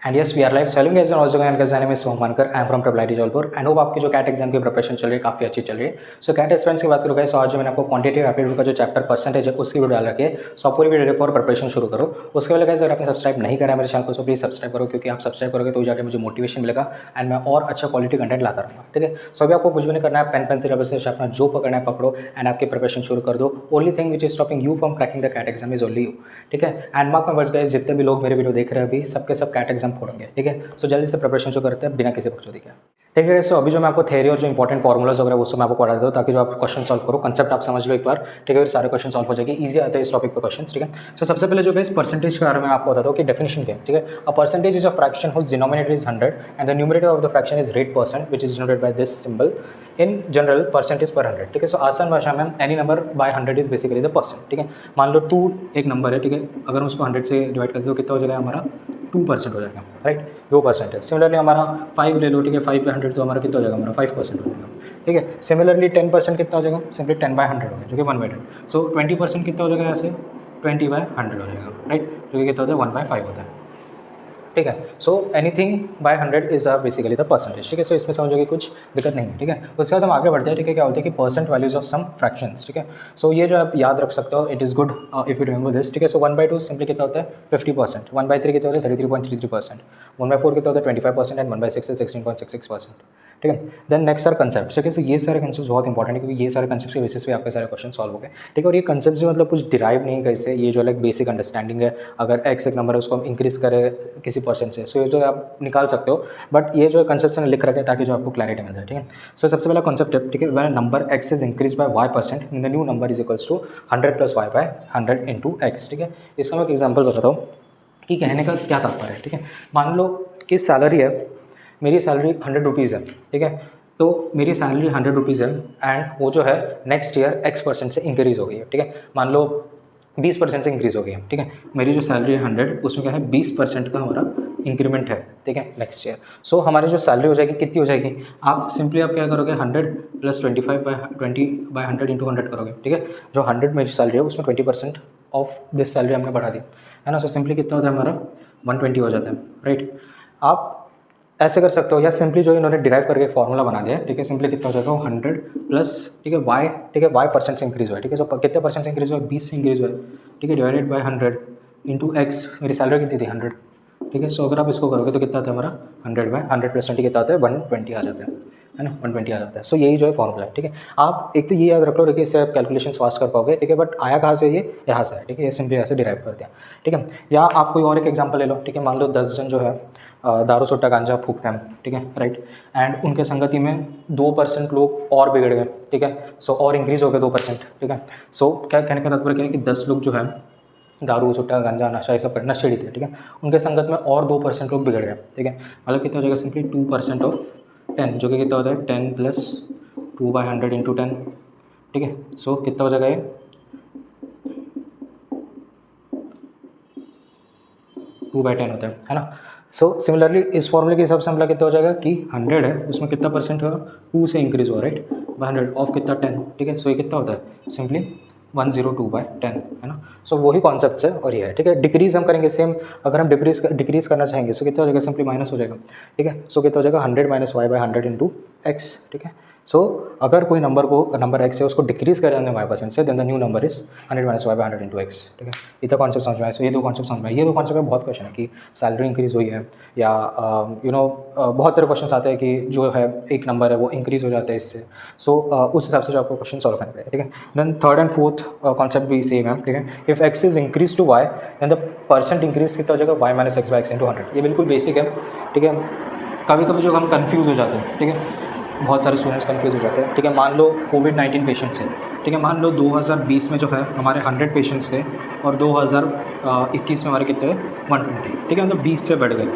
And yes we are live selling as an also का name is Soham Mankar. I am from प्रबलाइटी Jaulpur and hope आपकी जो cat exam की preparation चल रही है काफ़ी अच्छी चल रही है। सो कैट एस्पिरेंट्स की बात करूँगा, सो आज जो मैंने आपको क्वांटिटेटिव एप्टीट्यूड का जो चैप्टर परसेंटेज है उसकी वीडियो डाल रखी है। सो आप पूरी वीडियो को और प्रिपरेशन शुरू करो। उसके पहले अगर आपने सब्सक्राइब नहीं करा है मेरे चैनल को, सो प्लीज सब्सक्राइब करो, क्योंकि आप सब्सक्राइब करोगे तो जाकर मुझे मोटिवेशन मिलेगा एंड मैं और अच्छा क्वालिटी कंटेंट लाता रहूँगा। ठीक है, सो अभी आपको कुछ भी नहीं करना है, पेन पेंसिल रबर से अपना जो पकड़ना है पकड़ो एंड आपकी प्रिपरेशन शुरू कर दो। Only thing which is stopping you from cracking the CAT exam is only you. ठीक है, and mark my words guys, जितने भी लोग मेरे वीडियो देख रहे हैं अभी सबके सब कैट एग्जाम फोड़ेंगे। ठीक है, सो जल्दी से प्रिपरेशन जो करते हैं बिना किसी बकचोदी के। ठीक है, सो अभी जो मैं आपको थ्योरी और जो इंपॉर्टेंट फॉर्मुलाज वगैरह वो सब मैं आपको पढ़ा देता हूँ, ताकि जो आप क्वेश्चन सॉल्व करो, कंसेप्ट आप समझ लो एक बार। ठीक है, फिर सारे क्वेश्चन सॉल्व हो जाएंगे, इजी आते हैं इस टॉपिक पे क्वेश्चन। ठीक है, सो सबसे पहले जो है इस परसेंटेज के बारे में आपको बताता हूँ कि डेफिनेशन क्या है। ठीक है, a percentage is a fraction whose denominator is 100 and the numerator of the fraction is rate percent which is denoted by this symbol in general percentage per 100। ठीक है, सो आसान भाषा में any number by 100 is basically the percent. ठीक है, मान लो 2 एक number है। ठीक है, अगर हम उसको 100 से डिवाइड करते हो कितना हो जाएगा हमारा 2% हो जाएगा, राइट, 2% है। सिमिलरली हमारा 5 ले लो। ठीक है, 5 पे 100 तो हमारा कितना हो जाएगा, हमारा 5% हो जाएगा। ठीक है, सिमिलरली 10% कितना हो जाएगा, सिंपली 10/100 हो गया, जो कि 1/10। सो 20% कितना हो जाएगा, ऐसे 20/100 हो जाएगा, राइट, जो कि कितना होता है 1/5 होता है। ठीक है, so anything bye 100 is basically the percentage. ठीक है, सो इसमें समझोगे कुछ दिक्कत नहीं है। ठीक है, उसके बाद हम आगे बढ़ते हैं। ठीक है, क्या होता है कि percent values of some fractions. ठीक है, सो ये जो आप याद रख सकते हो, it is good if you remember this. ठीक है, सो 1/2 सिंपली कितना होता है 50%, 1/3 कितना होता है 33.33%, 1/4 कितना होता है 25% एंड 1/6 है 16.66%। ठीक है, देन नेक्स्ट सर कंसेप्ट। ठीक है, सो ये सारे कंसेप्ट बहुत इंपॉर्टेंट है, क्योंकि ये सारे कंसेप्ट के बेसिस पे आपके सारे क्वेश्चन सॉल्व हो गए। ठीक है, और ये कंसेप्ट से मतलब कुछ डिराइव नहीं कैसे, ये जो लाइक बेसिक अंडरस्टैंडिंग है। अगर एक्स एक नंबर है उसको हम इंक्रीज करें किसी परसेंट से, सो ये जो आप निकाल सकते हो, बट ये जो कंसेप्ट है लिख रखे हैं ताकि जो आपको क्लैरिटी मिल जाए। ठीक है, सो सबसे पहला कंसेप्ट है। ठीक है, when number X is increase by y% the new number is equals to 100 + y/100 into X. ठीक है, इसका मैं एक एग्जाम्पल बताता हूँ कि कहने का क्या तात्पर्य है। ठीक है, मान लो कि सैलरी है, मेरी सैलरी 100 रुपीज़ है। ठीक है, तो मेरी सैलरी 100 रुपीज़ है एंड वो जो है नेक्स्ट ईयर x% से इंक्रीज़ हो गई है। ठीक है, मान लो 20% से इंक्रीज़ हो गई है। ठीक है, मेरी जो सैलरी है 100, उसमें क्या है 20% का हमारा इंक्रीमेंट है। ठीक है, नेक्स्ट ईयर। सो हमारी जो सैलरी हो जाएगी कितनी हो जाएगी, आप सिंपली आप क्या करोगे 100 + 25/100 इंटू 100 करोगे। ठीक है, जो 100 मेरी सैलरी है उसमें 20% ऑफ दिस सैलरी हमने बढ़ा दी है ना। सो सिंपली कितना होता है हमारा 120 हो जाता है, राइट। आप ऐसे कर सकते हो, या सिंपली जो इन्होंने डिराइव करके फॉर्मूला बना दिया है। ठीक है, सिंपली कितना हो जाएगा 100 प्लस, ठीक है, वाई, ठीक है, y% से इंक्रीज हुआ है। ठीक है, सो कितने परसेंट से इंक्रीज हुआ है, 20 से इंक्रीज हुआ है। ठीक है, डिवाइडेड बाय 100 इंटू एक्स, मेरी सैलरी कितनी थी 100। ठीक है, सो अगर आप इसको करोगे तो कितना आता है हमारा 100/100 + 20 कितना आता है 120 आ जाता है ना, 120 आ जाता है। सो यही जो है फॉर्मूला है। ठीक है, आप एक तो ये याद रख लो, देखिए इससे आप कैलकुलेशन फास्ट कर पाओगे। ठीक है, बट आया कहाँ से, ये यहाँ से है। ठीक है, ये सिंपली यहाँ से डिराइव करते हैं। ठीक है, या आप कोई और एक एग्जाम्पल ले लो। ठीक है, मान लो 10 जन जो है दारू सुट्टा गांजा फूकते हैं। ठीक है, राइट, एंड उनके संगति में 2% लोग और बिगड़ गए। ठीक है, सो और इंक्रीज हो गए 2%। ठीक है, सो क्या कहने का तात्पर्य क्या है कि 10 लोग जो है दारू सुट्टा गांजा नशा ये सब नशेड़ी थे। ठीक है, उनके संगत में और 2% लोग बिगड़ गए। ठीक है, मतलब कितना हो जाएगा सिंपली 2% ऑफ 10, जो कि कितना हो जाएगा 10 + 2/100 इंटू 10। ठीक है, सो कितना हो जाएगा ये 2/10 होता है ना। सो सिमिलरली इस फॉर्मूले के हिसाब से हमारा कितना हो जाएगा कि 100 है उसमें कितना परसेंट होगा 2 से इंक्रीज हुआ, राइट, 100 ऑफ कितना 10। ठीक है, सो ये कितना होता है सिंपली 102/10 है ना। सो वही कॉन्सेप्ट है और ये है। ठीक है, डिक्रीज हम करेंगे सेम, अगर हम डिक्रीज करना चाहेंगे सो कितना हो जाएगा सिंपली माइनस हो जाएगा। ठीक है, सो कितना हो जाएगा 100 - y/100 इंटू एक्स। ठीक है, सो अगर कोई नंबर एक्स है उसको डिक्रीज करना है y% से, then the new number is 100 - y/100 into X. ठीक है, इतना कॉन्सेप्ट समझ में आया। सो ये दो कॉन्सेप्ट समझ में आए। ये दो कॉन्सेप्ट में बहुत क्वेश्चन है कि सैलरी इंक्रीज हुई है, या बहुत सारे क्वेश्चन आते हैं कि जो है एक नंबर है वो इंक्रीज हो जाता है इससे। सो उस हिसाब से जो आपको क्वेश्चन सॉल्व करना पड़ेगा। ठीक है, then third and fourth concept भी सेम है। ठीक है, if X is increase to Y then the percent increase कितना हो जाएगा y - x/x इंटू 100। ये बिल्कुल बेसिक है। ठीक है, कभी कभी जो हम कंफ्यूज हो जाते हैं। ठीक है, बहुत सारे स्टूडेंट्स कंफ्यूज हो जाते हैं। ठीक है, मान लो कोविड-19 पेशेंट्स हैं। ठीक है, मान लो 2020 में जो है हमारे 100 पेशेंट्स थे और 2021 में हमारे कितने थे 120। ठीक है, मतलब 20 से बढ़ गए।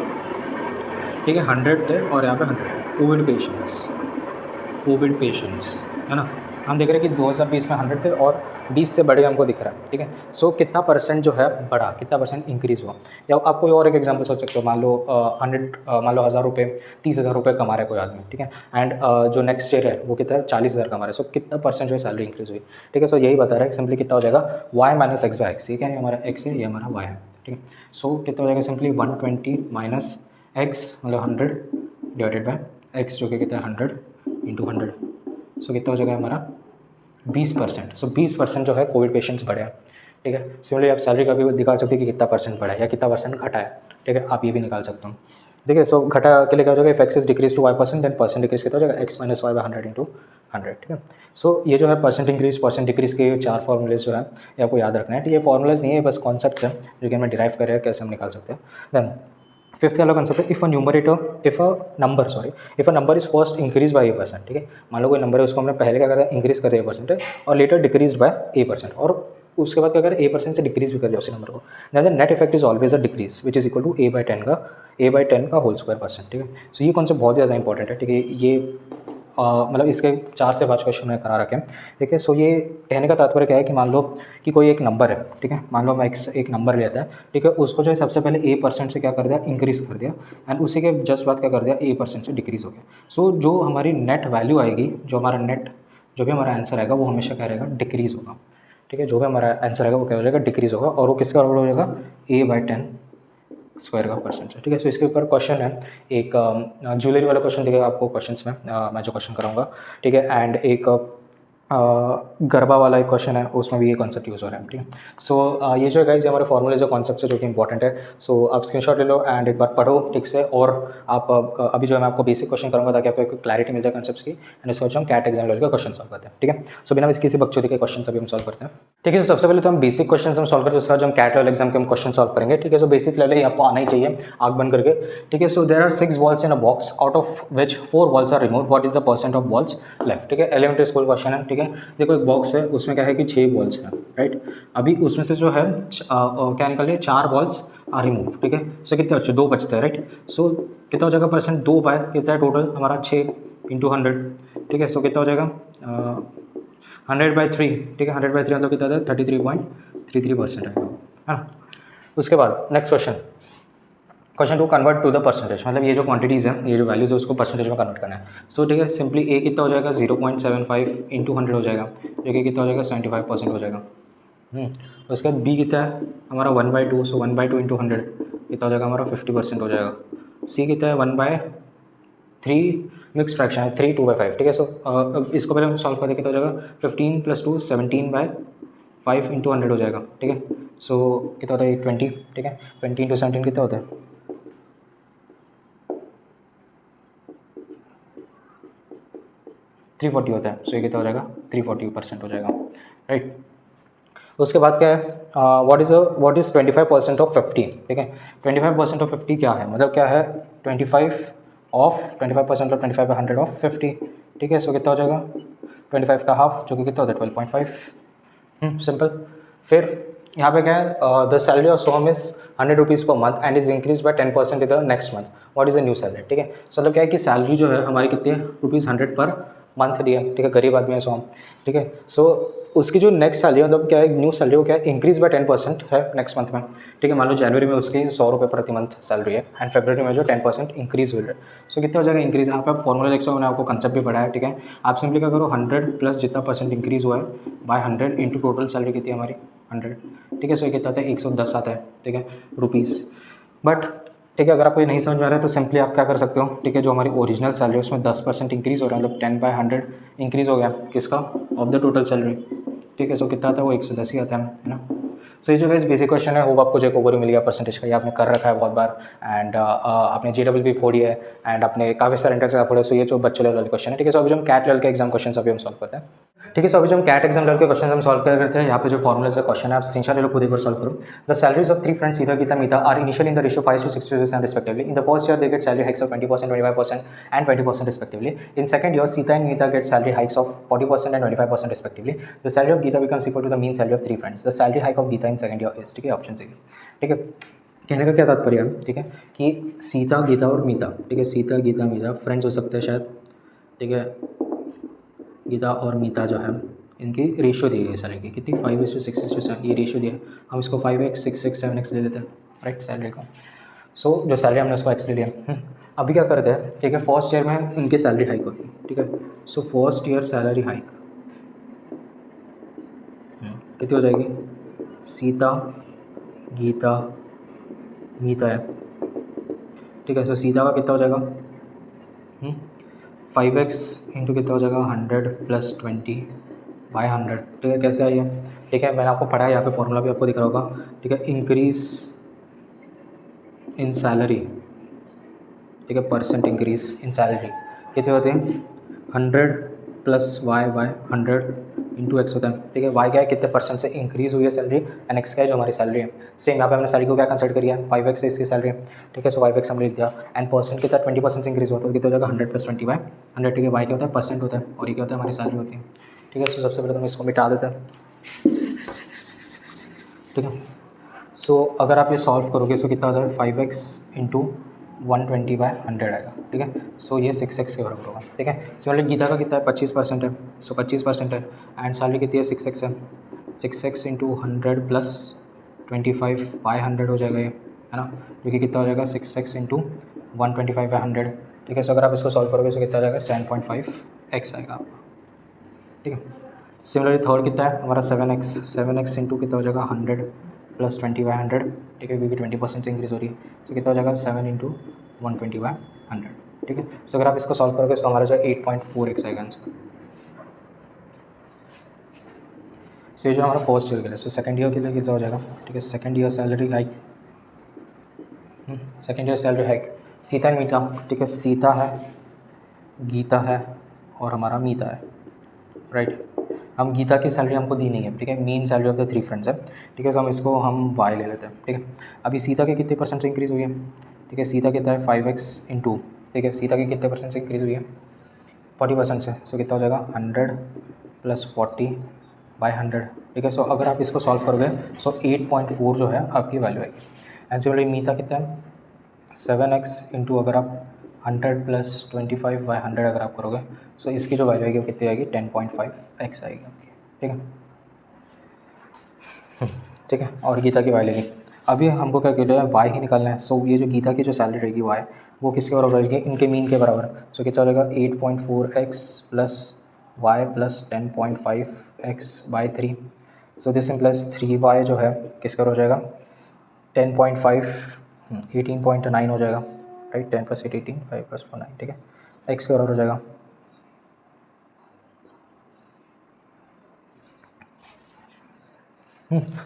ठीक है, 100 थे और यहाँ पे 100 कोविड पेशेंट्स है ना। हम देख रहे हैं कि 2020 में 100 थे और 20 से बढ़े हमको दिख रहा है। ठीक है, सो कितना परसेंट जो है बढ़ा, कितना परसेंट इंक्रीज़ हुआ। या आप कोई और एक एग्जांपल सोच सकते हो, मान लो 1,000 रुपये 30,000 रुपये कमा रहा है कोई आदमी। ठीक है, एंड जो नेक्स्ट ईयर है वो कितना है 40,000 कमा रहा है। सो कितना परसेंट जो है सैलरी इंक्रीज़ हुई। ठीक है, सो यही बता रहा है सिंपली कितना हो जाएगा y - x/x। ये क्या है हमारा x है, ये हमारा y है। ठीक है, सो कितना हो जाएगा सिंपली 120 - एक्स मतलब 100 डिवाइडेड बाय एक्स जो कि कितना है 100 इंटू 100, सो कितना हो जाएगा हमारा 20%। सो 20% जो है कोविड पेशेंट्स बढ़े हैं, ठीक है। सिमिलरली आप सैलरी का भी दिखा सकते हैं कि कितना परसेंट बढ़ा है या कितना परसेंट घटा है, ठीक है, आप ये भी निकाल सकते हो। देखिए सो घटा के लिए क्या हो जाएगा, if X is decrease to y%, then percent decrease कितना हो जाएगा X minus Y by 100 into 100, ठीक है। सो ये जो है परसेंट इंक्रीज परसेंट डिक्रीज के 4 फॉर्मूलेज जो है ये आपको याद रखना है, ठीक है। फॉर्मूलाज नहीं है, बस कॉन्सेप्ट है जो कि हमें डिराइव कर रहे हैं कैसे हम निकाल सकते हैं। देन फिफ्थ वाला कंसेप्ट है, if a number is first increase by A%, ठीक है। मान लो कोई नंबर है, उसको हमने पहले क्या करा इंक्रीज कर दिया A% और लेटर डिक्रीज बाय A%, और उसके बाद क्या करें A% से डिक्रीज भी कर दिया उसी नंबर को, than net effect is always a decrease which is equal to A/10 का होल स्क्वायर परसेंट, ठीक है। सो ये कॉन्सेप्ट बहुत ज़्यादा इंपॉर्टेंट है, ठीक है। ये मतलब इसके 4 से 5 क्वेश्चन मैं करा रखे हैं, ठीक है। सो ये कहने का तात्पर्य क्या है कि मान लो कि कोई एक नंबर है, ठीक है, मान लो मैं एक नंबर लेता है, ठीक है, उसको जो है सबसे पहले A% से क्या कर दिया इंक्रीज़ कर दिया, एंड उसी के जस्ट बाद क्या कर दिया A% से डिक्रीज़ हो गया। सो जो हमारी नेट वैल्यू आएगी, जो भी हमारा आंसर आएगा वो हमेशा क्या रहेगा डिक्रीज़ होगा, ठीक है। जो भी हमारा आंसर आएगा वो क्या हो जाएगा डिक्रीज़ होगा, और वो किसका बराबर हो जाएगा A/10 स्क्वायर का परसेंट है, ठीक है। सो इसके ऊपर क्वेश्चन है एक ज्वेलरी वाला क्वेश्चन दिखेगा आपको क्वेश्चंस में, मैं जो क्वेश्चन कराऊंगा, ठीक है। एंड एक गरबा वाला एक क्वेश्चन है, उसमें भी ये कॉन्सेप्ट यूज़ हो रहा है, ठीक है। सो ये जो है गाइस हमारे फॉर्मूले जो कॉन्सेप्ट है जो कि इंपॉर्टेंट है, सो आप स्क्रीनशॉट ले लो एंड एक बार पढ़ो ठीक से, और आप अभी जो है मैं आपको बेसिक क्वेश्चन करूँगा ताकि आपको एक क्लैरिटी मिल जाए कॉन्सेप्ट्स की, एंड इसको हम कैट एग्जाम लेवल का क्वेश्चन सॉल्व करते हैं, ठीक है। सो बिना किसी बकचोदी के क्वेश्चन अभी हम सॉल्व करते हैं, ठीक है। सबसे पहले तो हम बेसिक क्वेश्चन हम सॉल्व करते हैं, उसके बाद हम कैट लेवल एग्जाम के हम क्वेश्चन सॉल्व करेंगे, ठीक है। सो बेसिक लेवल ही आपको आना ही चाहिए आग बंद करके, ठीक है। So there are 6 balls in a box, out of which 4 balls are remove, what is the percent of balls left, ठीक है। एलिमेंट्री स्कूल क्वेश्चन है, ठीक है। देखो एक बॉक्स है, उसमें क्या है कि 6 बॉल्स हैं, राइट। अभी उसमें से जो है क्या निकल रहे 4 बॉल्स आर रिमूव, ठीक है। सो कितने बच्चे 2 बचते हैं, राइट। सो कितना हो जाएगा परसेंट 2 बाय कितना है टोटल हमारा 6 इंटू 100, ठीक है। सो कितना हो जाएगा 100/3, ठीक है। 100/3 मतलब कितना था 33.33% है ना। उसके बाद next question 2, convert to the percentage, मतलब ये जो क्वांटिटीज़ हैं, ये जो वैल्यूज़ है उसको परसेंटेज में कन्वर्ट करना है। सो ठीक है, सिंपली ए कितना हो जाएगा 0.75 इंटू 100 हो जाएगा, जो कि कितना हो जाएगा 75% हो जाएगा। उसके बाद बी कितना है हमारा 1/2, सो 1/2 इंटू 100 कितना हो जाएगा हमारा 50% हो जाएगा। सी कितना है 1/3, मिक्स फ्रैक्शन है 3 2/5, ठीक है। सो अब इसको पहले हम सॉल्व करते कितना हो जाएगा 15 + 2 17/5 इंटू 100 हो जाएगा, ठीक है। सो कितना होता है 20, ठीक है। 20 इंटू 17 कितना होता है 340 होता है। सो ये कितना हो जाएगा 340% हो जाएगा, राइट। उसके बाद क्या है व्हाट इज़ 25% ऑफ 50, ठीक है। 25% ऑफ 50 क्या है, मतलब क्या है 25% ऑफ 25/100 ऑफ 50, ठीक है। सो कितना हो जाएगा 25 का हाफ, जो कि कितना होता है 12.5, सिंपल। फिर यहाँ पे क्या है the salary of Soham is 100 rupees per month and is increase bye 10% in the next month, what is the new salary, ठीक है। सो मतलब क्या है कि सैलरी जो है हमारी कितनी है ₹100 पर मंथ दी है, ठीक है। गरीब आदमी है सोहम, ठीक है। सो उसकी जो नेक्स्ट सैलरी मतलब क्या है न्यू सैलरी वो क्या है इंक्रीज बाय 10% है नेक्स्ट मंथ में, ठीक है। मान लो जनवरी में उसकी 100 रुपये प्रति मंथ सैलरी है एंड फरवरी में जो 10% इंक्रीज हुई है। सो कितना हो जाएगा इंक्रीज, यहाँ पे आप फॉर्मूला देख सकते हो, मैंने आपको कंसेप्ट भी पढ़ा है, ठीक है। आप सिंपली क्या करो 100 प्लस जितना परसेंट इंक्रीज हुआ है बाय 100 इंटू टोटल सैलरी कितनी है हमारी 100, ठीक है। सो ये कितना आता है 110 आता है, ठीक है, रुपीज़। बट ठीक है, अगर आपको ये नहीं समझ में आ रहा है तो सिंपली आप क्या कर सकते हो, ठीक है, जो हमारी ओरिजिनल सैलरी है उसमें 10% इंक्रीज़ हो रहा है, मतलब 10/100 इंक्रीज़ हो गया किसका ऑफ द टोटल सैलरी, ठीक है। सो कितना आता है वो 110 ही आता है ना। सो ये जो गाइस बेसिक क्वेश्चन है होप आपको जो ओवरव्यू मिल गया परसेंटेज का, ये आपने कर रखा है बहुत बार, एंड आपने JEE भी फोड़ी है एंड आपने काफ़ी सारे इंटरेस्ट का फोड़ा है। सो ये जो बच्चे लेवल क्वेश्चन है, ठीक है। सो अभी जो हम कैट लेवल के एग्जाम क्वेश्चन अभी हम सॉल्व करते हैं, ठीक है। सो अभी जो हम कैट एग्जाम लेवल के क्वेश्चन हम सॉल्व करते हैं, यहाँ पे जो फॉर्मुला से क्वेश्चन है आप स्क्रीनशॉट ले लो, खुद एक बार सॉल्व करो। द सैलरीज ऑफ 3 फ्रेंड्स सीधा Gita Mita are initially in the ratio 5:6 respectively. In the first year they get salary hikes of 20%, 25% and 20% respectively. In second year Sita and Meeta get salary hikes of 40% and 25% respectively. The salary of Geeta becomes equal to the mean salary of 3 friends. The salary hike of Geeta in second year is, ठीक है, option C, ठीक है। कहने का क्या तात्पर्य है, ठीक है, कि सीता गीता और मीता, ठीक है, सीता गीता मीता फ्रेंड्स हो सकते हैं शायद, ठीक है। गीता और मीता जो है इनकी रेशियो दी गई है सैलरी की कितनी 5:6:7, ये रेशियो दिया है। हम इसको 5x 6x 7x ले लेते हैं, राइट, सैलरी को। सो जो सैलरी हमने उसको x ले लिया। अभी क्या करते हैं, ठीक है, फर्स्ट ईयर में इनकी सैलरी हाइक होती है, ठीक है। So first year salary hike कितनी हो जाएगी, सीता गीता मीता है, ठीक है। सो सीधा का कितना हो जाएगा 5x इंटू कितना हो जाएगा 100 प्लस 20/100। ठीक है, कैसे आई है? ठीक है, मैंने आपको पढ़ाया, यहाँ पे फॉर्मूला भी आपको दिख रहा होगा। ठीक है, इंक्रीज इन सैलरी, ठीक है, परसेंट इंक्रीज इन सैलरी कितने होते हैं 100 प्लस y/100 इंटू एक्स होता है। ठीक है, y क्या है, कितने परसेंट से इंक्रीज हुई है सैलरी, एंड x क्या है जो हमारी सैलरी है। सेम यहाँ पे हमने सैलरी को क्या कंसिडर किया है 5x से इसकी सैलरी। ठीक है, सो 5x हमने लिख दिया, एंड परसेंट कितना 20% से इंक्रीज होता है, कितना हो जाएगा 100 प्लस 20/100। ठीक है, y क्या होता है परसेंट होता है, और ये क्या होता है हमारी सैलरी होती है। ठीक है, सो सबसे पहले तो हम इसको मिटा देते हैं। ठीक है, सो अगर आप ये सॉल्व करोगे सो कितना हो जाएगा 5x इंटू 120/100 आएगा। ठीक है, सो ये 6x के बराबर होगा। ठीक है, सिमिलरली गीता का कितना है 25% है, सो 25% है, एंड सैलरी कितनी है 6x है। 6x इंटू 100 प्लस 25/100 हो जाएगा ये, है ना, जो कि कितना हो जाएगा 6x इंटू 125/100। ठीक है, सो अगर आप इसको सॉल्व करोगे सो कितना हो जाएगा 7.5x आएगा आपका। ठीक है, सिमिलरली थर्ड कितना है हमारा 7x इंटू कितना हो जाएगा 100 प्लस 20/100। ठीक है, क्योंकि 20% से इंक्रीज हो रही है, तो कितना हो जाएगा 7 इंटू 120/100। ठीक है, सो अगर आप इसको सॉल्व करोगे तो हमारा जो है 8.4x आएगा आंसर। सो ये जो हमारा फर्स्ट ईयर के लिए, सो सेकंड ईयर के लिए कितना हो जाएगा। ठीक है, second year salary hike, second year salary hike Sita and Mita. ठीक है, सीता है, गीता है, और हमारा मीता है, राइट। हम गीता की सैलरी हमको दी नहीं है, ठीक है, main salary of the 3 friends है। ठीक है, सो हम इसको हम वाई ले लेते हैं। ठीक है, अभी सीता के कितने परसेंट से इंक्रीज़ हुई है। ठीक है, सीता कितना है 5x इंटू, ठीक है, सीता के कितने परसेंट से इंक्रीज़ हुई है 40% से, सो कितना हो जाएगा 100 प्लस 40/100। ठीक है, सो अगर आप इसको सॉल्व करोगे सो 8.4 जो है आपकी वैल्यू आएगी। एंड सिमिलरली मीता कितना है 7x इंटू अगर आप 100 प्लस 25/100 अगर आप करोगे सो इसकी जो वैल्यू आएगी वो कितनी आएगी 10.5x आएगी आपकी। ठीक है, ठीक है, और गीता की वैल्यू आएगी। अभी हमको क्या कहते हैं y ही निकालना है। सो ये जो गीता की जो सैलरी रहेगी y वो किसके बराबर रहेगी, इनके मीन के बराबर। सो कितना हो जाएगा 8.4x plus y plus 10.5x/3। So this implies 3y जो है किसका हो जाएगा 10.5 18.9 हो जाएगा, राइट। 10 plus 8 18, 5 plus 4 9। ठीक है, x के बराबर हो जाएगा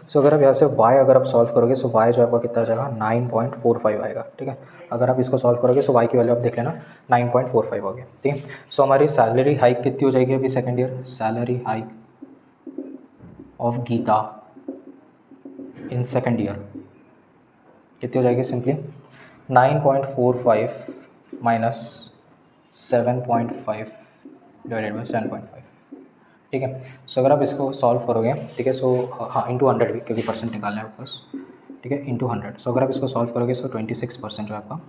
सो अगर आप यहाँ से y अगर आप सॉल्व करोगे सो y जो आपका कितना आ जाएगा 9.45 आएगा। ठीक है, अगर आप इसको सॉल्व करोगे सो y की वैल्यू आप देख लेना 9.45 हो गया। ठीक है, सो हमारी सैलरी हाइक कितनी हो जाएगी अभी second year, salary hike of Geeta in second year कितनी हो जाएगी, सिंपली 9.45 माइनस 7.5 डिवाइडेड बाई 7.5। ठीक है, सो अगर आप इसको सॉल्व करोगे, ठीक है, सो हाँ इंटू 100 भी क्योंकि परसेंट निकालना है बस। ठीक है, इंटू 100। सो अगर आप इसको सॉल्व करोगे सो 26% जो आपका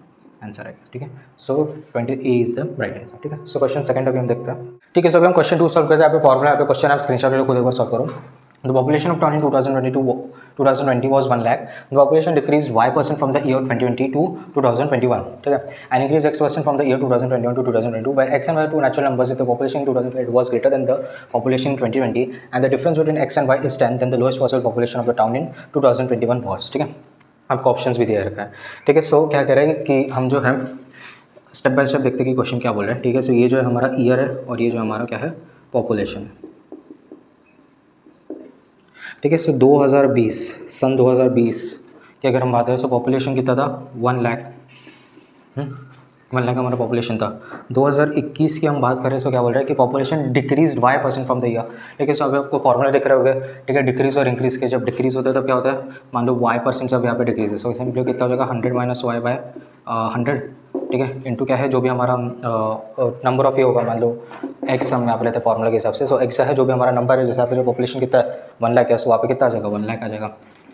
आंसर आएगा। ठीक है, सो 20 ए इज द राइट आंसर। ठीक है, सो क्वेश्चन सेकंड अभी हम देखते हैं। ठीक है, सो अभी हम क्वेश्चन 2 सॉल्व करते हैं। यहाँ पे फॉर्मूला, यहाँ पे क्वेश्चन आप स्क्रीनशॉट ले लो, खुद एक बार सॉल्व करो। The population of town in 2020 was 1 lakh. The population decreased y% from the year 2020 to 2021. ठीक है, and increased x% from the year 2021 to 2022. Where x and y are two natural numbers, if the population in 2008 was greater than the population in 2020, and the difference between x and y is 10, then the lowest possible population of the town in 2021 was. ठीक है, आपको options भी दिया रखा है। ठीक है, so क्या कह रहे हैं कि हम जो है स्टेप बाय स्टेप देखते हैं कि क्वेश्चन क्या बोल रहा है। ठीक है, सो ये जो है हमारा ईयर है और ये जो हमारा क्या है पॉपुलेशन है। ठीक है, सो 2020 सन 2020 की अगर हम बात करें सो पॉपुलेशन कितना था 1 लाख, 1 लाख हमारा पॉपुलेशन था। 2021 की हम बात करें सो क्या बोल रहा है कि population decrease y% from the year. ठीक है, सो अभी आपको फॉर्मूला दिख रहे होगे। ठीक है, डिक्रीज और इंक्रीज के जब डिक्रीज होता है तब क्या होता है, मान लो y% से अब यहाँ पे डिक्रीज है, सो सिंपली कितना हो जाएगा 100 माइनस y बाय 100। ठीक है, इंटू क्या है जो भी हमारा नंबर ऑफ ये होगा, मान लो x हम यहाँ पे लेते हैं फॉर्मूला के हिसाब से। सो x है जो भी हमारा नंबर है, जैसे यहाँ पे जो पॉपुलेशन कितना है 1 लाख है, सो वहाँ पे कितना आ जाएगा 1 लाख आ जाएगा।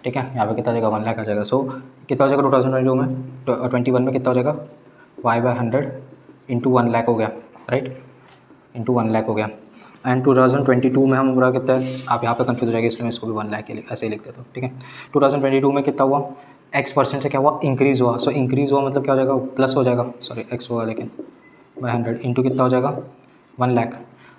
ठीक है, यहाँ पे कितना आ जाएगा 1 लाख आ जाएगा। सो कितना हो जाएगा 2022 में 21 में कितना हो जाएगा y/100 इंटू 1 लाख हो गया, राइट, इंटू 1 लाख हो गया। एंड 2022 में हम पूरा कितना है, आप यहाँ पे कंफ्यूज हो जाएगा इसलिए मैं इसको भी 1 लाख के लिए ऐसे ही लिख देता हूँ। ठीक है, 2022 में कितना हुआ x% से क्या हुआ इंक्रीज़ हुआ। सो इंक्रीज़ हुआ मतलब क्या हो जाएगा प्लस हो जाएगा, सॉरी x होगा लेकिन बाय 100 इंटू कितना हो जाएगा 1 लाख।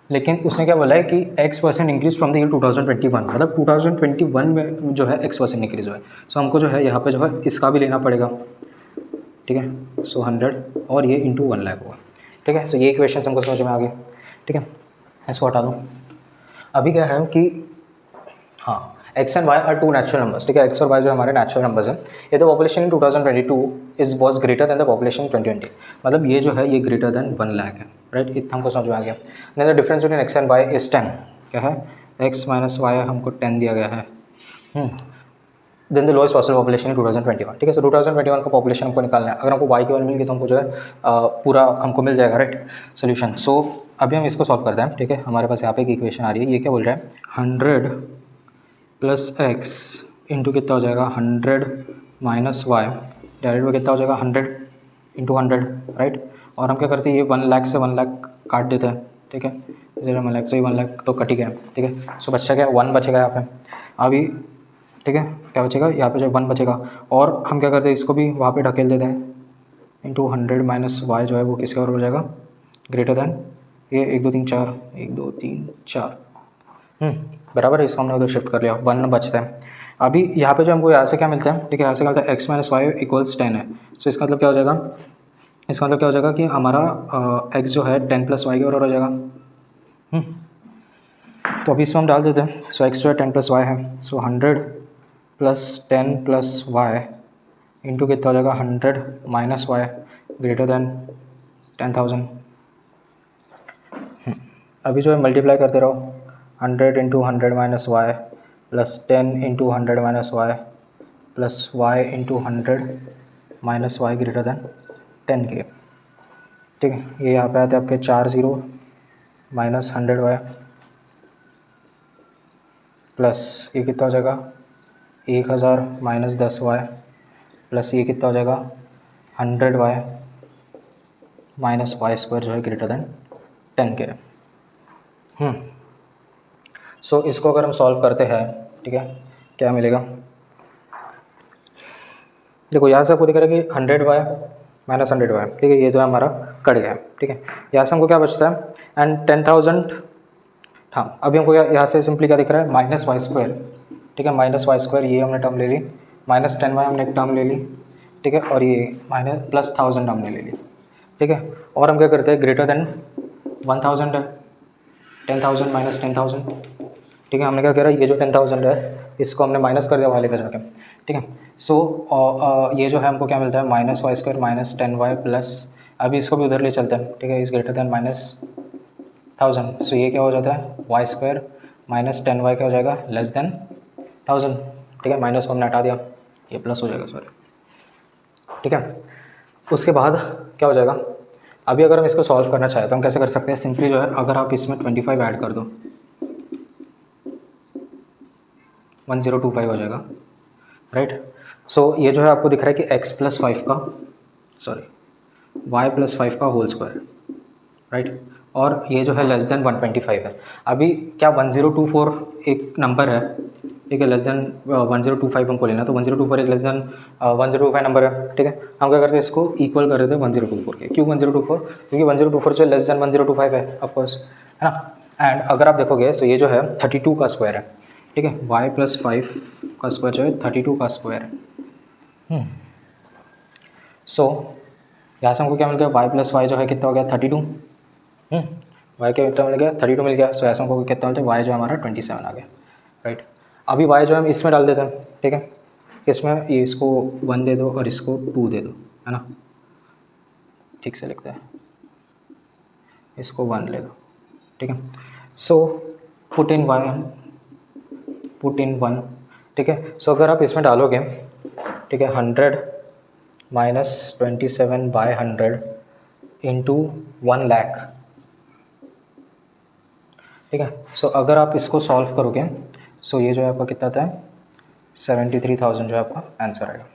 लेकिन उसने क्या बोला है कि x% increase from the year 2021, मतलब 2021 में जो है x% इंक्रीज हुआ है। सो हमको जो है यहाँ पे जो है इसका भी लेना पड़ेगा। ठीक है। सो 100 और ये इंटू 1 लाख हुआ, ठीक है। सो ये इक्वेशन हमको समझ में आ गए, ठीक है। इसको हटा दो। अभी क्या है कि हाँ, X and Y are two natural numbers, ठीक है। एक्स और वाई जो हमारे नेचुरल नंबर्स हैं, ये the population in 2022 was greater than the population 2020, मतलब ये जो है ये ग्रेटर देन 1 लाख है, राइट। इतना हमको समझ में आ गया। Then the difference between X and Y is 10, क्या है, एक्स माइनस वाई हमको 10 दिया गया है। Then the lowest possible population in 2021, ठीक है। सो 2021 का पॉपुलेशन हमको निकालना है। अगर हमको वाई की वैल्यू मिल गई तो हमको जो है पूरा हमको मिल जाएगा, राइट, सोल्यूशन। सो अभी हम इसको सॉल्व करते हैं, ठीक है। हमारे पास यहाँ पे एक इक्वेशन आ रही है, ये क्या बोल रहा है, 100 प्लस एक्स इंटू कितना हो जाएगा 100 माइनस वाई, डायरेक्ट में कितना हो जाएगा 100 इंटू 100, राइट। और हम क्या करते हैं, ये 1 लाख से 1 लाख काट देते हैं, ठीक है। 1 लाख से 1 लाख तो कट ही गया, ठीक है। सो बच्चा क्या 1 बचेगा यहाँ पे अभी, ठीक है। क्या बचेगा यहाँ पे जो 1 बचेगा, और हम क्या करते हैं इसको भी वहाँ पे ढकेल देते हैं, इंटू 100 माइनस वाई जो है वो किसके और हो जाएगा, ग्रेटर दैन ये 1 2 3 4, 1 2 3 4, बराबर है। इसको हमने उधर शिफ्ट कर लिया, 1 बचता है। अभी यहाँ पे जो हमको यहाँ से क्या मिलता है, ठीक है, यहाँ से क्या मिलता है, एक्स माइनस वाई इक्वल्स 10 है। सो इसका मतलब क्या हो जाएगा, इसका मतलब क्या हो जाएगा कि हमारा एक्स जो है 10 प्लस वाई के और हो जाएगा। तो अभी इसमें हम डाल देते हैं। सो एक्स जो है 10 प्लस वाई है, सो 100 प्लस 10 प्लस वाई इंटू कितना हो जाएगा 100 माइनस वाई ग्रेटर दैन 10,000। अभी जो है मल्टीप्लाई करते रहो, 100 into 100 minus Y plus 10 into 100 minus Y plus Y into 100 minus Y greater than 10 के, ठीक है। ये यहाँ पे आते हैं आपके 4 0 माइनस 100 वाई प्लस ये कितना हो जाएगा 1000 माइनस 10 वाई प्लस ये कितना हो जाएगा 100 वाई माइनस वाई स्क्वायर जो है ग्रेटर दैन 10 के। सो इसको अगर हम सॉल्व करते हैं, ठीक है, क्या मिलेगा, देखो यहाँ से आपको दिख रहा है कि 100 वाई माइनस 100 वाई, ठीक है, ये जो है हमारा कट गया है, ठीक है। यहाँ से हमको क्या बचता है, एंड 10,000, हाँ अभी हमको यहाँ से सिंपली क्या दिख रहा है, माइनस वाई स्क्वायर, ठीक है, माइनस वाई स्क्वायर ये हमने टर्म ले ली, माइनस 10 वाई हमने एक टर्म ले ली, ठीक है, और ये माइनस प्लस 1000 हमने ले ली, ठीक है। और हम क्या करते हैं, ग्रेटर देन 1000 है, 10,000 माइनस 10,000, ठीक है। हमने क्या करा, ये जो 10,000 है इसको हमने माइनस कर दिया वहाँ लेकर जाके, ठीक है। सो ये जो है हमको क्या मिलता है, minus Y square minus 10 Y plus, अभी इसको भी उधर ले चलते हैं, ठीक है, इस ग्रेटर दैन माइनस 1000। सो ये क्या हो जाता है, वाई स्क्वायर माइनस 10 वाई क्या हो जाएगा, लेस देन 1000, ठीक है। माइनस को हमने हटा दिया, ये प्लस हो जाएगा, सॉरी, ठीक है। उसके बाद क्या हो जाएगा, अभी अगर हम इसको सॉल्व करना चाहें तो हम कैसे कर सकते हैं, सिंपली जो है अगर आप इसमें 25 ऐड कर दो 1025 हो जाएगा, राइट। सो ये जो है आपको दिख रहा है कि x प्लस 5 का, सॉरी y प्लस 5 का होल स्क्वायर, राइट, और ये जो है लेस देन 125 है। अभी क्या 1024 एक नंबर है, ठीक है, लेस देन 1025 हमको लेना, तो 1024 एक लेस देन 1025 नंबर है, ठीक है। हम क्या करते हैं, इसको इक्वल कर देते हैं 1024 के। क्यों 1024, क्योंकि 1024 जो लेस देन 1025 है ऑफकोर्स, है ना। एंड अगर आप देखोगे तो ये जो है 32 का स्क्वायर है, ठीक है, y प्लस 5 का स्क्वायर जो है 32 का स्क्वायर है। सो यहाँ से हमको क्या मिल गया, y प्लस वाई जो है कितना हो गया 32, y क्या कितना मिल गया 32 मिल गया। सो ऐसा हमको कितना मिलता है, y जो हमारा 27 आ गया, राइट। अभी y जो हम इसमें डाल देते हैं, ठीक है, इसमें ये इसको 1 दे दो और इसको 2 दे दो, है ना, ठीक से लिखते हैं, इसको 1 ले दो, ठीक है। So put in y, put in 1, ठीक है। सो अगर आप इसमें डालोगे, ठीक है, 100 माइनस 27 बाय 100 इंटू 1 लाख, ठीक है। सो अगर आप इसको सॉल्व करोगे, सो ये जो है आपका कितना आता है 73,000 जो है आपका आंसर आएगा,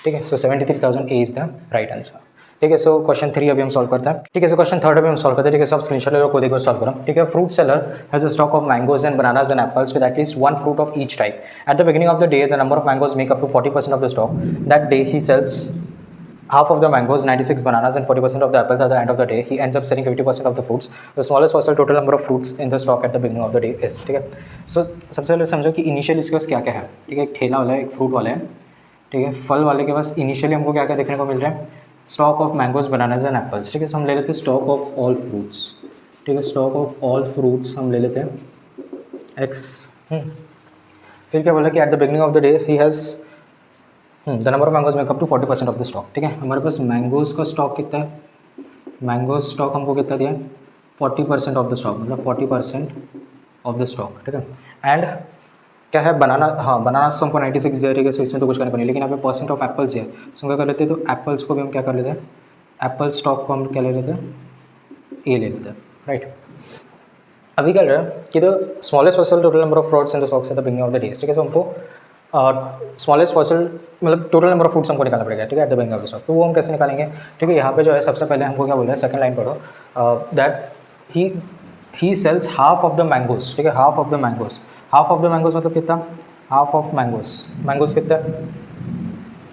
ठीक है। सो 73,000 A is the right answer, ठीक है। सो क्वेश्चन 3 अभी हम सॉल्व करते हैं, ठीक है। सो क्वेश्चन 3 अभी हम सॉल्व करते हैं, ठीक है। सब स्क्रीनशॉट ले लो, खुद एक बार सॉल्व करो, ठीक है। Fruit seller has a stock of mangoes and bananas and apples with at least 1 fruit of each type. At the beginning of the day, the number of mangoes make up to 40% of the stock. That day, he sells half of the mangoes, 96 bananas, and 40% of the apples. At the end of the day, he ends up selling 50% of the fruits. The smallest possible total number of fruits in the stock at the beginning of the day is, ठीक है। सो सबसे पहले समझो कि initial इसके पास क्या क्या है, ठीक है। एक ठेला वाला है, एक फ्रूट वाला है, ठीक है। फल वाले के पास इनिशियली हमको क्या क्या देखने को मिल रहा है, stock of mangoes bananas and apples, ठीक है। सो हम ले लेते हैं स्टॉक ऑफ ऑल फ्रूट्स, ठीक है। स्टॉक ऑफ ऑल फ्रूट्स हम ले लेते हैं एक्स। फिर क्या बोला कि at the beginning of the day he has the number of mangoes make up to 40% of the stock, ठीक है। हमारे पास मैंगोज का स्टॉक कितना है, मैंगो स्टॉक हमको कितना दिया है 40% ऑफ द स्टॉक, मतलब 40% ऑफ द स्टॉक, ठीक है। एंड क्या है बनाना, हाँ बनाना तो हमको 96 दिया, ठीक है। सो इसमें तो कुछ करने को नहीं, लेकिन यहाँ पे परसेंट ऑफ एप्पल्स है, सो हम क्या कर लेते हैं, तो एप्पल्स को भी हम क्या कर लेते हैं, एप्पल स्टॉक को हम क्या ले लेते हैं, ए ले लेते हैं, राइट। अभी क्या रहा है कि the smallest possible total number of fruits in the stocks at the beginning of the days, ठीक है। सो हमको स्मॉलेस्ट पॉसिबल मतलब टोटल नंबर ऑफ फ्रूट्स हमको निकालना पड़ेगा, ठीक है, at the beginning of the stock. तो वो हम कैसे निकालेंगे, ठीक है। यहाँ पे जो है सबसे पहले हमको क्या बोल रहा है, सेकंड लाइन पढ़ो, that he sells half of the mangoes, ठीक है। Half of the mangoes, half of the mangoes मतलब कितना, हाफ ऑफ मैंगोज, मैंगोज कितना,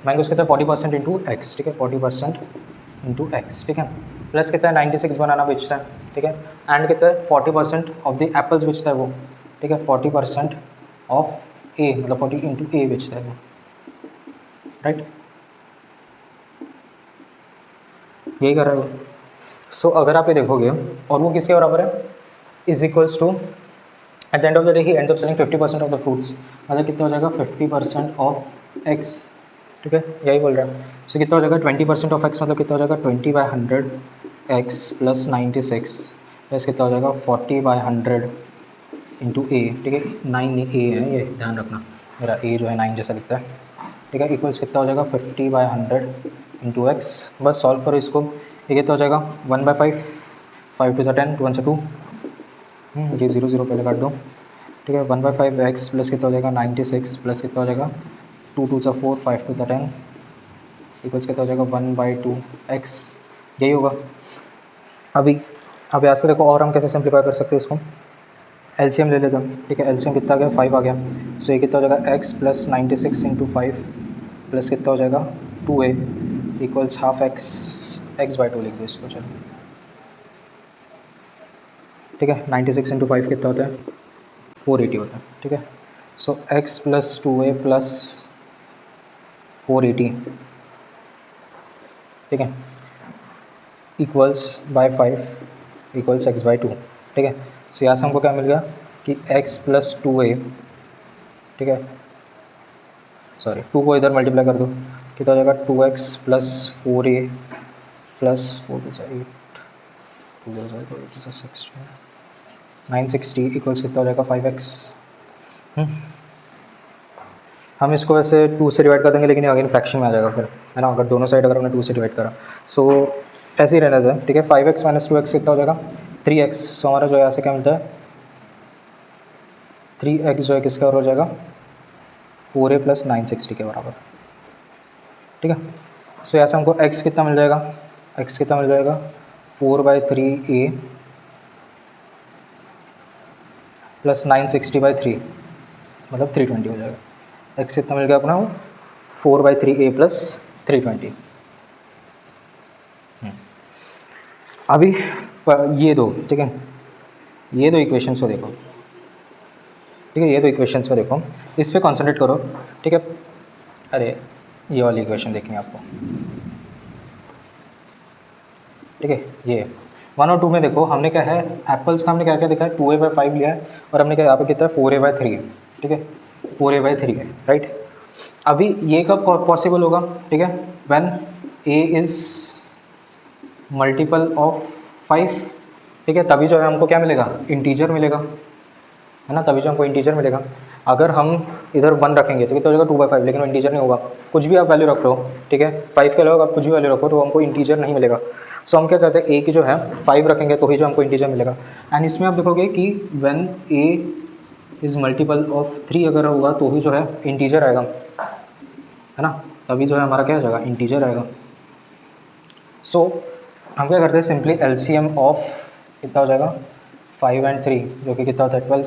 मैंगोज कितना 40% इंटू एक्स, ठीक है। 40% इंटू एक्स, ठीक है। प्लस कितना है 96 बनाना बेचता है, ठीक है। एंड कितना है 40% ऑफ द एप्पल्स बेचता है वो, ठीक है। 40% ऑफ ए मतलब 40 इंटू ए बेचता है वो, राइट। यही कर रहा है वो। सो अगर आप ये देखोगे और वो किसके बराबर है, is equals to at the end of the day he ends up selling 50% of the fruits, मतलब कितना हो जाएगा 50% ऑफ एक्स, ठीक है, यही बोल रहा है। सो कितना हो जाएगा 20% ऑफ एक्स, मतलब कितना हो जाएगा 20/100 एक्स प्लस 96 प्लस कितना हो जाएगा 40/100 इंटू ए, ठीक है। 9 ए है ये, ध्यान रखना मेरा ए जो है 9 जैसा लिखता है, ठीक है। इक्वल्स कितना हो जाएगा 50/100 इंटू एक्स, बस सॉल्व करो इसको, ये कितना हो जाएगा 1/5, 5 2 10, 2 1 2, ये 0 0 पहले काट दो, ठीक है। 1/5 एक्स प्लस कितना हो जाएगा 96 प्लस कितना हो जाएगा 2 2 4, 5 2 10 इक्वल्स कितना हो जाएगा 1/2 एक्स, यही होगा। अभी अब यहाँ से देखो और हम कैसे सिंप्लीफाई कर सकते हैं इसको, एलसीएम ले लेते हैं, ठीक है। एलसीएम कितना आ गया 5 आ गया, सो ये कितना हो जाएगा एक्स प्लस 96 इंटू 5 प्लस कितना हो जाएगा 2a equals half x, x/2 लिख दो इसको, चलो, ठीक है। 96 इंटू 5 कितना होता है 480 होता है, ठीक है। सो x प्लस 2a प्लस 480, ठीक है, इक्वल्स बाय 5 इक्वल्स x/2, ठीक है। सो यहाँ से हमको क्या मिल गया कि x प्लस 2a, ठीक है, सॉरी 2 को इधर मल्टीप्लाई कर दो, कितना हो जाएगा 2x plus 4a plus 4 2 8 2 16 960 equals कितना हो जाएगा 5x। हम इसको वैसे 2 से डिवाइड कर देंगे, लेकिन अगेन फ्रैक्शन में आ जाएगा फिर, है ना, अगर दोनों साइड अगर हमने 2 से डिवाइड करा। सो ऐसे ही रहना था, ठीक है। 5x माइनस 2x कितना हो जाएगा 3x, सो हमारा जो है यहाँ से क्या मिलता है 3x जो है किसका हो जाएगा 4a प्लस 960 के बराबर, ठीक है। सो यहाँ से हमको x कितना मिल जाएगा, x कितना मिल जाएगा 4/3a प्लस 960/3 मतलब 320 हो जाएगा। x कितना मिल गया अपना वो 4/3a प्लस 320। अभी ये दो, ठीक है, ये दो इक्वेशंस को देखो, ठीक है, ये दो इक्वेशंस को देखो, इस पर कॉन्सेंट्रेट करो, ठीक है। अरे ये वाली इक्वेशन देखेंगे आपको, ठीक है। ये 1 और 2 में देखो हमने क्या है, एप्पल्स का हमने क्या क्या देखा है 2a/5 लिया है, और हमने क्या यहाँ पे कितना है 4a/3, ठीक है, 4a/3 है, राइट। अभी ये कब पॉसिबल होगा, ठीक है, when a is multiple of 5, ठीक है, तभी जो है हमको क्या मिलेगा इंटीजर मिलेगा, है ना, तभी जो हमको इंटीजर मिलेगा। अगर हम इधर 1 रखेंगे तो कितना हो जाएगा 2/5, लेकिन वो इंटीजर नहीं होगा, कुछ भी आप वैल्यू रख लो, ठीक है, 5 के अलावा आप कुछ भी वैल्यू रखो तो हमको इंटीजर नहीं मिलेगा। सो हम क्या करते हैं a की जो है 5 रखेंगे तो ही जो हमको इंटीजर मिलेगा। एंड इसमें आप देखोगे कि when a is multiple of 3 अगर होगा तो ही जो है इंटीजर आएगा, है ना, तभी जो है हमारा क्या हो जाएगा इंटीजर आएगा। सो हम क्या करते हैं सिंपली एलसीएम ऑफ कितना हो जाएगा 5 और 3 जो कि कितना होता है 12।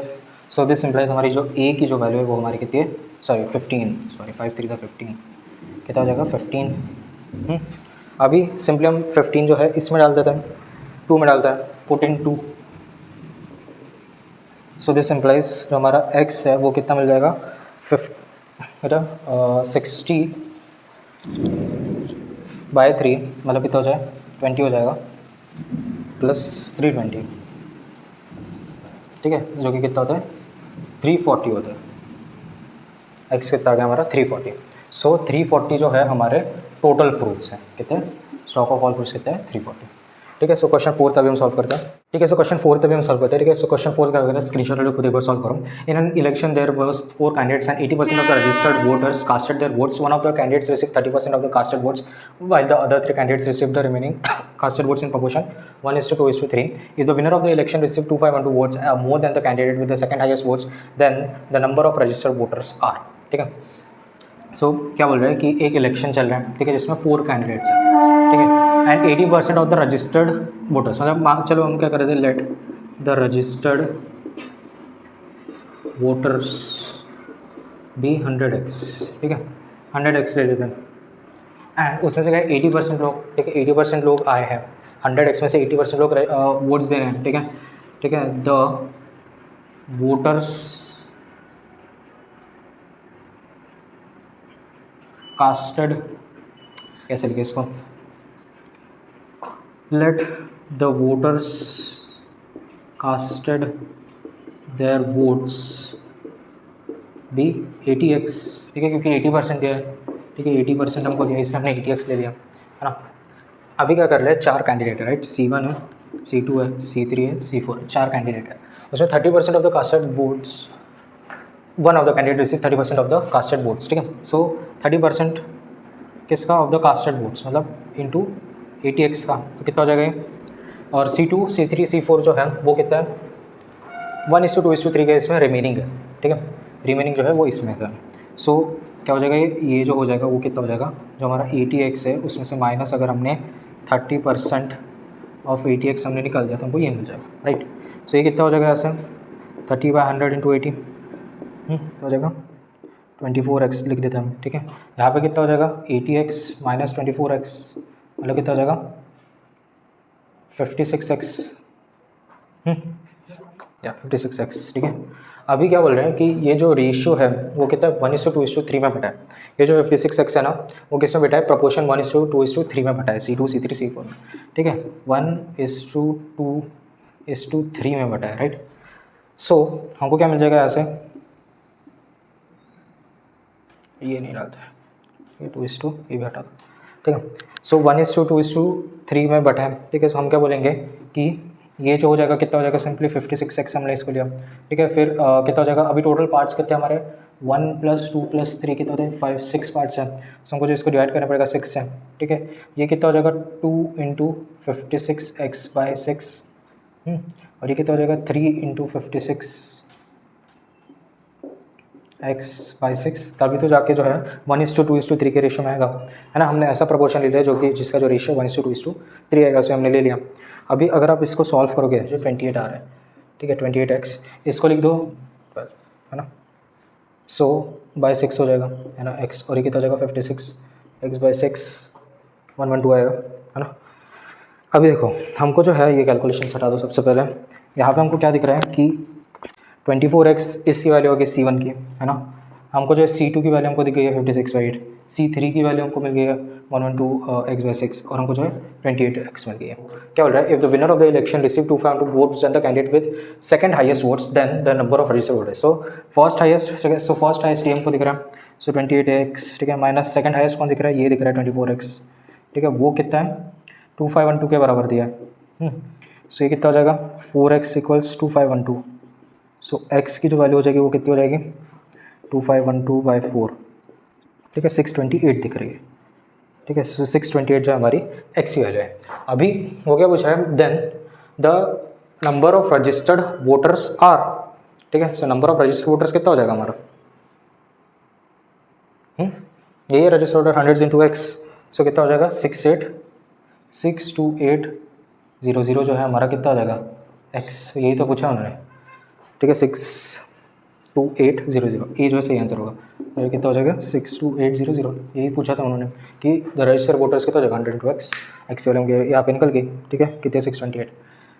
सो दिस सिंप्लाइज हमारी जो a की जो वैल्यू है वो हमारी कितनी है, सॉरी 15, सॉरी 5 3 15 कितना हो जाएगा 15। अभी सिंपली हम 15 जो है इसमें डाल देते हैं, 2 में डालता है, put in 2। So this simplifies जो हमारा x है वो कितना मिल जाएगा 60 बाय 3 मतलब कितना हो जाए 20 हो जाएगा प्लस 320, ठीक है, जो कि कितना होता है 340 होता है। एक्स कितना आ गया हमारा 340। सो 340 जो है हमारे टोटल फ्रूट्स हैं, कितने स्टॉक ऑफ ऑल फ्रूट्स कितने हैं 340। ठीक है, सो क्वेश्चन 4 अभी हम सॉल्व करते हैं। ठीक है, सो क्वेश्चन 4 अभी हम सॉल्व करते हैं। ठीक है, सो क्वेश्चन 4 का अगर स्क्रीनशॉट लो खुद एक बार सॉल्व करो। In an election there was 4 candidates and 80% of the registered voters casted their votes. One of the candidates received 30% of the casted votes while the other 3 candidates received the remaining casted votes in proportion 1:2:3. If the winner of the election received 2512 votes more than the candidate with the second highest votes, then the number of registered voters are। ठीक है, so क्या बोल रहे हैं कि एक election चल रहा है, ठीक है, जिसमें 4 कैंडिडेट्स हैं, ठीक है, and 80% of the registered voters, मतलब चलो हम क्या कर रहे थे, let the registered voters be 100x, ठीक है, 100x ले लेते हैं, एंड उसमें से क्या 80% लोग, ठीक है, 80% लोग आए हैं, 100x में से 80% लोग वोट्स दे रहे हैं, ठीक है, ठीक है, द वोटर्स कास्टेड, कैसे लिखे इसको, let the voters casted their votes be 80x, ठीक है, क्योंकि 80% दिया है, ठीक है, 80% हमको दिया, इसमें हमने 80x ले लिया, है ना। अभी क्या कर रहे हैं, 4 कैंडिडेट है, राइट, C1 है, C2 है, C3 है, C4 है, 4 कैंडिडेट है, उसमें 30% of the casted votes, one of the candidate receive 30% of the casted votes, ठीक है, सो 30% किसका ऑफ द कास्टेड वोट्स, मतलब इंटू 80x का, तो कितना हो जाएगा ये, और C2 C3 C4 जो है वो कितना है 1:2:3 का इसमें रिमेनिंग है, ठीक है, रिमेनिंग जो है वो इसमें है। सो क्या हो जाएगा, ये जो हो जाएगा वो कितना हो जाएगा, जो हमारा 80x है उसमें से माइनस अगर हमने 30% ऑफ 80x हमने निकाल दिया तो हमको ये मिल जाएगा, राइट। सो ये कितना हो जाएगा ऐसे 30/100 इंटू 80 हो जाएगा 24x लिख देते हैं हम, ठीक है। यहाँ पे कितना हो जाएगा 80x माइनस 24x मतलब कितना हो जाएगा 56x, या 56x, ठीक है। अभी क्या बोल रहे हैं कि ये जो रेशियो है वो कितना 1:2:3 में बटा है, ये जो 56x है ना वो किस में बैठा है, प्रोपोर्शन 1:2:3 में बटा है, C2 C3 C4 में, ठीक है, 1:2:3 में बटा है, राइट। सो हमको क्या मिल जाएगा यहाँ से, ये नहीं डालता है, ये 2:2 ये भी हटा दो, ठीक है। सो 1:2:3 में बटा है, ठीक है। सो हम क्या बोलेंगे कि ये जो हो जाएगा कितना हो जाएगा, सिंपली 56x हमने इसको लिया, ठीक है। फिर कितना हो जाएगा, अभी टोटल पार्ट्स कितने हमारे 1 + 2 + 3 कितना होते हैं 5 6 पार्ट्स हैं, सो हमको जो इसको डिवाइड करना पड़ेगा 6 से, ठीक है। ये कितना हो जाएगा 2 × 56x/6, और ये कितना हो जाएगा 3 × 56x/6, तभी तो जाके जो है 1:2:3 के रेशियो में आएगा, है ना। हमने ऐसा प्रोपोर्शन ले लिया जो कि जिसका जो रेशियो 1:2:3 आएगा, उसे हमने ले लिया। अभी अगर आप इसको सॉल्व करोगे जो 28 आ रहा है, ठीक है, 28x इसको लिख दो 12, है ना, सो बाय 6 हो जाएगा, है ना, x, और ये कितना हो जाएगा 56x/6 112 आएगा, है ना। अभी देखो हमको जो है ये कैलकुलेशन हटा दो। सबसे पहले यहाँ पे हमको क्या दिख रहा है कि 24x इसकी वैल्यू होगी C1 की, है ना। हमको जो है C2 की वैल्यू हमको दिख गई है 56/8, C3 की वैल्यू हमको मिल गई है 112x/6, और हमको जो है 28x मिल गई है। क्या बोल रहा है, if the winner of the election receive 252 votes and the candidate with second highest votes then the number of registered voters. So first highest ये हमको दिख रहा है, सो 28x, ठीक है, माइनस सेकंड हाईएस्ट कौन दिख रहा है, ये दिख रहा है 24x, ठीक है, वो कितना है 2512 के बराबर दिया है, सो ये कितना हो जाएगा 4x = 2512, सो x की जो वैल्यू हो जाएगी वो कितनी हो जाएगी 2512/4, ठीक है, 628 दिख रही है, ठीक है। सो 628 जो हमारी x की वैल्यू है। अभी वो क्या पूछा है, then the number of registered voters are, ठीक है। So number of registered voters कितना हो जाएगा हमारा, ये रजिस्टर्ड वोटर 100 × x, सो कितना हो जाएगा 62800 जो है हमारा कितना हो जाएगा x, यही तो पूछा उन्होंने, ठीक है, 62800, ये जो है सही आंसर होगा, और ये कितना हो जाएगा 62800, यही पूछा था उन्होंने कि द रजिस्टर्ड वोटर्स कितना हो जाएगा 100 × x, एक्स वैल्यू यहाँ पे निकल गई, ठीक है, कितने 628,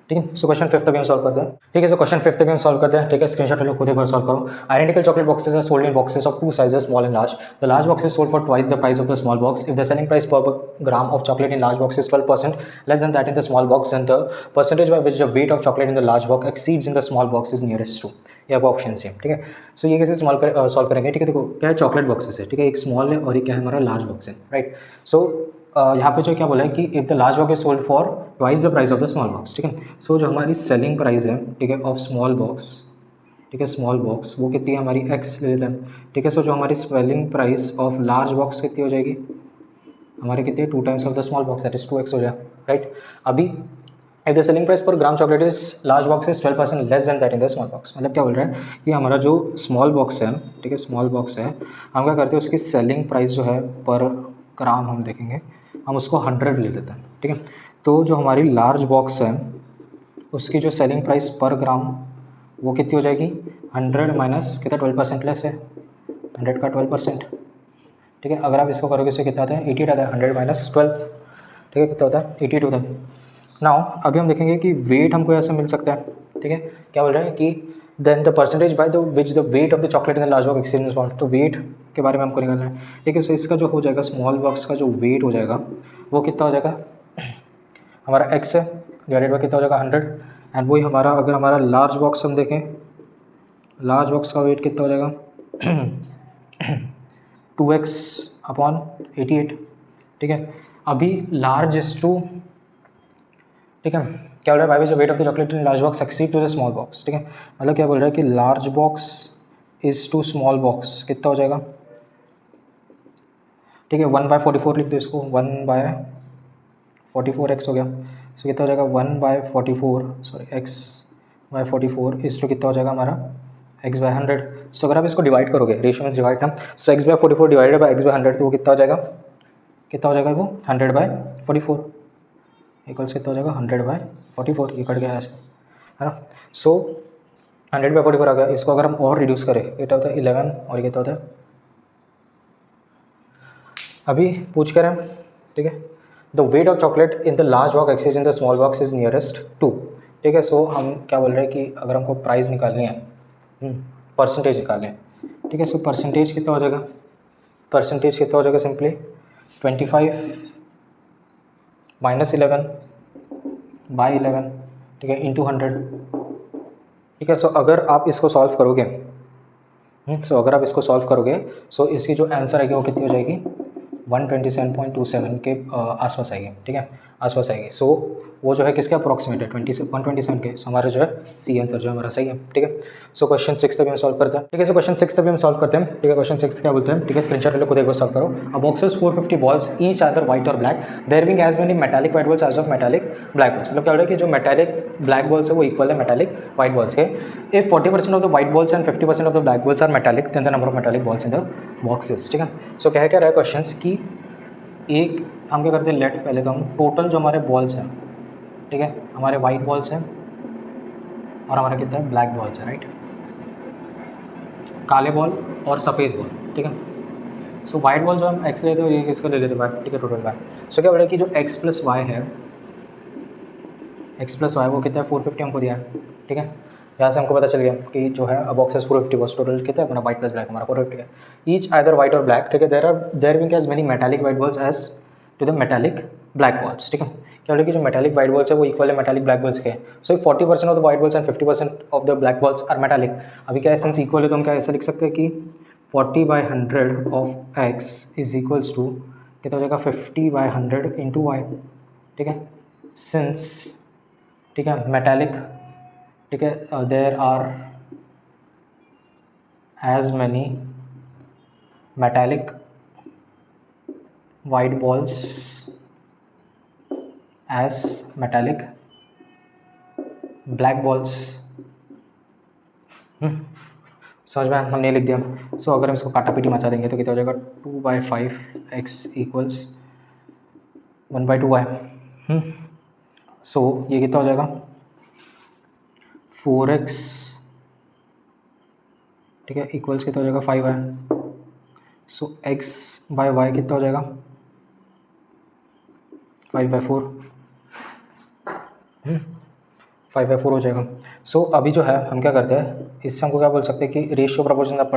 ठीक है। सो क्वेश्चन 5 अभी हम सॉल्व करते हैं। ठीक है, सो क्वेश्चन 5 अभी हम सॉल्व करते हैं। ठीक है, स्क्रीनशॉट लो, खुद एक बार सॉल्व करो। Identical chocolate boxes are sold in boxes of 2 sizes, small and large. The large box is sold for twice the price of the small box. If the selling price per gram of chocolate in large box is 12% less than that in the small box, and the percentage by which the weight of chocolate in the large box exceeds in the small box is nearest to. ये आपको option same. ठीक है, so ये कैसे solve करेंगे। ठीक है, देखो क्या है, चॉकलेट बॉक्सेस है। ठीक है, एक स्मॉल है और एक क्या है हमारा लार्ज बॉक्स है, राइट। सो यहाँ पे जो क्या बोला है कि if the large box is sold for twice the price of the small box. ठीक है, सो जो हमारी सेलिंग प्राइस है, ठीक है, ऑफ स्मॉल बॉक्स, ठीक है, स्मॉल बॉक्स वो कितनी है हमारी एक्स ले लेते हैं। ठीक है, सो जो हमारी selling price of large box कितनी हो जाएगी हमारे, कितनी है 2 times of the small box, that is 2x हो जाए, राइट। अभी if the selling price per gram chocolate is large box is 12% less than that in the small box. मतलब क्या बोल रहा है कि हमारा जो स्मॉल बॉक्स है, ठीक है, स्मॉल बॉक्स है, हम क्या करते हैं उसकी सेलिंग प्राइस जो है पर ग्राम हम देखेंगे, हम उसको 100 ले लेते हैं। ठीक है, तो जो हमारी लार्ज बॉक्स है उसकी जो सेलिंग प्राइस पर ग्राम वो कितनी हो जाएगी 100 माइनस कितना 12% लेस है 100 का 12%। ठीक है, अगर आप इसको करोगे इससे कितना आता है 88 आता है, 100 माइनस 12, ठीक है, कितना होता है 82 होता है। नाउ अभी हम देखेंगे कि वेट हमको ऐसा मिल सकता है। ठीक है, क्या बोल रहा है कि then the percentage by the which the weight of the chocolate in the large box exceeds small, तो वेट के बारे में हमको निकालना है। ठीक है, सो इसका जो हो जाएगा स्मॉल बॉक्स का जो वेट हो जाएगा वो कितना हो जाएगा हमारा x है डिवाइडेड बाय कितना हो जाएगा 100, एंड वही हमारा अगर हमारा लार्ज बॉक्स हम देखें, लार्ज बॉक्स का वेट कितना हो जाएगा 2x अपॉन 88। ठीक है, अभी लार्ज इज टू, ठीक है, क्या बोल रहा है by which the weight of the chocolate in large box exceed to the small box. ठीक है, मतलब क्या बोल रहा है कि large box is to small box कितना हो जाएगा, ठीक है, 1/44 लिख दो इसको, 1/44x हो गया। सो कितना हो जाएगा 1/44, सॉरी x/44 इस टू कितना हो जाएगा हमारा x/100। सो अगर आप इसको डिवाइड करोगे, रेशियो में डिवाइड ना, सो x/44 डिवाइडेड बाय x/100 तो वो कितना हो जाएगा वो 100/44 इक्वल्स कितना हो जाएगा 100/44, ये कट गया ऐसे, है ना। सो 100/44 आ गया। इसको अगर हम और रिड्यूस करें कितना होता है 11, और ये कितना होता है अभी पूछ कर हैं। ठीक है, the weight of chocolate in the large box exceeds in the small box is nearest to. ठीक है, सो हम क्या बोल रहे हैं कि अगर हमको प्राइस निकालनी है, परसेंटेज निकालनी है। ठीक है, सो परसेंटेज कितना हो जाएगा सिंपली 25 माइनस 11/11, ठीक है, इंटू 100। ठीक है, सो अगर आप इसको सॉल्व करोगे, सो इसकी जो आंसर आएगी वो कितनी हो जाएगी 127.27 के आसपास आएगी। ठीक है, आसपास आएगी। सो वो जो है किसके अप्रॉक्सीमेट है 127 के। सो हमारा जो है सी आंसर जो है हमारा सही है। ठीक है, सो क्वेश्चन 6 तक हम सॉल्व करते हैं। ठीक है, सो क्वेश्चन 6 तक हम सॉल्व करते हैं। ठीक है, क्वेश्चन 6 क्या बोलते हैं, ठीक है, स्क्रीनशॉट ले लो, खुद एक बार सॉल्व करो। A box is 450 balls each either white or black, there being as many metallic white balls as of metallic black balls. मतलब क्या हो रहा है कि जो मेटालिक ब्लैक बॉल्स है वो इक्वल है मेटालिक व्हाइट बॉल्स के। If 40% of the white balls and 50% of the black balls are metallic, then the number of metallic balls in the boxes. ठीक है, सो क्या रहा है क्वेश्चन की एक हम क्या करते हैं, लेट पहले तो हम टोटल जो हमारे बॉल्स हैं, ठीक है, हमारे वाइट बॉल्स हैं और हमारा कितना है ब्लैक बॉल्स है, राइट, काले बॉल और सफ़ेद बॉल। ठीक है, सो वाइट बॉल जो हम एक्स लेते हैं ये किसको ले लेते हैं वाई, ठीक है, टोटल वाई। सो क्या बोल रहा है कि जो x प्लस वाई वो कितना है 450 हमको दिया है। ठीक है, यहाँ से हमको पता चल गया कि जो है बॉक्सेस 450 बॉल्स टोटल कितना है अपना वाइट प्लस ब्लैक हमारा 450 है। ईच आइदर वाइट और ब्लैक, ठीक है, there being as many metallic white balls as to the metallic black balls. ठीक है, क्या बोले कि जो मेटालिक वाइट बॉल्स है वो इक्वल है मेटालिक ब्लैक बॉल्स के। So 40% of the white balls and 50% of the black balls are metallic. अभी क्या एसेंस इक्वल है तो हम क्या ऐसा लिख सकते हैं कि 40/100 of X is equals to कितना हो जाएगा 50/100 इंटू वाई। ठीक है, सिंस, ठीक है, मेटालिक, ठीक है, there are as many metallic white balls as metallic black balls. समझ में हमने लिख दिया। सो अगर हम इसको काटा पीटी मचा देंगे तो कितना हो जाएगा 2/5x इक्वल्स 1/2y। सो ये कितना हो जाएगा 4x, ठीक है, इक्वल्स कितना हो जाएगा 5y। सो x/y कितना हो जाएगा 5/4। 5/4 हो जाएगा। सो अभी जो है हम क्या करते हैं, इससे हमको क्या बोल सकते हैं कि रेशियो प्रोपोर्शन आप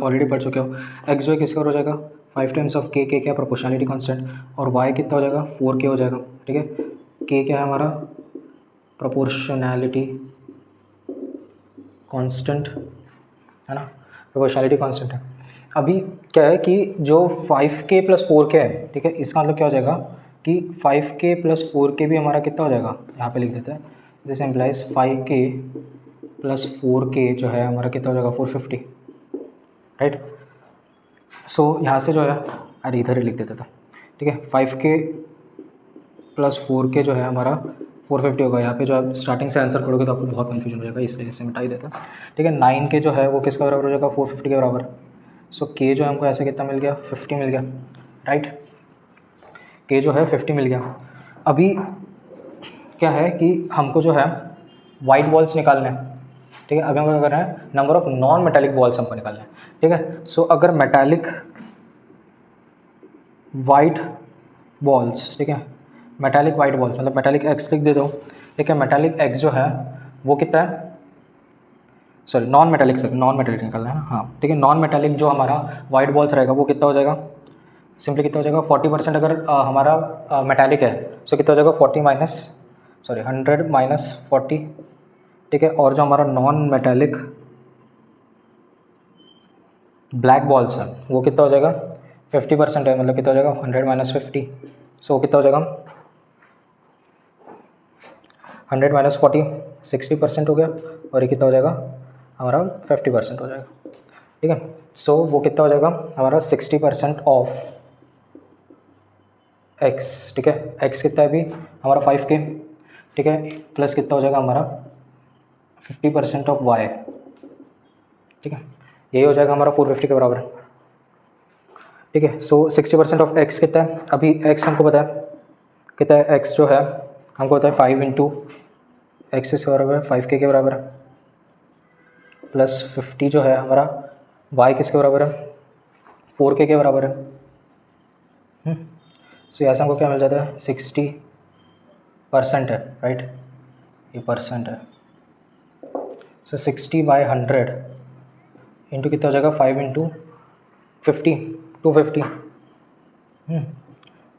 ऑलरेडी पढ़ चुके हो। एक्स जो है किसका हो जाएगा 5 टाइम्स ऑफ के क्या प्रोपोर्शनलिटी कांस्टेंट, और वाई कितना हो जाएगा 4k हो जाएगा। ठीक है, के क्या है हमारा प्रोपोर्शनैलिटी कांस्टेंट है ना, प्रोपोर्शनैलिटी कांस्टेंट है। अभी क्या है कि जो 5k + 4k है, ठीक है, इसका मतलब क्या हो जाएगा कि 5k + 4k भी हमारा कितना हो जाएगा, यहाँ पे लिख देते हैं, दिस एम्प्लाइज 5k + 4k जो है हमारा कितना हो जाएगा 450, राइट। सो यहाँ से जो है, अरे इधर ही लिख देता था, ठीक है, 5k + 4k जो है हमारा 450 होगा। यहाँ पे जो आप स्टार्टिंग से आंसर पढ़ोगे तो आपको बहुत कन्फ्यूजन हो जाएगा, इसलिए इसे मिटा ही देता। ठीक है, 9k जो है वो किसका बराबर हो जाएगा 450 के बराबर। सो k जो है हमको ऐसे कितना मिल गया 50 मिल गया, राइट। k जो है 50 मिल गया। अभी क्या है कि हमको जो है वाइट बॉल्स निकालने हैं। ठीक है, अभी हमको क्या करना है, number of non metallic balls हमको निकालना है। ठीक है, सो अगर मेटालिक वाइट बॉल्स, ठीक है, मेटालिक वाइट बॉल्स मतलब मेटालिक एक्स लिख दे दो। ठीक है, मेटालिक एक्स जो है वो कितना है, सॉरी नॉन मेटालिक निकालना है ना, हाँ ठीक है। नॉन मेटालिक जो हमारा वाइट बॉल्स रहेगा वो कितना हो जाएगा, सिंपली कितना हो जाएगा 40%। अगर हमारा मेटालिक है सो कितना हो जाएगा 100 - 40। ठीक है, और जो हमारा नॉन मेटालिक ब्लैक बॉल्स है वो कितना हो जाएगा 50% है, मतलब कितना हो जाएगा 100 - 50। सो कितना हो जाएगा 100 - 40 60% हो गया, और ये कितना हो जाएगा हमारा 50% हो जाएगा। ठीक है, सो वो कितना हो जाएगा हमारा 60% ऑफ एक्स। ठीक है, एक्स कितना है अभी हमारा 5k। ठीक है, प्लस कितना हो जाएगा हमारा 50% ऑफ वाई। ठीक है, यही हो जाएगा हमारा 450 के बराबर। ठीक है, सो 60% ऑफ एक्स कितना है, अभी एक्स हमको पता है कितना है, एक्स जो है हमको पता है 5 × एक्स इसके बराबर है 5k के बराबर है, प्लस 50 जो है हमारा वाई किसके बराबर है 4k के बराबर है। सो यहाँ से हमको क्या मिल जाता है 60% है, राइट, ये परसेंट है। सो 60/100 इंटू कितना हो जाएगा 5 × 50 250,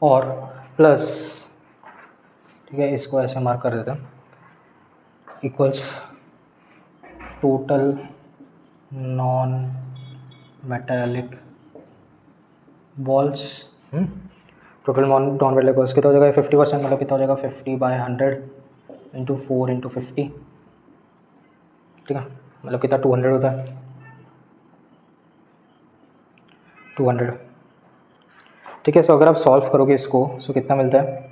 और प्लस, ठीक है, इसको ऐसे मार्क कर देते हैं, equals total non metallic balls. Total non metallic balls कितना हो जाएगा 50%, मतलब कितना हो जाएगा 50/100 इंटू 4 × 50। ठीक है, मतलब कितना 200 होता है 200। ठीक है, सो अगर आप सॉल्व करोगे इसको सो कितना मिलता है,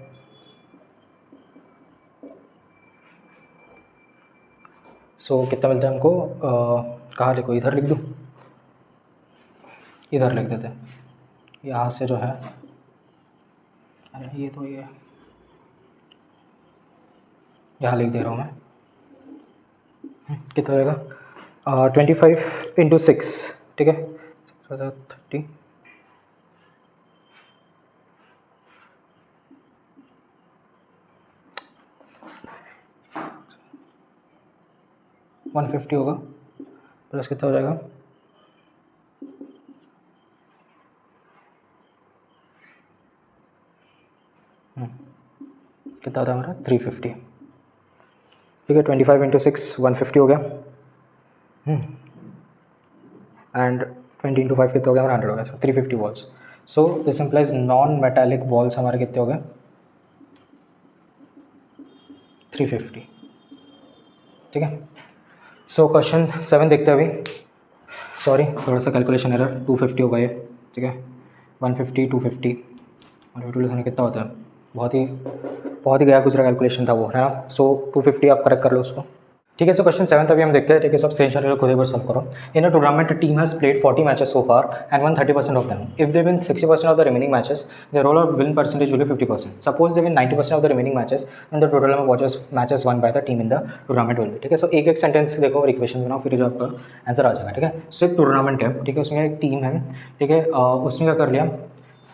सो कितना मिलता है हमको, कहाँ लिखो, इधर लिख दूँ, इधर लिख देते हैं, यहाँ से जो है, अरे ये तो ये यहाँ लिख दे रहा हूँ मैं, कितना हो जाएगा 25 × 6। ठीक है, 30 150 होगा, प्लस कितना हो जाएगा कितना होता है हमारा 350। ठीक है, 25 × 6 150 हो गया, एंड 20 × 5 कितना हो गया हमारा 100 हो गया, सो 350 balls. So this implies non metallic balls हमारे कितने हो गए 350। ठीक है, सो क्वेश्चन 7 देखते हैं अभी, सॉरी थोड़ा सा कैलकुलेशन एरर, 250 होगा ये। ठीक है, 150 250 150 कितना होता है, बहुत ही गया गुजरा कैलकुलेशन था वो, है ना। सो 250 आप करेक्ट कर लो उसको। ठीक है, सो क्वेश्चन 7 अभी हम देखते हैं। ठीक है, सब सेम चैनल खुद एक बार सॉल्व करो। In a tournament team has played 40 matches so far and won 30% of them. If they win 60% of the remaining matches the role of win percentage will be 50%। Suppose they win 90% of the remaining matches and the total number of matches won by the team in the tournament will be. ठीक है, सो एक sentence देखो और equation बनाओ, फिर जो आपका answer आ जाएगा। ठीक है, सो एक टूर्नामेंट है, ठीक है, उसमें एक टीम है, ठीक है, उसने क्या कर लिया,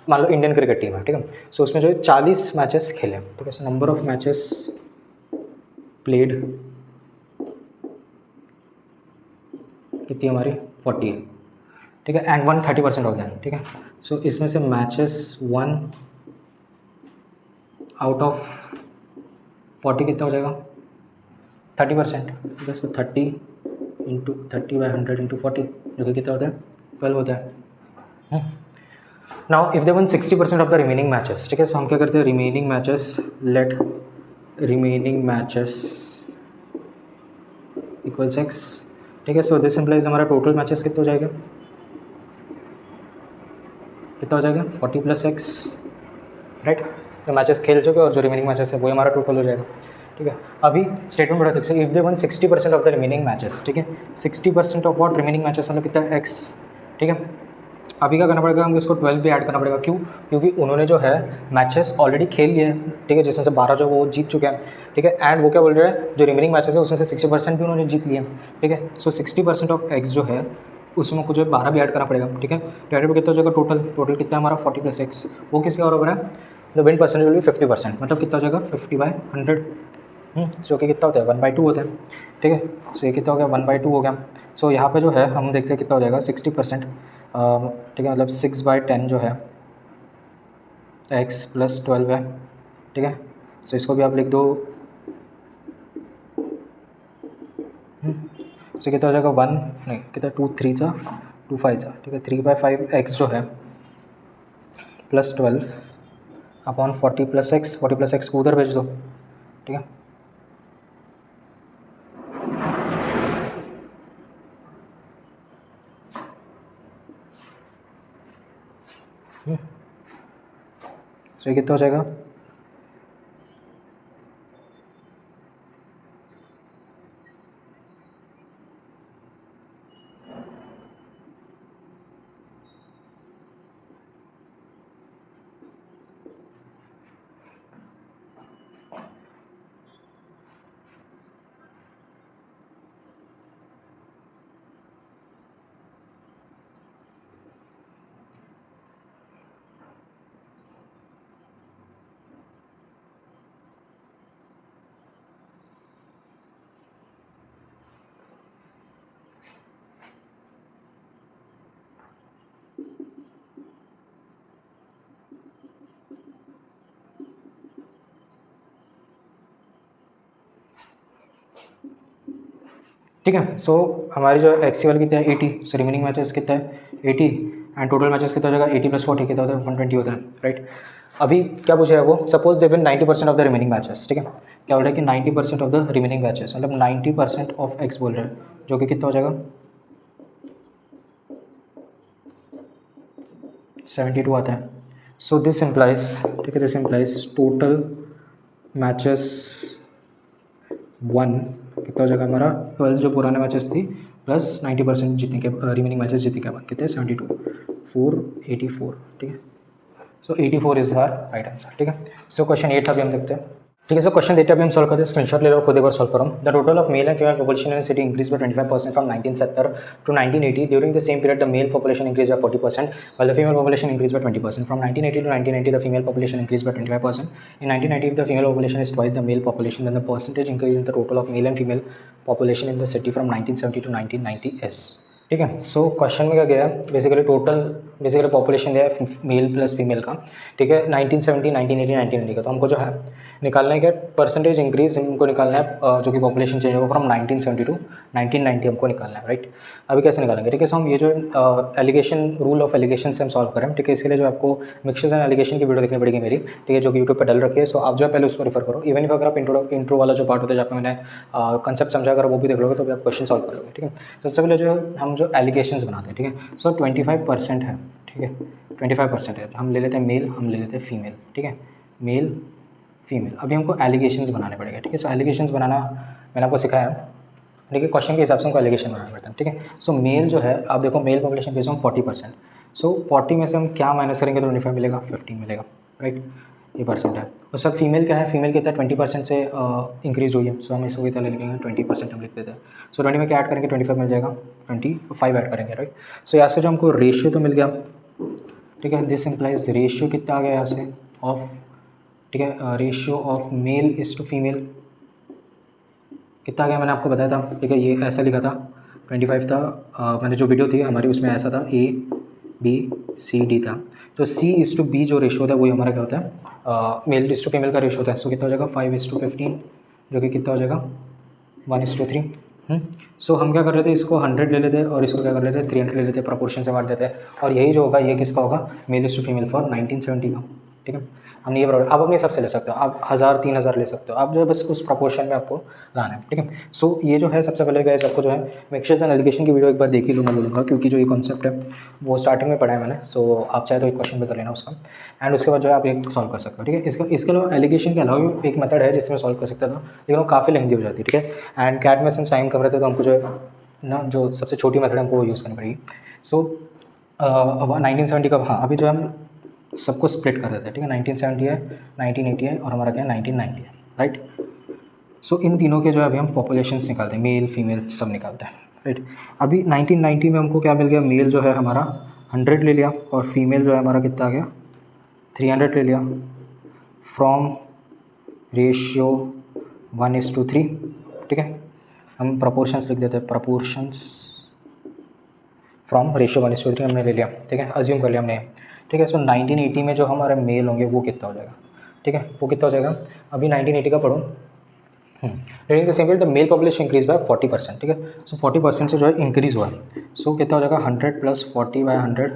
मान लो इंडियन क्रिकेट टीम है, ठीक है, सो उसमें जो है 40 मैचेस खेले। ठीक है, so number of matches played कितनी हमारी 40 है, ठीक है, एंड 1 30% हो गया, ठीक है। सो इसमें से मैचेस 1 आउट ऑफ 40 कितना हो जाएगा 30%, ठीक है। सो 30 इंटू 30/100 × 40 जो कि कितना होता है 12 होता है। Now if they won 60% of the remaining matches, ठीक है। सो हम क्या करते हैं remaining matches, let remaining matches equals x, ठीक है। सो दिस इम्प्लाइज हमारा टोटल मैचेस कितना हो जाएगा, कितना हो जाएगा 40 + x, राइट। जो मैचेस खेल चुके और जो रिमेनिंग मैचेस है वो हमारा टोटल हो जाएगा, ठीक है। अभी स्टेटमेंट बड़ा ठीक से, if they won 60% of the remaining matches, ठीक है। 60% ऑफ व्हाट रिमेनिंग मैचेस मतलब कितना है x, ठीक है। अभी क्या करना पड़ेगा, हमको इसको 12 भी ऐड करना पड़ेगा, क्यों, क्योंकि उन्होंने जो है मैचेस ऑलरेडी खेल लिए हैं, ठीक है, जिसमें से 12 जो वो जीत चुके हैं, ठीक है। एंड वो क्या बोल रहे हैं जो रिमेनिंग मैचेस है उसमें से 60% भी उन्होंने जीत लिए, ठीक है। सो 60% ऑफ x जो है उसमें कुछ 12 भी ऐड करना पड़ेगा, ठीक है। डिवाइडेड कितना हो जाएगा टोटल कितना है हमारा 40 + x, वो किसके बराबर है, the win percentage will be 50%, मतलब कितना हो जाएगा 50/100, जो कि कितना होता है 1/2 होता है, ठीक है। सो ये कितना हो गया 1/2 हो गया। सो यहाँ पे जो है हम देखते हैं कितना हो जाएगा 60%, ठीक है, मतलब 6/10 जो है x + 12 है, ठीक है। सो इसको भी आप लिख दो, सो कितना हो जाएगा 1 नहीं कितना 2 3 सा 2 5 सा, ठीक है, 3/5 x जो है +12/40 + x, 40 + x को उधर भेज दो, ठीक है। सो ये कितना हो जाएगा, ठीक है। सो हमारी जो एक्सी वाली कितना है 80, सो रिमेनिंग मैचेस कितना है 80, एंड टोटल मैचेस कितना हो जाएगा 80 + 40 कितना होता है 120 होता है, राइट। अभी क्या पूछा है वो, suppose they win 90% of the remaining matches, ठीक है। क्या बोल रहा है कि 90% ऑफ द रिमेनिंग मैचेस मतलब 90% ऑफ एक्स बोल रहे हैं, जो कि कितना हो जाएगा 72 आता है। सो दिस इम्प्लाइज, ठीक है, दिस इम्प्लाइज टोटल मैचेस 1 कितना हो जाएगा हमारा 12 जो पुराने मैचेस थी प्लस 90% जीतने के रिमेनिंग मैचेस जीतने के बाद कितने 72 484, ठीक है। सो 84 इज हर राइट आंसर, ठीक है। सो क्वेश्चन 8 अभी हम देखते हैं, ठीक है। सो क्वेश्चन 8 अभी हम सॉल्व करते हैं, स्क्रीनशॉट ले लो खुद एक बार सॉल्व करो। The total of male and female population in city increase by 25% from 1970 to 1980. During the same period, the male population increased by 40%, while the female population increased by 20%. From 1980 to 1990, the female population increased by 25%. In 1990, if the female population is twice the male population, then the percentage increase in the total of male and female population in the city from 1970 to 1990 is, ठीक है। So question में क्या गया है, basically population दिया है mail plus female का, ठीक है, 1970 1980 1990 का। तो हमको जो है निकालना है क्या परसेंटेज इंक्रीज हमको निकालना है, जो कि पॉपुलेशन चेंज होगा फ्रॉम 1970 टू 1990 हमको निकालना है, राइट। अभी कैसे निकालेंगे, ठीक है। सो हम ये जो एलिगेशन रूल ऑफ एलिगेशन से हम सॉल्व करें, ठीक है। इसके लिए जो आपको मिक्सचर्स एंड एलिगेशन की वीडियो देखनी पड़ेगी मेरी, ठीक है, जो कि यूट्यूब पर डल रखी है। सो आप जो है पहले उसको रेफर करो, इवन इफ अगर आप इंट्रो वाला जो पार्ट होता है जहाँ पे मैंने कंसेप्ट समझा अगर वो भी देख लोगे तो भी आप क्वेश्चन सॉल्व करोगे, ठीक है। सबसे पहले जो हम जो एलिगेशंस बनाते हैं, ठीक है। सो 25% है, ठीक है, 25% है, हम ले लेते हैं मेल, हम ले लेते हैं फीमेल, ठीक है, मेल फीमेल। अभी हमको एलिगेशंस बनाने पड़ेंगे, ठीक है। सो एलिगेशंस बनाना मैंने आपको सिखाया, ठीक है, क्वेश्चन के हिसाब से हमको एलिगेशन बनाना पड़ता है, ठीक है। सो मेल जो है आप देखो मेल पॉपुलेशन बेस हम 40%, सो 40 में से हम क्या माइनस करेंगे तो 25 मिलेगा, 15 मिलेगा, राइट, ये परसेंट है। और सब फीमेल क्या है, फीमेल कितना 20% से इंक्रीज हुई है, सो हम इसको कितना ले लिखेंगे 20% हम लिख देते हैं। सो 20 में क्या ऐड करेंगे 25 मिल जाएगा, 25 ऐड करेंगे, राइट। सो यहाँ से जो हमको रेशियो तो मिल गया, ठीक है, दिस इम्प्लाइज रेशियो कितना आ गया यहाँ से ऑफ, ठीक है, ratio of male is to female, कितना आ गया मैंने आपको बताया था, ठीक है, ये ऐसा लिखा था 25 था। मैंने जो वीडियो थी हमारी उसमें ऐसा था A B C D था। तो C/B जो रेशो होता है वही हमारा क्या होता है, मेल इज टू फीमेल का रेशो होता है। सो कितना हो जाएगा 5:15, जो कि कितना हो जाएगा 1:3। सो हम क्या कर रहे थे, इसको 100 ले लेते और इसको क्या कर लेते 300 ले लेते, प्रोपोर्शन से बांट देते, और यही जो होगा ये किसका होगा, male is to female for 1970 का। ठीक है, हमने ये आप अपने हिसाब से ले सकते हो, आप 1000 3000 ले सकते हो, आप जो है बस उस प्रोपोर्शन में आपको लाना है। ठीक है, सो ये जो है सबसे पहले गाइस आपको जो है मिक्सचर्स एंड एलिगेशन की वीडियो एक बार देख ही लो, मैं बोलूँगा, क्योंकि जो ये कॉन्सेप्ट है वो स्टार्टिंग में पढ़ा है मैंने। सो आप चाहे तो एक क्वेश्चन भी कर लेना उसका, एंड उसके बाद जो है आप एक सॉल्व कर सकते हो। ठीक है, इसके अलावा एलिगेशन के अलावा भी एक मेथड है जिसमें सॉल्व कर सकता था, लेकिन वो काफ़ी लेंथी हो जाती है। ठीक है, एंड कैट में सिंस टाइम कम रहता है तो हमको जो है ना, जो सबसे छोटी मेथड है हमको वो यूज़ करनी पड़ेगी। सो अब 1970 का, हाँ, अभी जो हम सबको स्प्लिट कर देते हैं। ठीक है, 1970 है, 1980 है, और हमारा क्या है 1990 है, राइट। सो इन तीनों के जो है अभी हम पॉपुलेशंस निकालते हैं, मेल फीमेल सब निकालते हैं, राइट। अभी 1990 में हमको क्या मिल गया, मेल जो है हमारा 100 ले लिया, और फीमेल जो है हमारा कितना आ गया 300 ले लिया, फ्रॉम रेशियो 1:3। ठीक है, हम प्रपोर्शंस लिख देते हैं, प्रपोर्शंस फ्रॉम रेशियो 1:3 हमने ले लिया। ठीक है, अज्यूम कर लिया हमने। ठीक है, सो 1980 में जो हमारे मेल होंगे वो कितना हो जाएगा, ठीक है, वो कितना हो जाएगा, अभी 1980 का पढ़ो। During the same period the mail population increase by 40%। ठीक है, सो 40% से जो है इंक्रीज़ हुआ है। सो कितना हो जाएगा 100 + 40/100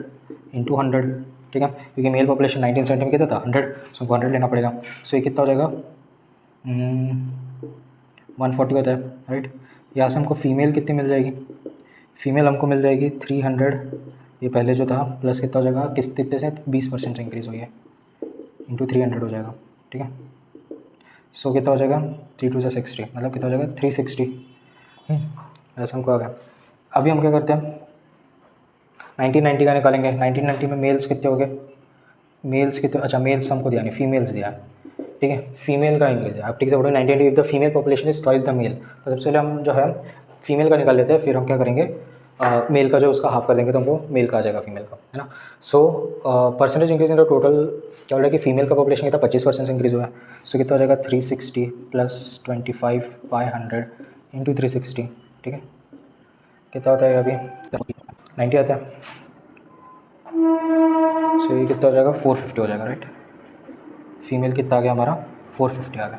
× 100। ठीक है, क्योंकि मेल पॉपुलेशन 1970 में कितना था 100, सो 100 लेना पड़ेगा। सो ये कितना हो जाएगा 140 होता है, राइट। यहाँ से हमको फीमेल कितनी मिल जाएगी, फीमेल हमको मिल जाएगी 300, ये पहले जो था, प्लस कितना हो जाएगा कितने से 20% से इंक्रीज़ हुई है, इंटू 300 हो जाएगा। ठीक है, सो कितना हो जाएगा 3 × 2 = 60, मतलब कितना हो जाएगा 360। ऐसा हमको आ गया। अभी हम क्या करते हैं 1990 का निकालेंगे। 1990 में मेल्स कितने हो गए, मेल्स कितने, अच्छा मेल्स हमको दिया नहीं, फीमेल्स दिया। ठीक है, फीमेल का इंक्रीज है, आप ठीक से बोलो 1990 if the female population is twice the male. तो सबसे पहले हम जो है फीमेल का निकाल लेते हैं, फिर हम क्या करेंगे मेल का जो उसका हाफ कर देंगे तो हमको मेल का आ जाएगा फीमेल का, है ना। So percentage increase in the total क्या हो रहा है कि फीमेल का पॉपुलेशन कितना 25% से इंक्रीज हुआ है। सो कितना हो जाएगा 360 + 25/100 × 360। ठीक है, कितना होता है अभी 90 आता है। सो ये कितना हो जाएगा 450 हो जाएगा, राइट। फीमेल कितना आ गया हमारा 450 आ गया,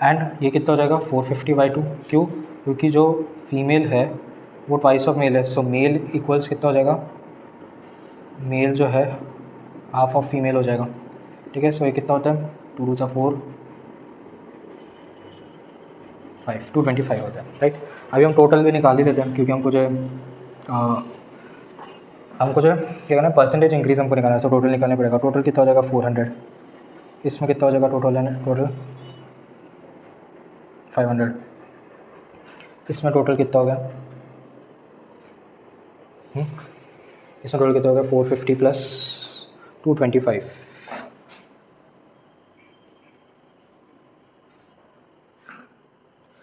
एंड ये कितना हो जाएगा 450/2। क्यों, क्योंकि जो फीमेल है वो ट्वाइस ऑफ मेल है। सो मेल इक्वल्स कितना हो जाएगा, मेल जो है हाफ ऑफ फीमेल हो जाएगा। ठीक है, सो ये कितना होता है 2 × 4 5 225 होता है, राइट। अभी हम टोटल भी निकाल ही लेते हैं, क्योंकि हमको जो है क्या करना है, परसेंटेज इंक्रीज हमको निकालना है। तो टोटल निकालना पड़ेगा, टोटल कितना हो जाएगा 400, इसमें कितना हो जाएगा टोटल 500, इसमें टोटल कितना हो गया, इसमें टोटल कितना हो गया 450 + 225,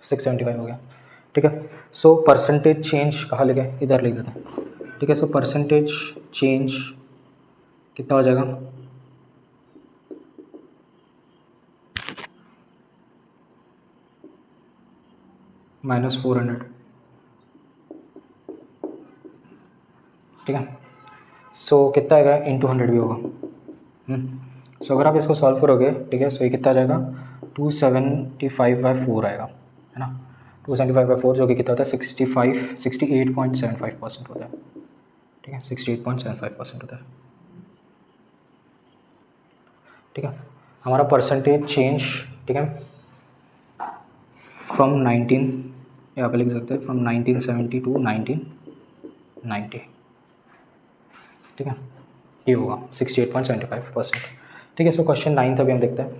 675 हो गया। ठीक है, सो परसेंटेज चेंज कहाँ ले गए, इधर लिख देते हैं। ठीक है, सो परसेंटेज चेंज कितना हो जाएगा -400। ठीक है, सो कितना आएगा इंटू 100 भी होगा। सो अगर आप इसको सॉल्व करोगे, ठीक है, सो ये कितना आ जाएगा 275/4 आएगा, है ना। 275/4 जो कि कितना होता है 68.75% होता है। ठीक है, 68.75% होता है। ठीक है, हमारा परसेंटेज चेंज, ठीक है, फ्रॉम 19, यहाँ पे लिख सकते हैं फ्रॉम 1970 to 1990। ठीक है, ये होगा 68.75%। ठीक है, सो क्वेश्चन 9 अभी हम देखते हैं।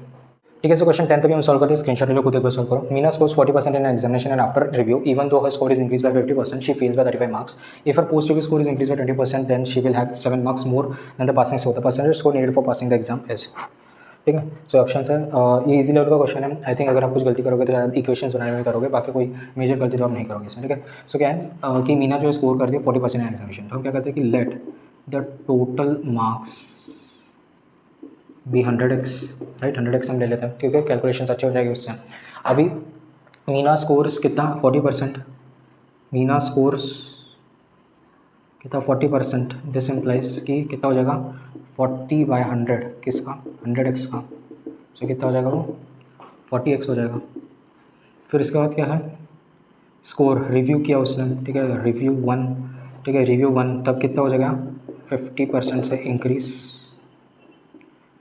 ठीक है, सो क्वेश्चन 10 अभी हम सॉल्व करते हैं। स्क्रीनशॉट ले लो, खुद एक बार सॉल्व करो। Meena scores 40% in examination and after review even though her score is increase by 50% she fails by 35 marks. If her post review score is increase by 20% then she will have 7 marks more than the passing score. The percentage score needed for passing the exam is. ठीक है, so option है ये easy level का question है। I think अगर आप कुछ गलती करोगे तो इक्वेशंस बनाने में करोगे, बाकी कोई मेजर गलती तो आप नहीं करोगे इसमें। ठीक है, सो क्या है कि मीना जो स्कोर करती है 40% इन एग्जामिनेशन, तो हम क्या करते हैं कि लेट द टोटल मार्क्स भी 100x, राइट। 100x हम ले लेते हैं क्योंकि कैलकुलेशन अच्छी हो जाएगी उससे। अभी मीना स्कोर्स कितना 40%, मीना स्कोर्स कितना 40%, दिस इम्प्लाइज कि कितना हो जाएगा 40/100 किसका 100x का, तो कितना हो जाएगा वो 40x हो जाएगा। फिर इसके बाद क्या है स्कोर रिव्यू किया उसने, ठीक है रिव्यू 1, ठीक है रिव्यू 1 तब कितना हो जाएगा 50% से इंक्रीज़,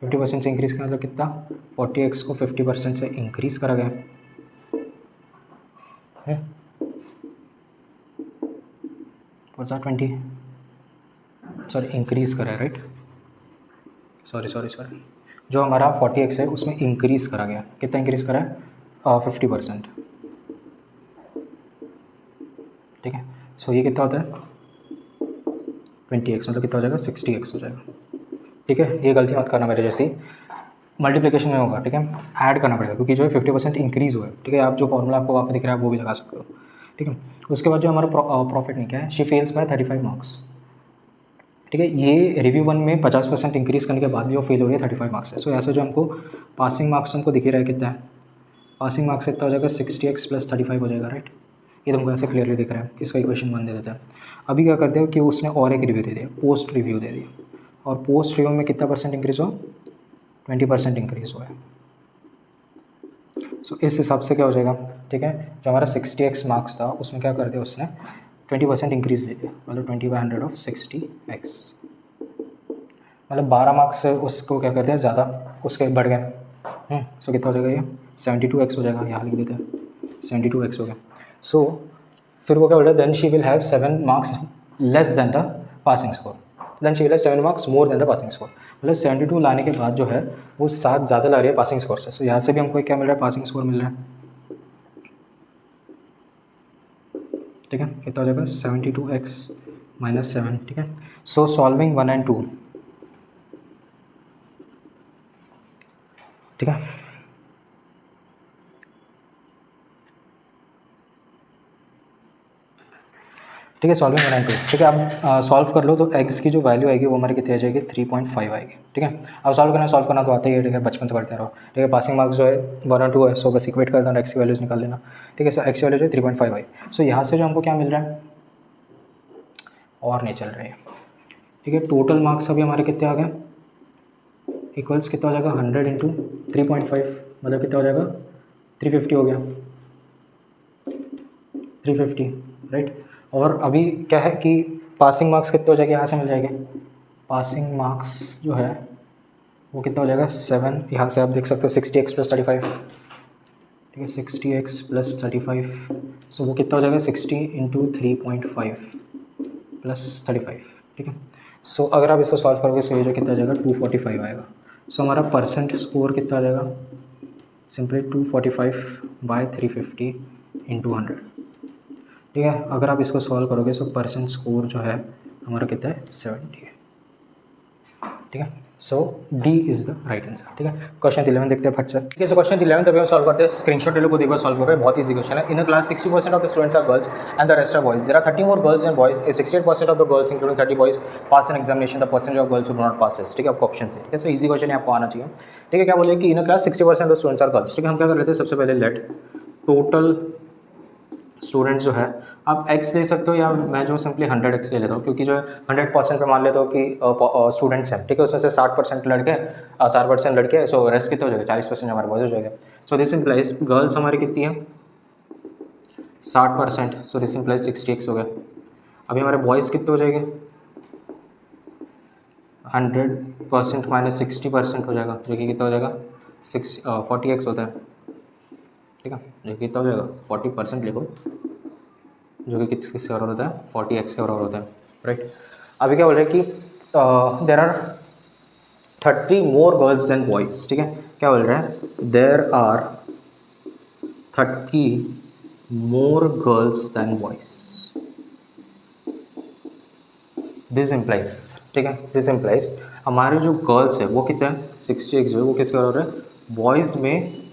50% से इंक्रीज़ का मतलब कितना 40x को 50% से इंक्रीज़ करा गया है, और 20 सॉरी इंक्रीज़ करा है राइट, सॉरी जो हमारा 40x है उसमें इंक्रीज़ करा गया, कितना इंक्रीज़ करा है 50%, ठीक है। सो ये कितना होता है 20x मतलब कितना हो जाएगा 60x हो जाएगा, ठीक है। ये गलती मत करना मेरे जैसी, मल्टीप्लिकेशन में होगा, ठीक है ऐड करना पड़ेगा क्योंकि जो है 50% इंक्रीज़ हुआ है, ठीक है। आप जो फॉर्मूला आपको वहाँ पे दिख रहा है वो भी लगा सकते हो, ठीक है। उसके बाद जो हमारा प्रॉफिट नहीं क्या है, शी फेल्स बाय 35 मार्क्स, ठीक है। ये रिव्यू 1 में 50% इंक्रीज़ करने के बाद भी वो फेल हो रही है 35 मार्क्स है। सो ऐसे जो हमको पासिंग मार्क्स हमको दिख रहा है कितना है, पासिंग मार्क्स इतना हो जाएगा 60x + 35 हो जाएगा राइट, ये तुमको ऐसे क्लियरली दिख रहा है। इसका इक्वेशन 1 दे देता है। अभी क्या करते हो कि उसने और एक रिव्यू दे दिया, पोस्ट रिव्यू दे दिया, और पोस्ट रिव्यू में कितना परसेंट इंक्रीज़ हो 20% इंक्रीज़ हुआ है। सो इस हिसाब से क्या हो जाएगा, ठीक है जो हमारा 60x मार्क्स था उसमें क्या कर दिया उसने 20% इंक्रीज़ ले लिया, मतलब 20/100 ऑफ 60x, मतलब 12 मार्क्स से उसको क्या कर दिया ज़्यादा उसके बढ़ गए। सो कितना हो जाएगा ये 72x हो जाएगा, यहाँ लिख देते हैं 72x हो गया। सो फिर वो क्या बोल रहा है then she will have 7 marks less than the passing score, then she will have 7 marks more than the passing score, मतलब 72 लाने के बाद जो है वो 7 ज़्यादा ला रही है पासिंग स्कोर से। सो यहाँ से भी हमको क्या मिल रहा है पासिंग स्कोर मिल रहा है, ठीक है कितना हो जाएगा 72x - 7, ठीक है। सो सॉल्विंग 1 and 2, ठीक है ठीक है सॉल्विंग 1 and 2, ठीक है। आप सॉल्व कर लो तो एक्स की जो वैल्यू आएगी वो हमारी कितनी आ जाएगी 3.5 आएगी, ठीक है। अब सॉल्व करना तो आता ही है, ठीक है बचपन से पढ़ते रहो, ठीक है। पासिंग मार्क्स जो है 1 और 2 है, सो बस इक्वेट कर देना, एक्स की वैल्यूज निकाल लेना, ठीक है। सो एक्स की वैल्यू जो है 3.5 आई। सो यहाँ से जो हमको क्या मिल रहा है और नहीं चल रही है, ठीक है। टोटल मार्क्स अभी हमारे कितने आ गए इक्वल्स कितना हो जाएगा 100 × 3.5 मतलब कितना हो जाएगा 350 हो गया, 350 राइट। और अभी क्या है कि पासिंग मार्क्स कितने हो जाएंगे यहाँ से मिल जाएंगे, पासिंग मार्क्स जो है वो कितना हो जाएगा 7, यहाँ से आप देख सकते हो 60x + 35, ठीक है 60x + 35, सो वो कितना हो जाएगा 60 × 3.5 + 35, ठीक है। सो अगर आप इसको सॉल्व करोगे सो ये जो कितना आ जाएगा 245 आएगा। सो हमारा परसेंट स्कोर कितना आ जाएगा सिंपली 245/350 × 100, ठीक है। अगर आप इसको सॉल्व करोगे सो परसेंट स्कोर जो है हमारा कितना है 70 है, ठीक है। So D is the right answer, ठीक है। क्वेश्चन 11 देखते हैं फट से, ठीक है। सो क्वेश्चन 11 अभी हम सॉल्व करते हैं, स्क्रीनशॉट ले लो खुद एक बार सॉल्व करो, बहुत ईजी क्वेश्चन है। In the class 60% of the students are girls and the rest are boys, there are 30 more girls than boys, if 68% of the girls including 30 boys pass an examination, the percentage of girls who do not pass is, ठीक है। आपको option से, ठीक है। So easy question आपको आना चाहिए, ठीक है। क्या बोले कि in the class 60% of the students are girls, ठीक है। हम क्या कर लेते हैं सबसे पहले लेट टोटल स्टूडेंट्स जो है आप x ले सकते हो, या मैं जो सिंपली 100x ले लेता हूँ क्योंकि जो है 100% पे मान लेता हूँ कि स्टूडेंट्स हैं, ठीक है। उसमें से 60% लड़के 60% लड़के, सो रेस्ट कितने हो जाएगा 40% हमारे बॉयज हो जाएगा। सो दिस इम्प्लाइज गर्ल्स हमारी कितनी है 60%, सो दिस इम्प्लाइज 60x हो गया। अभी हमारे बॉयज़ कितने हो जाएंगे 100% - 60% हो जाएगा, जो कि कितना हो जाएगा 40x होता है, ठीक है। जो कितना हो जाएगा 40% लिखो, जो कि किसके बराबर होता है 40x के बराबर होता है, राइट। अभी क्या बोल रहे हैं कि there are 30 more girls than boys, ठीक है। क्या बोल रहे हैं there are 30 more girls than boys, this implies, ठीक है। दिस इम्प्लाइज हमारे जो गर्ल्स है वो कितना है 60x जो है वो किसके बराबर है बॉयज़ में,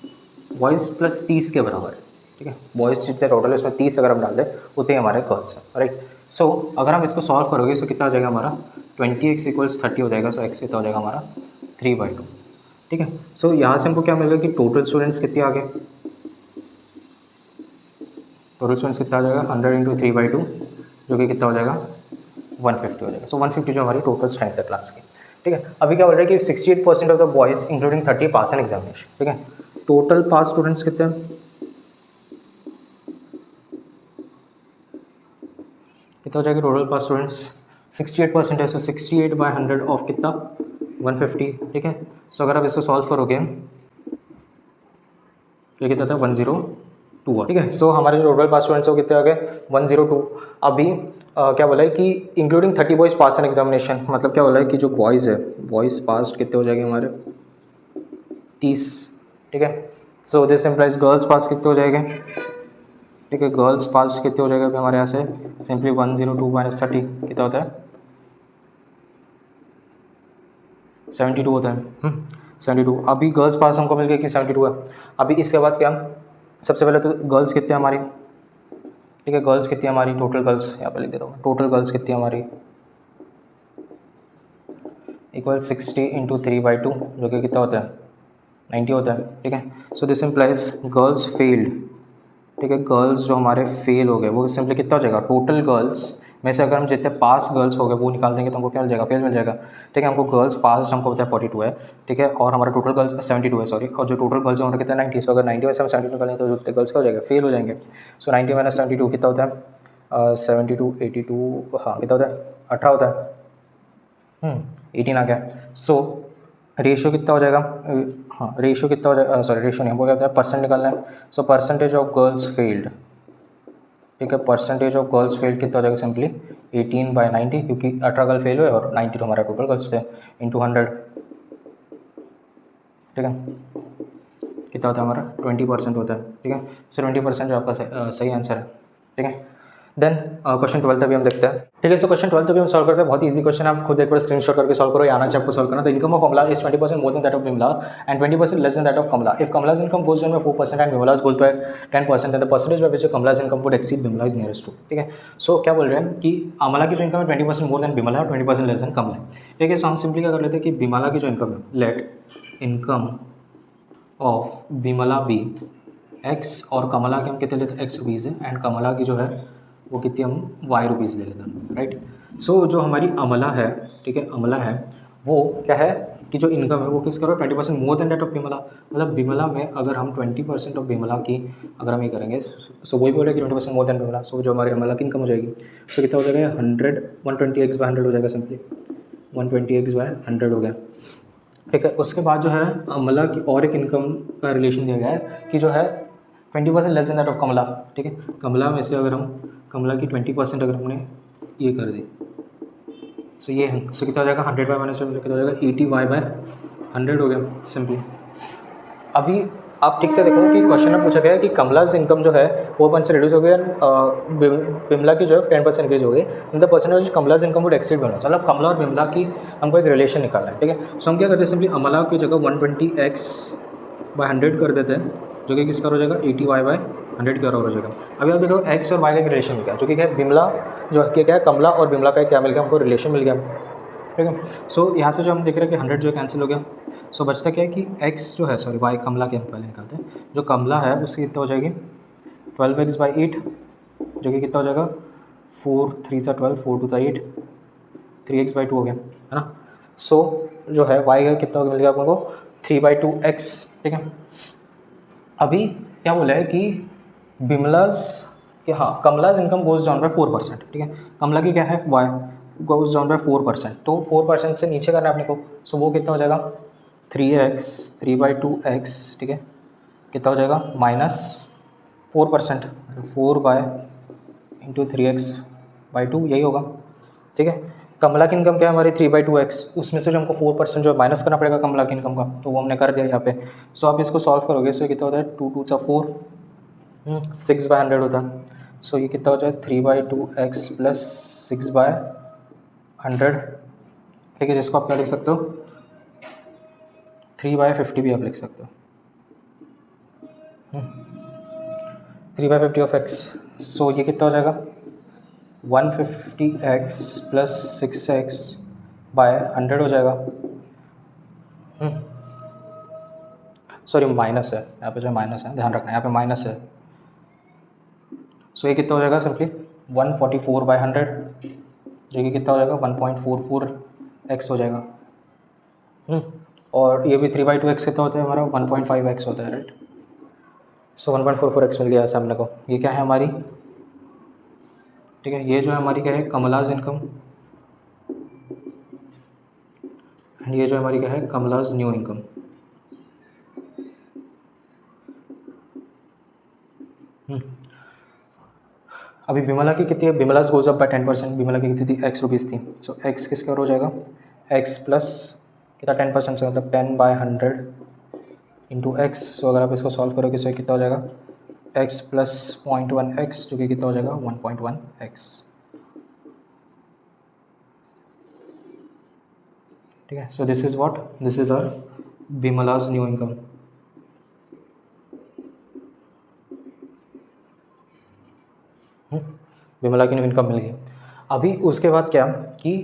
बॉयज़ + 30 के बराबर है, ठीक है। बॉयज़ जितने टोटल है उसमें 30 अगर हम डाल दें उतने हमारे गर्ल्स हैं, राइट। सो अगर हम इसको सॉल्व करोगे तो कितना हो जाएगा हमारा 20x = 30 हो जाएगा। सो x कितना हो जाएगा हमारा 3/2, ठीक है। सो यहाँ से हमको क्या मिलेगा कि टोटल स्टूडेंट्स कितने आ गए टोटल स्टूडेंट्स कितना हो जाएगा 100 इंटू 3/2 जो कि कितना हो जाएगा 150 हो जाएगा। सो 150 जो हमारी टोटल स्ट्रेंथ है क्लास की। ठीक है, अभी क्या बोल रहा है कि 68% of the boys including 30 pass an examination. ठीक है, टोटल पास स्टूडेंट्स कितने हैं, कितना हो जाएगा टोटल पास स्टूडेंट्स 68% है। सो 68/100 ऑफ कितना 150। ठीक है, सो अगर आप इसको सॉल्व करोगे तो कितना था 102। ठीक है, सो हमारे जो टोटल पास स्टूडेंट्स है वो कितने आ गए 102। अभी क्या बोला है कि including 30 boys pass an examination, मतलब क्या बोला है कि जो बॉयज़ है बॉयज़ पास कितने हो जाएंगे हमारे 30। ठीक है, सो दिस इम्प्लाइज गर्ल्स पास कितने हो जाएंगे। ठीक है, गर्ल्स पास कितने हो जाएगा अभी हमारे यहाँ से सिंपली 102 माइनस 30 कितना होता है 72 होता है। 72। अभी गर्ल्स पास हमको मिल गया कि 72 है। अभी इसके बाद क्या, सबसे पहले तो गर्ल्स कितने हमारी, ठीक है गर्ल्स कितनी हमारी टोटल गर्ल्स यहाँ पे लिख देता हूँ, टोटल गर्ल्स कितनी हमारी इक्वल 60 इंटू 3/2 जो कि कितना होता है 90 होता है। ठीक है, so this implies girls failed. ठीक है, गर्ल्स जो हमारे फेल हो गए वो सिंपली कितना हो जाएगा टोटल गर्ल्स में से अगर हम जितने पास गर्ल्स हो गए वो निकाल देंगे तो हमको क्या मिल जाएगा फेल मिल जाएगा। ठीक है, हमको गर्ल्स पास हमको पता है 42 है। ठीक है, और हमारा टोटल गर्ल्स 72 है सॉरी, और जो टोटल गर्ल्स है हमारा कितना 90। सो अगर 90 में से हम 72 निकालेंगे तो जितने गर्ल्स का हो जाएगा फेल हो जाएंगे। सो 90 माइनस 72 कितना होता है 72 82 हाँ कितना होता है 18 होता है 18 आ गया। सो रेशियो कितना हो जाएगा हाँ रेशियो कितना हो जाएगा सॉरी रेशियो नहीं हमको क्या होता है परसेंट निकालना है। So percentage of girls failed. ठीक है, परसेंटेज ऑफ गर्ल्स फेल्ड कितना हो जाएगा सिंपली 18/90 क्योंकि 18 गर्ल फेल हुए और 90 तो हमारा टोटल गर्ल्स थे इंटू 100। ठीक है, कितना होता है हमारा 20% होता है। ठीक है, सो 20% जो आपका सही आंसर है। ठीक है, देन क्वेश्चन 12 अभी हम देखते हैं। ठीक है, सो क्वेश्चन 12 अभी हम सॉल्व करते हैं। बहुत इजी क्वेश्चन, आप खुद एक बार स्क्रीनशॉट करके सॉल्व करो या आना चाहिए आपको सॉल्व करना। तो income of Amla is 20% more than that of Bimla and 20% less than that of Kamla. If Kamla's income goes down by 4% and Bimla's goes by 10% the percentage by which Kamla's income would exceed Bimla's nearest to. ठीक है, so क्या बोल रहे हैं कि अमला की जो इनकम है 20% मोर देन बिमला है, 20% लेस देन कमला है। ठीक है, सो हम सिंपली क्या कर लेते हैं कि बिमला की जो इनकम है let income of Bimla be x और कमला के हम कितने लेते हैं एक्स रुपीज़ है एंड कमला की जो है वो कितनी हम वाई रुपीज़ ले लेते हैं। राइट, सो जो हमारी अमला है, ठीक है अमला है वो क्या है कि जो इनकम है वो किस करो 20% more than that of Bimla. मतलब बिमला में अगर हम 20% ऑफ बिमला की अगर हम ये करेंगे सो वही बोले कि 20% मोर देन बिमला। सो जो हमारी अमला की इनकम हो जाएगी तो कितना हो जाएगा 120x/100 हो जाएगा सिंपली 120x/100 हो गया। ठीक है, उसके बाद जो है अमला की और एक इनकम का रिलेशन दिया गया है कि जो है 20% लेस देन दैट ऑफ कमला। ठीक है, कमला में से अगर हम कमला की 20% अगर हमने ये कर दी सो ये है सो कितना हो जाएगा 100/- कितना हो जाएगा 80y/100 हो गया सिंपली। अभी आप ठीक से देखो कि क्वेश्चन में पूछा गया है कि कमलाज इनकम जो है 4% से रिड्यूस हो गई बिमला की जो है 10% इंक्रीज हो गई the percentage Kamla's income would exceed Bimla. मतलब कमला और बिमला की हमको एक रिलेशन निकालना है। ठीक है, सो हम क्या करते हैं सिंपली अमला की जगह 120x/100 कर देते हैं जो कि किसका हो जाएगा 80y/100 की हो जाएगा। अभी आप देखो एक्स और वाई का एक रिलेशन मिल गया जो कि क्या है बिमला जो कि क्या है कमला और बिमला का क्या मिल गया हमको रिलेशन मिल गया। ठीक है, सो यहाँ से जो हम देख रहे हैं कि 100 जो कैंसिल हो गया। सो बचता क्या है कि x जो है सॉरी y कमला के हम पहले निकालते हैं। जो कमला है उसकी कितना हो जाएगी 12x/8 जो कि कितना हो जाएगा 4 3 12 4 2 8 3x/2 हो गया है ना। सो जो है y का कितना मिल गया आप लोगों को 3/2x। ठीक है, अभी क्या बोला है कि बिमलाज कि हाँ Kamla's income goes down by 4%। ठीक है, कमला की क्या है y गोज डाउन बाय 4%। तो 4% से नीचे करना है अपने को। सो वो कितना हो जाएगा 3x 3/2x। ठीक है, कितना हो जाएगा -4%, 4/(3x/2) यही होगा। ठीक है, कमला की इनकम क्या है हमारी 3/2x, उसमें से जो हमको 4% जो माइनस करना पड़ेगा कमला की इनकम का तो वो हमने कर दिया यहाँ पे। सो आप इसको सॉल्व करोगे सो कितना होता है 2 2 4 6/100 होता है। सो ये कितना हो जाए 3/2x प्लस 6/100। ठीक है, जिसको आप क्या लिख सकते हो 3/50 भी आप लिख सकते हो 3/50 ऑफ x। सो ये कितना हो जाएगा 150x प्लस 6x/100 हो जाएगा। सॉरी माइनस है यहाँ पे, जो माइनस है ध्यान रखना यहाँ पे माइनस है सो ये कितना हो जाएगा सिंपली 144/100 जो कि कितना हो जाएगा 1.44x हो जाएगा। और ये भी 3/2x कितना होता है हमारा 1.5x होता है, राइट। सो 1.44x मिल गया सामने को। ये क्या है हमारी, ठीक है, ये जो है हमारी क्या है कमलाज इनकम, एंड ये जो हमारी क्या है कमलाज न्यू इनकम। अभी बिमला की कितनी है, Bimla's goes up by 10%, Bimla की कितनी थी x रुपीज़ थी। सो x किसके हो जाएगा x प्लस कितना 10% से मतलब 10/100 इंटू एक्स। सो अगर आप इसको सॉल्व करोगे सो कितना हो जाएगा x प्लस 0.1x जो कि कितना हो जाएगा 1.1x। ठीक है, so this is what, this is our Bimla's new income. Bimla की न्यू इनकम मिल गई। अभी उसके बाद क्या कि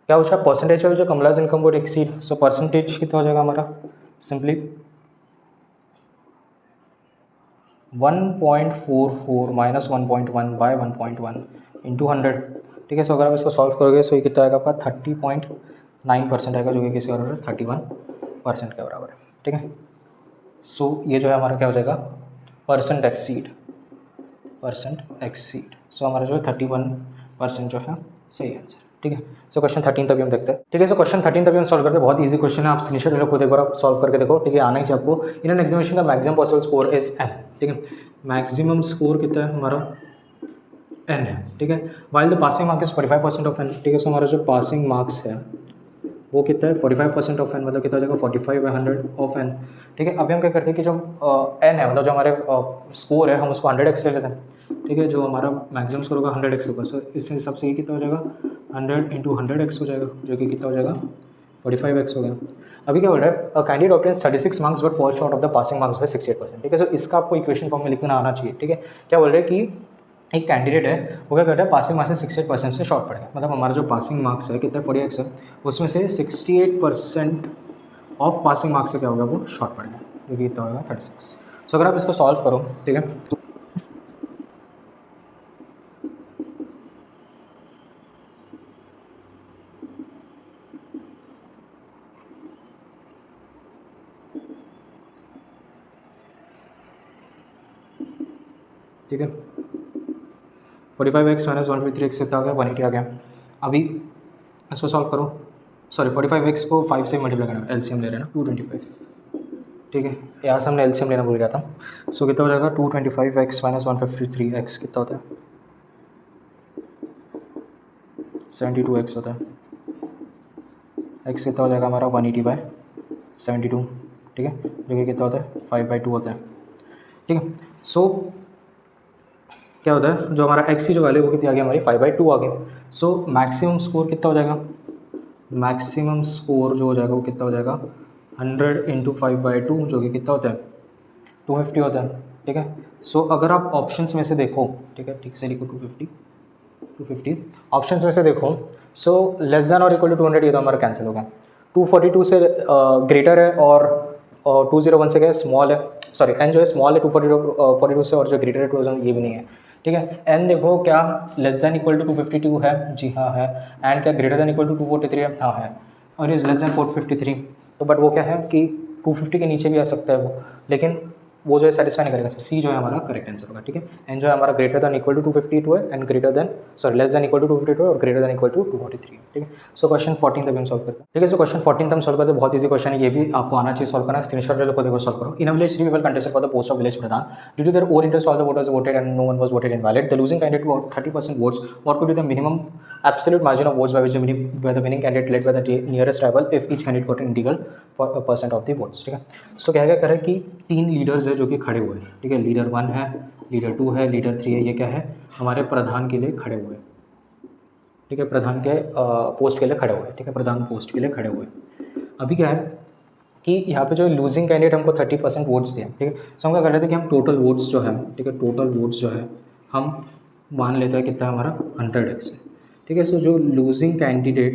क्या पूछा परसेंटेज ऑफ जो Kamla's income would exceed. So percentage कितना हो जाएगा हमारा सिंपली 1.44 माइनस 1.1 बाय 1.1 इंटू 100। ठीक है, सो अगर आप इसको सॉल्व करोगे सो ये कितना आएगा आपका 30.9% आएगा जो कि किसके बराबर है 31% के बराबर है। ठीक है, सो ये जो है हमारा क्या हो जाएगा परसेंट एक्सीड। सो हमारा जो है 31% जो है सही आंसर। ठीक है, सो क्वेश्चन 13 तभी हम देखते हैं। ठीक है, सो क्वेश्चन 13 तभी हम सॉल्व करते हैं। बहुत इजी क्वेश्चन है, आप स्क्रीनशॉट ले लो, खुद एक बार आप सॉल्व करके देखो। ठीक है, आना ही चाहिए आपको। इन एन एग्जामिनेशन का maximum possible score is n। ठीक है, मैक्सिमम स्कोर कितना है हमारा n है। ठीक है, while the passing mark is 45% of n। ठीक है, सो हमारा जो पासिंग मार्क्स है वो कितना है 45% ऑफ n, मतलब कितना हो जाएगा 45/100 ऑफ n। ठीक है, अभी हम क्या करते हैं कि जो n है मतलब जो हमारे स्कोर है हम उसको 100x ले लेते हैं। ठीक है, जो हमारा मैक्सिमम स्कोर होगा 100x होगा। सो इस हिसाब से ये कितना हो जाएगा 100 इंटू 100x हो जाएगा जो कि कितना हो जाएगा 45x हो गया। अभी क्या बोल रहा है candidate obtains 36 marks but fall short of the passing marks bye 68%। ठीक है, सो इसका आपको इक्वेशन फॉर्म में लिखना आना चाहिए। ठीक है, क्या बोल रहे हैं कि एक कैंडिडेट है वो क्या करता है पासिंग मार्क्स से 68% से शॉर्ट पड़ेगा, मतलब हमारा जो पासिंग मार्क्स है कितना 40x है उसमें से 68% ऑफ पासिंग मार्क्स से क्या होगा वो शॉर्ट पड़ेगा जो कि कितना होगा 36। सो अगर आप इसको सॉल्व करो, ठीक है, ठीक है 45x माइनस 153x कितना आ गया 180 आ गया। अभी इसको सॉल्व करो, सॉरी 45x को 5 से मल्टीप्लाई करना, एलसीएम ले रहे हैं ना 225। ठीक है, यहाँ से हमने एलसीएम लेना भूल गया था। सो कितना हो जाएगा 225x माइनस 153x कितना होता है 72x होता है। x कितना हो जाएगा हमारा 180/72। ठीक है, जो कि कितना होता है 5/2 होता है। ठीक है, सो क्या होता है जो हमारा x की जो वैल्यू वो कितनी आ गई हमारी 5/2 आ गई। सो मैक्सिमम स्कोर कितना हो जाएगा, मैक्सिमम स्कोर जो हो जाएगा वो कितना हो जाएगा 100 इंटू 5/2 जो कि कितना होता है 250 होता है। ठीक है, सो अगर आप ऑप्शंस में से देखो, ठीक से लिखो 250 ऑप्शंस में से देखो। सो लेस देन और इक्वल टू 200 ये तो हमारा कैंसिल होगा। 242 से ग्रेटर है और 201 से क्या है स्मॉल है, सॉरी एन जो है स्मॉल है 242 से और जो ग्रेटर है 2000 ये भी नहीं है। ठीक है, एन देखो क्या लेस देन इक्वल टू 252 है, जी हाँ है। एंड क्या ग्रेटर देन इक्वल टू 243 है, हाँ है। और इज लेस देन 453 तो बट वो क्या है कि 250 के नीचे भी आ सकता है वो, लेकिन वो जो है सेटिस्फाई नहीं करेगा। सी जो है हमारा करेक्ट आंसर होगा। ठीक है, एन जो है हमारा ग्रेटर देन इक्वल टू 252 है and greater than sorry less than equal to 252 और ग्रेटर देन इक्वल टू 243। ठीक है, सो क्वेश्चन 14 तक हम सॉल्व करते हैं। ठीक है, सो क्वेश्चन 14 हम सॉल्व करते हैं। बहुत इजी क्वेश्चन है, ये भी आपको आना चाहिए सॉल्व करना। स्क्रीनशॉट ले लो, खुद एक बार सॉल्व करो। In a village 3 people contested for the post of village pradhan. Due to their own interest all the voters voted and no one was voted invalid. The losing candidate got 30% votes. What could be the minimum absolute margin of votes by which the winning candidate led by the nearest rival if each candidate got an integral % of the votes। ठीक है, so क्या करें कि 3 leaders है जो कि खड़े हुए हैं। ठीक है, लीडर 1 है, लीडर 2 है, लीडर 3 है। ये क्या है हमारे प्रधान के लिए खड़े हुए। ठीक है, प्रधान के पोस्ट के लिए खड़े हुए। ठीक है, प्रधान पोस्ट के लिए खड़े हुए। अभी क्या है कि यहाँ पे जो लूजिंग कैंडिडेट हमको 30% वोट्स दिए। ठीक है, सो हम क्या कर रहे थे कि हम टोटल वोट्स जो है, ठीक है, टोटल वोट्स जो है हम मान लेते हैं कितना हमारा 100x है। ठीक है, सो जो लूजिंग कैंडिडेट,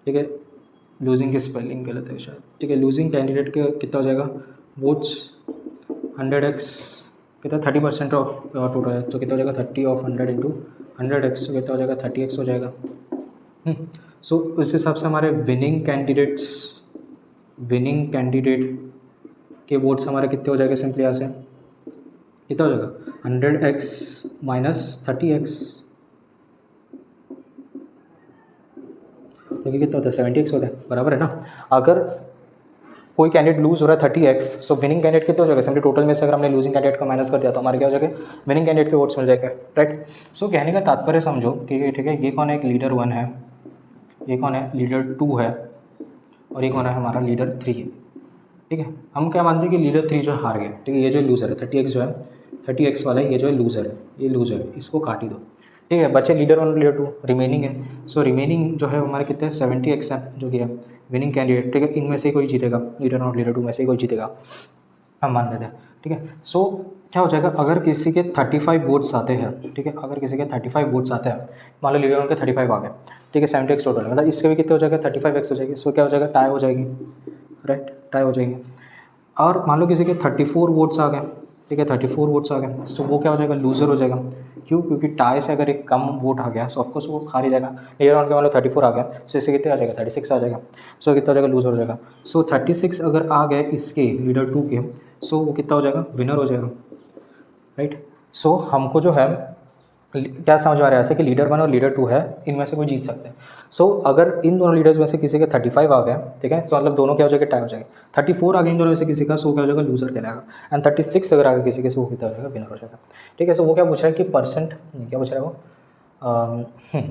ठीक है, लूजिंग की स्पेलिंग गलत है शायद। ठीक है, लूजिंग कैंडिडेट के कितना हो जाएगा वोट्स 100x कितना 30% ऑफ टोटल है, तो कितना हो जाएगा 30 ऑफ 100 इंटू 100x, तो कितना हो जाएगा 30x हो जाएगा। सो उस हिसाब से हमारे विनिंग कैंडिडेट के वोट्स हमारे कितने हो जाएंगे, सिंपली यहाँ से कितना हो जाएगा 100x माइनस 30x, क्योंकि कितना होता है 70x होता है, बराबर है ना। अगर कोई कैंडिडेट लूज हो रहा है 30x, सो विनिंग कैंडिडेट कितना हो जाएगा, सिंपली टोटल में से अगर हमने लूजिंग कैंडिडेट को माइनस कर दिया तो हमारे क्या हो जाएगा, विनिंग कैंडिडेट के वोट्स मिल जाएगा, राइट। सो कहने का तात्पर्य समझो कि ठीक है, ये कौन है, एक लीडर 1 है, ये कौन है, लीडर 2 है, और ये कौन है, हमारा लीडर 3 है, ठीक है। हम क्या मानते हैं कि लीडर 3 जो हार गया, ठीक है, ये जो लूज़र है 30x जो है, 30x वाला है, ये जो है लूज़र है, ये लूज़र है, इसको काट ही दो, ठीक है। बचे लीडर 1 और लीडर 2 रिमेनिंग है। सो रिमेनिंग जो है हमारे कितने 70x है, जो कि है विनिंग कैंडिडेट, ठीक है। इनमें से कोई जीतेगा, लीडर 1 और लीडर 2 में से कोई जीतेगा, हम मान लेते हैं, ठीक है। सो क्या हो जाएगा, अगर किसी के 35 वोट्स आते हैं, ठीक है, अगर किसी के 35 वोट्स आते हैं, मान लो लीडर 1 के 35 आ गए, ठीक है, 70x टोटल, मतलब इसके भी कितने हो जाएगा 35x हो जाएगी। सो क्या हो जाएगा, टाई हो जाएगी, राइट, टाई हो जाएगी। और मान लो किसी के 34 वोट्स आ गए, ठीक है, 34 वोट्स आ गए, सो वो क्या हो जाएगा, लूज़र हो जाएगा। क्यों, क्योंकि टाई से अगर एक कम वोट आ गया, सो ऑफकोर्स वो हार ही जाएगा। लीडर वन के मान लो 34 आ गया, सो इससे कितने आ जाएगा 36 आ जाएगा, सो कितना हो जाएगा, लूज़र हो जाएगा। सो 36 अगर आ गए इसके लीडर 2 के, सो वो कितना हो जाएगा, विनर हो जाएगा, राइट। सो हमको जो है क्या समझ आ रहा है ऐसे कि लीडर 1 और लीडर 2 है, इनमें से कोई जीत सकते हैं। सो अगर इन दोनों लीडर्स में से किसी के 35 आ गए, ठीक है, तो मतलब दोनों क्या हो जाएगा, टाई हो जाएगा। 34 आ गए इन दोनों में से किसी का, सो क्या हो जाएगा, लूजर कहलाएगा। एंड 36 अगर आ गए किसी के, सो वो कितना हो जाएगा, विनर हो जाएगा, ठीक है। सो वो क्या पूछ रहा है कि परसेंट, क्या पूछ रहा है वो,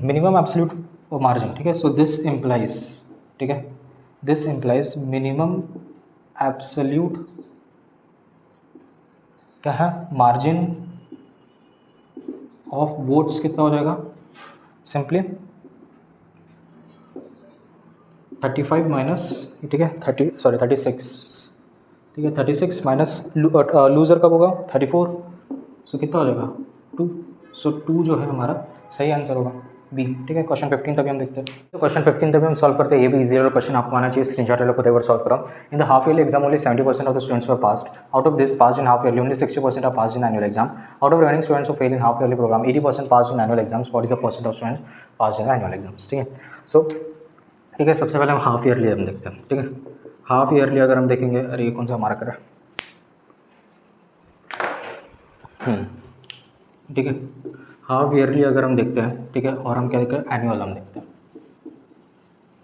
मिनिमम एब्सोल्यूट मार्जिन, ठीक है। सो दिस इम्प्लाइज, ठीक है, दिस इम्प्लाइज मिनिमम एब्सोल्यूट क्या है, मार्जिन ऑफ वोट्स कितना हो जाएगा, सिंपली 35 माइनस, ठीक है 36, ठीक है 36 माइनस लूज़र कब होगा 34, सो कितना हो जाएगा 2, सो 2 जो है हमारा सही आंसर होगा बी, ठीक है। क्वेश्चन 15 तभी हम देखते हैं, तो क्वेश्चन 15 तभी हम सॉल्व करते हैं। ये भी इजी क्वेश्चन आपको आना चाहिए, स्क्रीनशॉट ले लो, खुद एक बार सॉल्व करो। In the half yearly exam only 70% of the students were passed, out of this passed in half yearly only 60% are passed in annual exam, out of remaining students who fail in half yearly program 80% passed in annual exams, 40% of students passed in annual exams, ठीक है। सो ठीक है, सबसे पहले हम half yearly हम देखते हैं, ठीक है। हाफ ईयरली अगर हम देखेंगे, अरे ये कौन सा मार्कर है, ठीक है, हाफ ईयरली अगर हम देखते हैं, ठीक है, और हम क्या देखते हैं, एनुअल हम देखते हैं,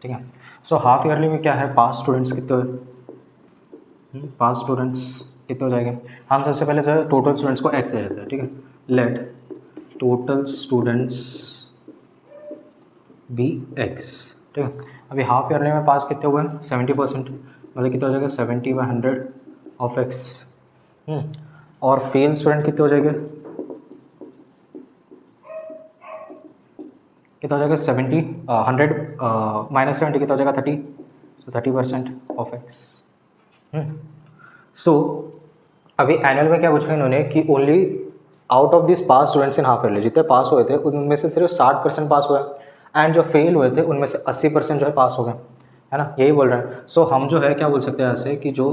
ठीक है। सो हाफ ईयरली में क्या है, पास स्टूडेंट्स कितने, पास स्टूडेंट्स कितने हो जाएंगे, हम सबसे पहले जो है टोटल स्टूडेंट्स को एक्स दे देते हैं, ठीक है। Let total students be x, ठीक है। अभी हाफ ईयरली में पास कितने हुए हैं 70%, मतलब कितना हो जाएगा 70/100 ऑफ एक्स, और फेल स्टूडेंट कितने हो जाएंगे, कितना हो जाएगा 70, 100 माइनस 70 कितना हो जाएगा 30, सो 30% ऑफ एक्स। सो अभी एनुअल में क्या पूछा इन्होंने कि only out of this pass students in half yearly, जितने पास हुए थे उनमें से सिर्फ 60% पास हुए, एंड जो फेल हुए थे उनमें से 80% जो है पास हो गए, है ना, यही बोल रहे हैं। सो हम जो है क्या बोल सकते हैं ऐसे कि जो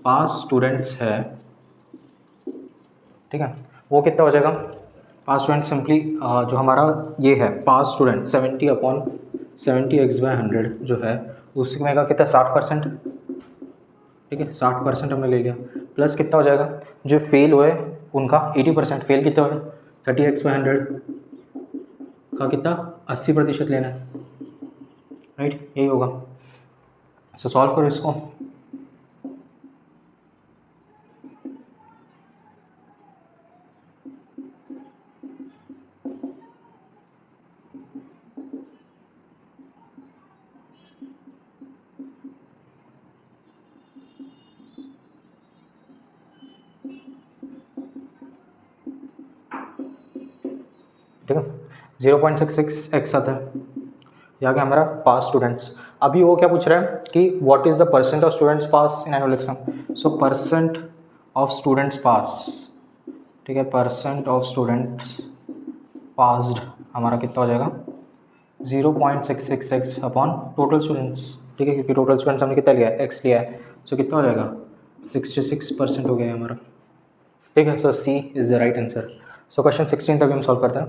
पास स्टूडेंट्स है, ठीक है, वो कितना हो जाएगा, पास स्टूडेंट सिंपली जो हमारा ये है पास स्टूडेंट 70/70x/100 जो है उसमें का कितना 60%, ठीक है, 60% हमने ले लिया, प्लस कितना हो जाएगा जो फेल हुए उनका 80%, फेल कितना हुआ 30x/100 का कितना 80% लेना है, राइट, यही होगा। सो सॉल्व करो इसको, ठीक है 0.66x आता है, यहाँ क्या हमारा पास स्टूडेंट्स। अभी वो क्या पूछ रहा है कि what is the percent of students pass in annual exam, so percent of students pass, ठीक है, परसेंट ऑफ स्टूडेंट्स पास्ड हमारा कितना हो जाएगा 0.66x अपॉन टोटल स्टूडेंट्स, ठीक है, क्योंकि टोटल स्टूडेंट्स हमने कितना लिया है x लिया है, सो कितना हो जाएगा 66% हो गया हमारा, ठीक है, so C is the right answer. So question 16 अभी हम सॉल्व करते हैं।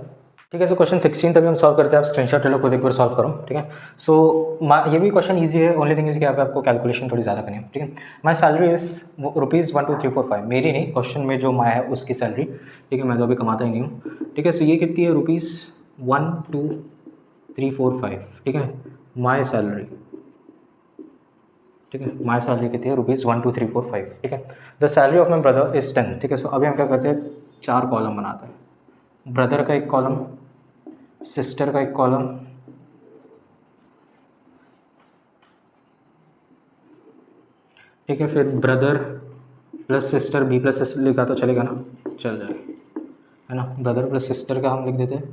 ठीक है, सो क्वेश्चन 16 अभी हम सॉल्व करते हैं। आप स्क्रीनशॉट ले लो, खुद एक बार सॉल्व करो। ठीक है, सो ये भी क्वेश्चन इजी है, ओनली थिंग इज कि आपको कैलकुलेशन थोड़ी ज़्यादा करनी है। ठीक है, माई सैलरी इज ₹12345, मेरी नहीं, क्वेश्चन में जो माई है उसकी सैलरी। ठीक है, मैं तो अभी कमाता ही नहीं हूँ। ठीक है, सो ये कितनी है? ₹12345। ठीक है, माई सैलरी। ठीक है, माई सैलरी कितनी है? ₹12345। ठीक है, the salary of my brother is 10। ठीक है, सो अभी हम क्या करते हैं, 4 कॉलम बनाते हैं। ब्रदर का एक कॉलम, सिस्टर का एक कॉलम, ठीक है, फिर brother plus sister, B plus sister लिखा तो चलेगा ना, चल जाएगा, है ना। ब्रदर प्लस सिस्टर का हम लिख देते हैं,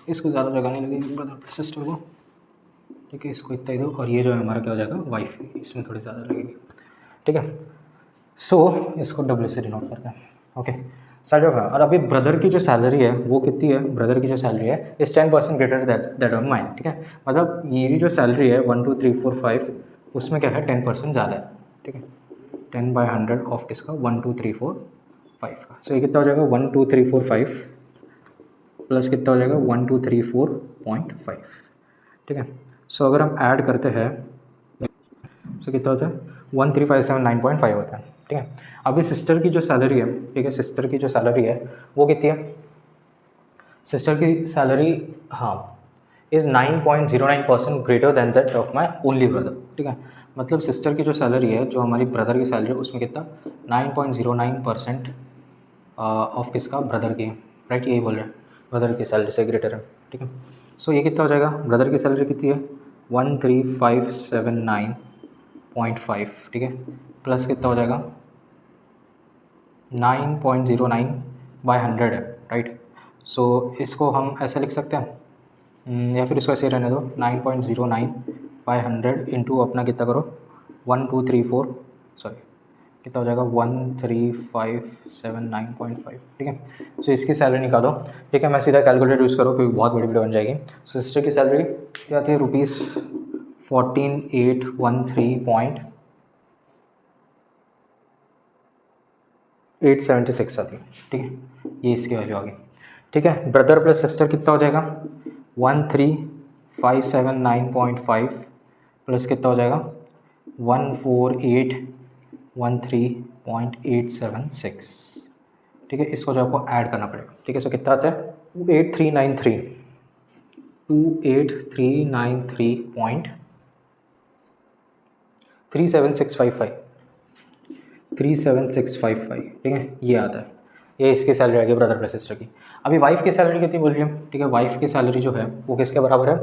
इसको ज़्यादा जगह नहीं लगेगी ब्रदर प्लस सिस्टर को। ठीक है, इसको इतना ही दो, और ये जो है हमारा क्या हो जाएगा, वाइफ, इसमें थोड़ी ज़्यादा लगेगी। ठीक है, सो इसको डब्ल्यू से डिनोट करते हैं। ओके, सैलरी ऑफ, और अभी ब्रदर की जो सैलरी है वो कितनी है? ब्रदर की जो सैलरी है इस 10% ग्रेटर दैट ऑफ माइन। ठीक है, मतलब ये जो सैलरी है 12345, उसमें क्या है, 10% ज़्यादा है। ठीक है, 10/100 ऑफ किसका? 12345 का। सो ये कितना हो जाएगा? 12345 प्लस कितना हो जाएगा? 1234.5। ठीक है, सो अगर हम ऐड करते हैं सो कितना होता है? 13579.5 होता है। ठीक है, अभी सिस्टर की जो सैलरी है, ठीक है, सिस्टर की जो सैलरी है वो कितनी है? सिस्टर की सैलरी, हाँ, is 9.09% greater than that of my only brother. ठीक है, मतलब सिस्टर की जो सैलरी है, जो हमारी ब्रदर की सैलरी है, उसमें कितना? 9.09% ऑफ किसका? ब्रदर की। राइट, यही बोल रहे हैं, ब्रदर की सैलरी से ग्रेटर है। ठीक है, सो ये कितना हो जाएगा? ब्रदर की सैलरी कितनी है? 13579.5। ठीक है, प्लस कितना हो जाएगा? 9.09/100 है। राइट, सो इसको हम ऐसे लिख सकते हैं, या फिर इसको ऐसे रहने दो, 9.09/100 इंटू अपना कितना करो, 1234, सॉरी कितना हो जाएगा, 13579.5। ठीक है, सो इसकी सैलरी निकालो। ठीक है, मैं सीधा कैलकुलेटर यूज़ करो क्योंकि बहुत बड़ी वीडियो बन जाएगी। सो सिस्टर की सैलरी क्या थी? ₹14,813.876 आती है। ठीक है, ये इसकी वैल्यू आ गई। ठीक है, ब्रदर प्लस सिस्टर कितना हो जाएगा? 13579.5 प्लस कितना हो जाएगा? 14813.876। ठीक है, इसको जो आपको ऐड करना पड़ेगा। ठीक है, सो कितना आता है? 28393.37655 37655। ठीक है, ये आता है, ये इसकी सैलरी आ गई ब्रदर प्लस सिस्टर की। अभी वाइफ की सैलरी कितनी बोल रही है? ठीक है, वाइफ की सैलरी जो है वो किसके बराबर है?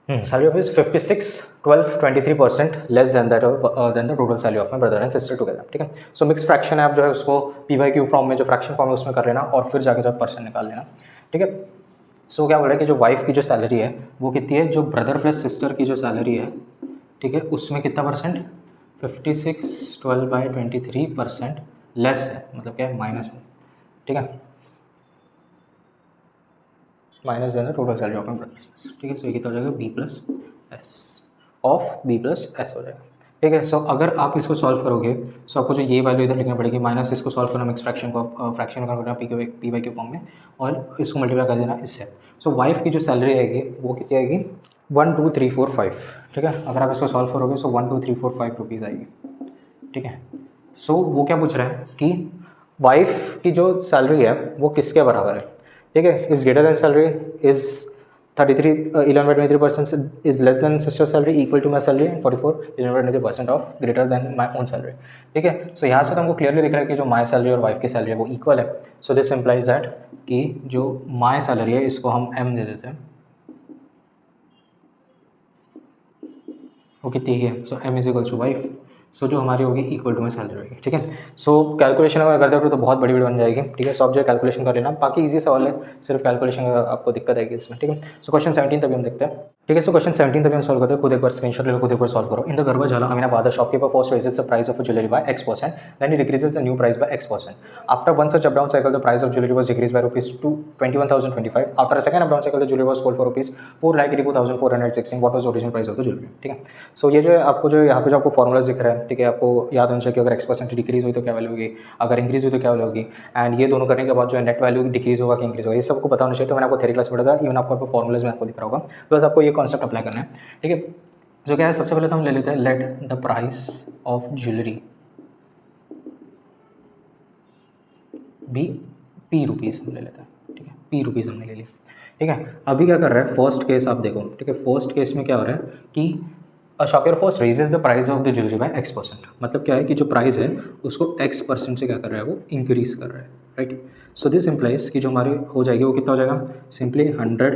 Salary of is 561223% less than that than the total salary of my brother and sister together. ठीक है, सो मिक्स फ्रैक्शन है, आप जो है उसको PYQ फॉर्म में, जो फ्रैक्शन फॉर्म है उसमें कर लेना, और फिर जाके जब परसेंट निकाल लेना। ठीक है, सो क्या बोल रहा है कि जो वाइफ की जो सैलरी है वो कितनी है? जो ब्रदर प्लस सिस्टर की जो सैलरी है, ठीक है, उसमें कितना परसेंट? 5612/23% लेस है, मतलब क्या है? माइनस है। ठीक है, माइनस देना total salary of my brother. ठीक है, सो ये कितना हो जाएगा? B plus S of B plus S हो जाएगा। ठीक है, सो अगर आप इसको सॉल्व करोगे, सो आपको जो ये वैल्यू इधर लिखनी पड़ेगी, माइनस इसको सॉल्व करना, मिक्स फ्रैक्शन को फ्रैक्शन करना PYQ फॉर्म में, और इसको मल्टीप्लाई कर देना इससे। सो वाइफ की जो सैलरी आएगी वो कितनी आएगी? 12345। ठीक है, अगर आप इसको सॉल्व करोगे सो 12345 रुपीज़ आएगी। ठीक है, सो वो क्या पूछ रहा है कि वाइफ की जो सैलरी है वो किसके बराबर है? ठीक है, is greater than salary, is 11/23% is less than sister salary, equal to my salary, 44 11/23% of greater than my own salary. ठीक है, सो यहाँ से तो हमको क्लियरली दिख रहा है कि जो माई सैलरी और वाइफ की सैलरी है वो इक्वल है। सो दिस इम्प्लाइज दैट कि जो माई सैलरी है इसको हम M दे देते हैं, वो कितनी है? So M is equal to wife, so जो हमारी होगी इक्वल टू में सैलरी होगी। ठीक है, सो कैलकुलेशन अगर करते हो तो बहुत बड़ी वीडियो बन जाएगी। ठीक है, सो आप जो कैलकुलेशन कर लेना, बाकी इजी सवाल है, सिर्फ कैलकुलेशन आपको दिक्कत आएगी इसमें। ठीक है, सो क्वेश्चन 17 तभी हम देखते हैं। ठीक है, सो क्वेश्चन 17 तभी हम सॉल्व करते हैं, खुद एक बार स्क्रीनशॉट ले लो, खुद एक बार सॉल्व करो। In the Garbhajala Aminabad, the shopkeeper first raises the price of a jewelry by X%, then he decreases the new price by X%. After one such up-down cycle, the price of jewelry was decreased by rupees 21,025. After a second up-down cycle, the jewelry was sold for rupees 4,84,416. What was the original price of the jewelry? ठीक है, so ये जो है आपको जो यहाँ पे जो आपको फॉर्मूलाज दिख रहा है, है, ठीक है। आपको याद होना चाहिए कि अगर x% डिक्रीज हुई तो क्या वैल्यू होगी, अगर इंक्रीज हुई तो क्या वैल्यू होगी, एंड ये दोनों करने के बाद जो है नेट वैल्यू डिक्रीज होगा कि इंक्रीज होगा, ये सबको पता होना चाहिए। तो मैंने आपको थ्योरी क्लास में पढ़ा था, इवन आपको फॉर्मुलाज में आपको दिख रहा होगा, तो बस आपको ये कॉन्सेप्ट अप्लाई करना है, ठीक है। जो क्या है, सबसे पहले तो हम ले लेते हैं let the price of jewellery be p rupees हम ले लेते हैं, ठीक है। पी रुपीज़ हमने ले लिया, ठीक है। अभी क्या कर रहा है, फर्स्ट केस आप देखो, ठीक है। फर्स्ट केस में क्या हो रहा है कि a shopkeeper first raises the price of the jewellery by x%। मतलब क्या है कि जो प्राइस है उसको x% से क्या कर रहा है, वो इंक्रीज कर रहा है, राइट। सो दिस इम्प्लाइज कि जो हमारे हो जाएगी वो कितना हो जाएगा, simply 100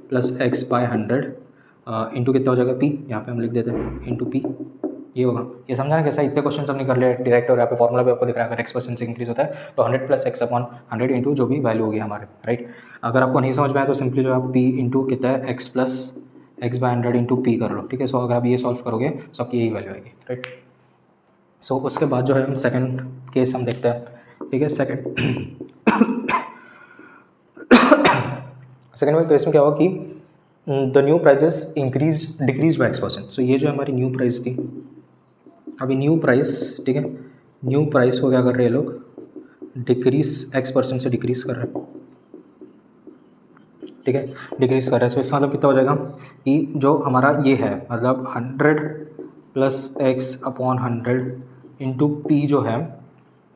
plus x by 100 into कितना हो जाएगा p, यहाँ पे हम लिख देते हैं इंटू p, ये होगा। ये समझा ना कैसा, इतने क्वेश्चन हमने कर लिया डायरेक्ट, और यहाँ पे फॉर्मुला भी आपको दिख रहा है, अगर x% से इंक्रीज होता है तो 100 प्लस x अपॉन 100 इंटू जो भी वैल्यू होगी हमारे, राइट। अगर आपको नहीं समझ में आया तो सिंपली जो आप p इंटू कितना है x plus x by 100 into p कर लो, ठीक है। सो अगर आप ये सॉल्व करोगे तो आपकी यही वैल्यू आएगी, राइट। सो उसके बाद जो है हम सेकंड केस हम देखते हैं, ठीक है। सेकंड केस में क्या हुआ कि the new prices increase decrease by x%। So ये जो हमारी न्यू प्राइस थी, अभी न्यू प्राइस, ठीक है, न्यू प्राइस को क्या कर रहे हैं लोग, डिक्रीज x% से डिक्रीज कर रहे हैं, ठीक है, डिक्रीज कर रहे हैं। सो इसका मतलब कितना हो जाएगा कि जो हमारा ये है, मतलब 100 plus x upon 100 into P जो है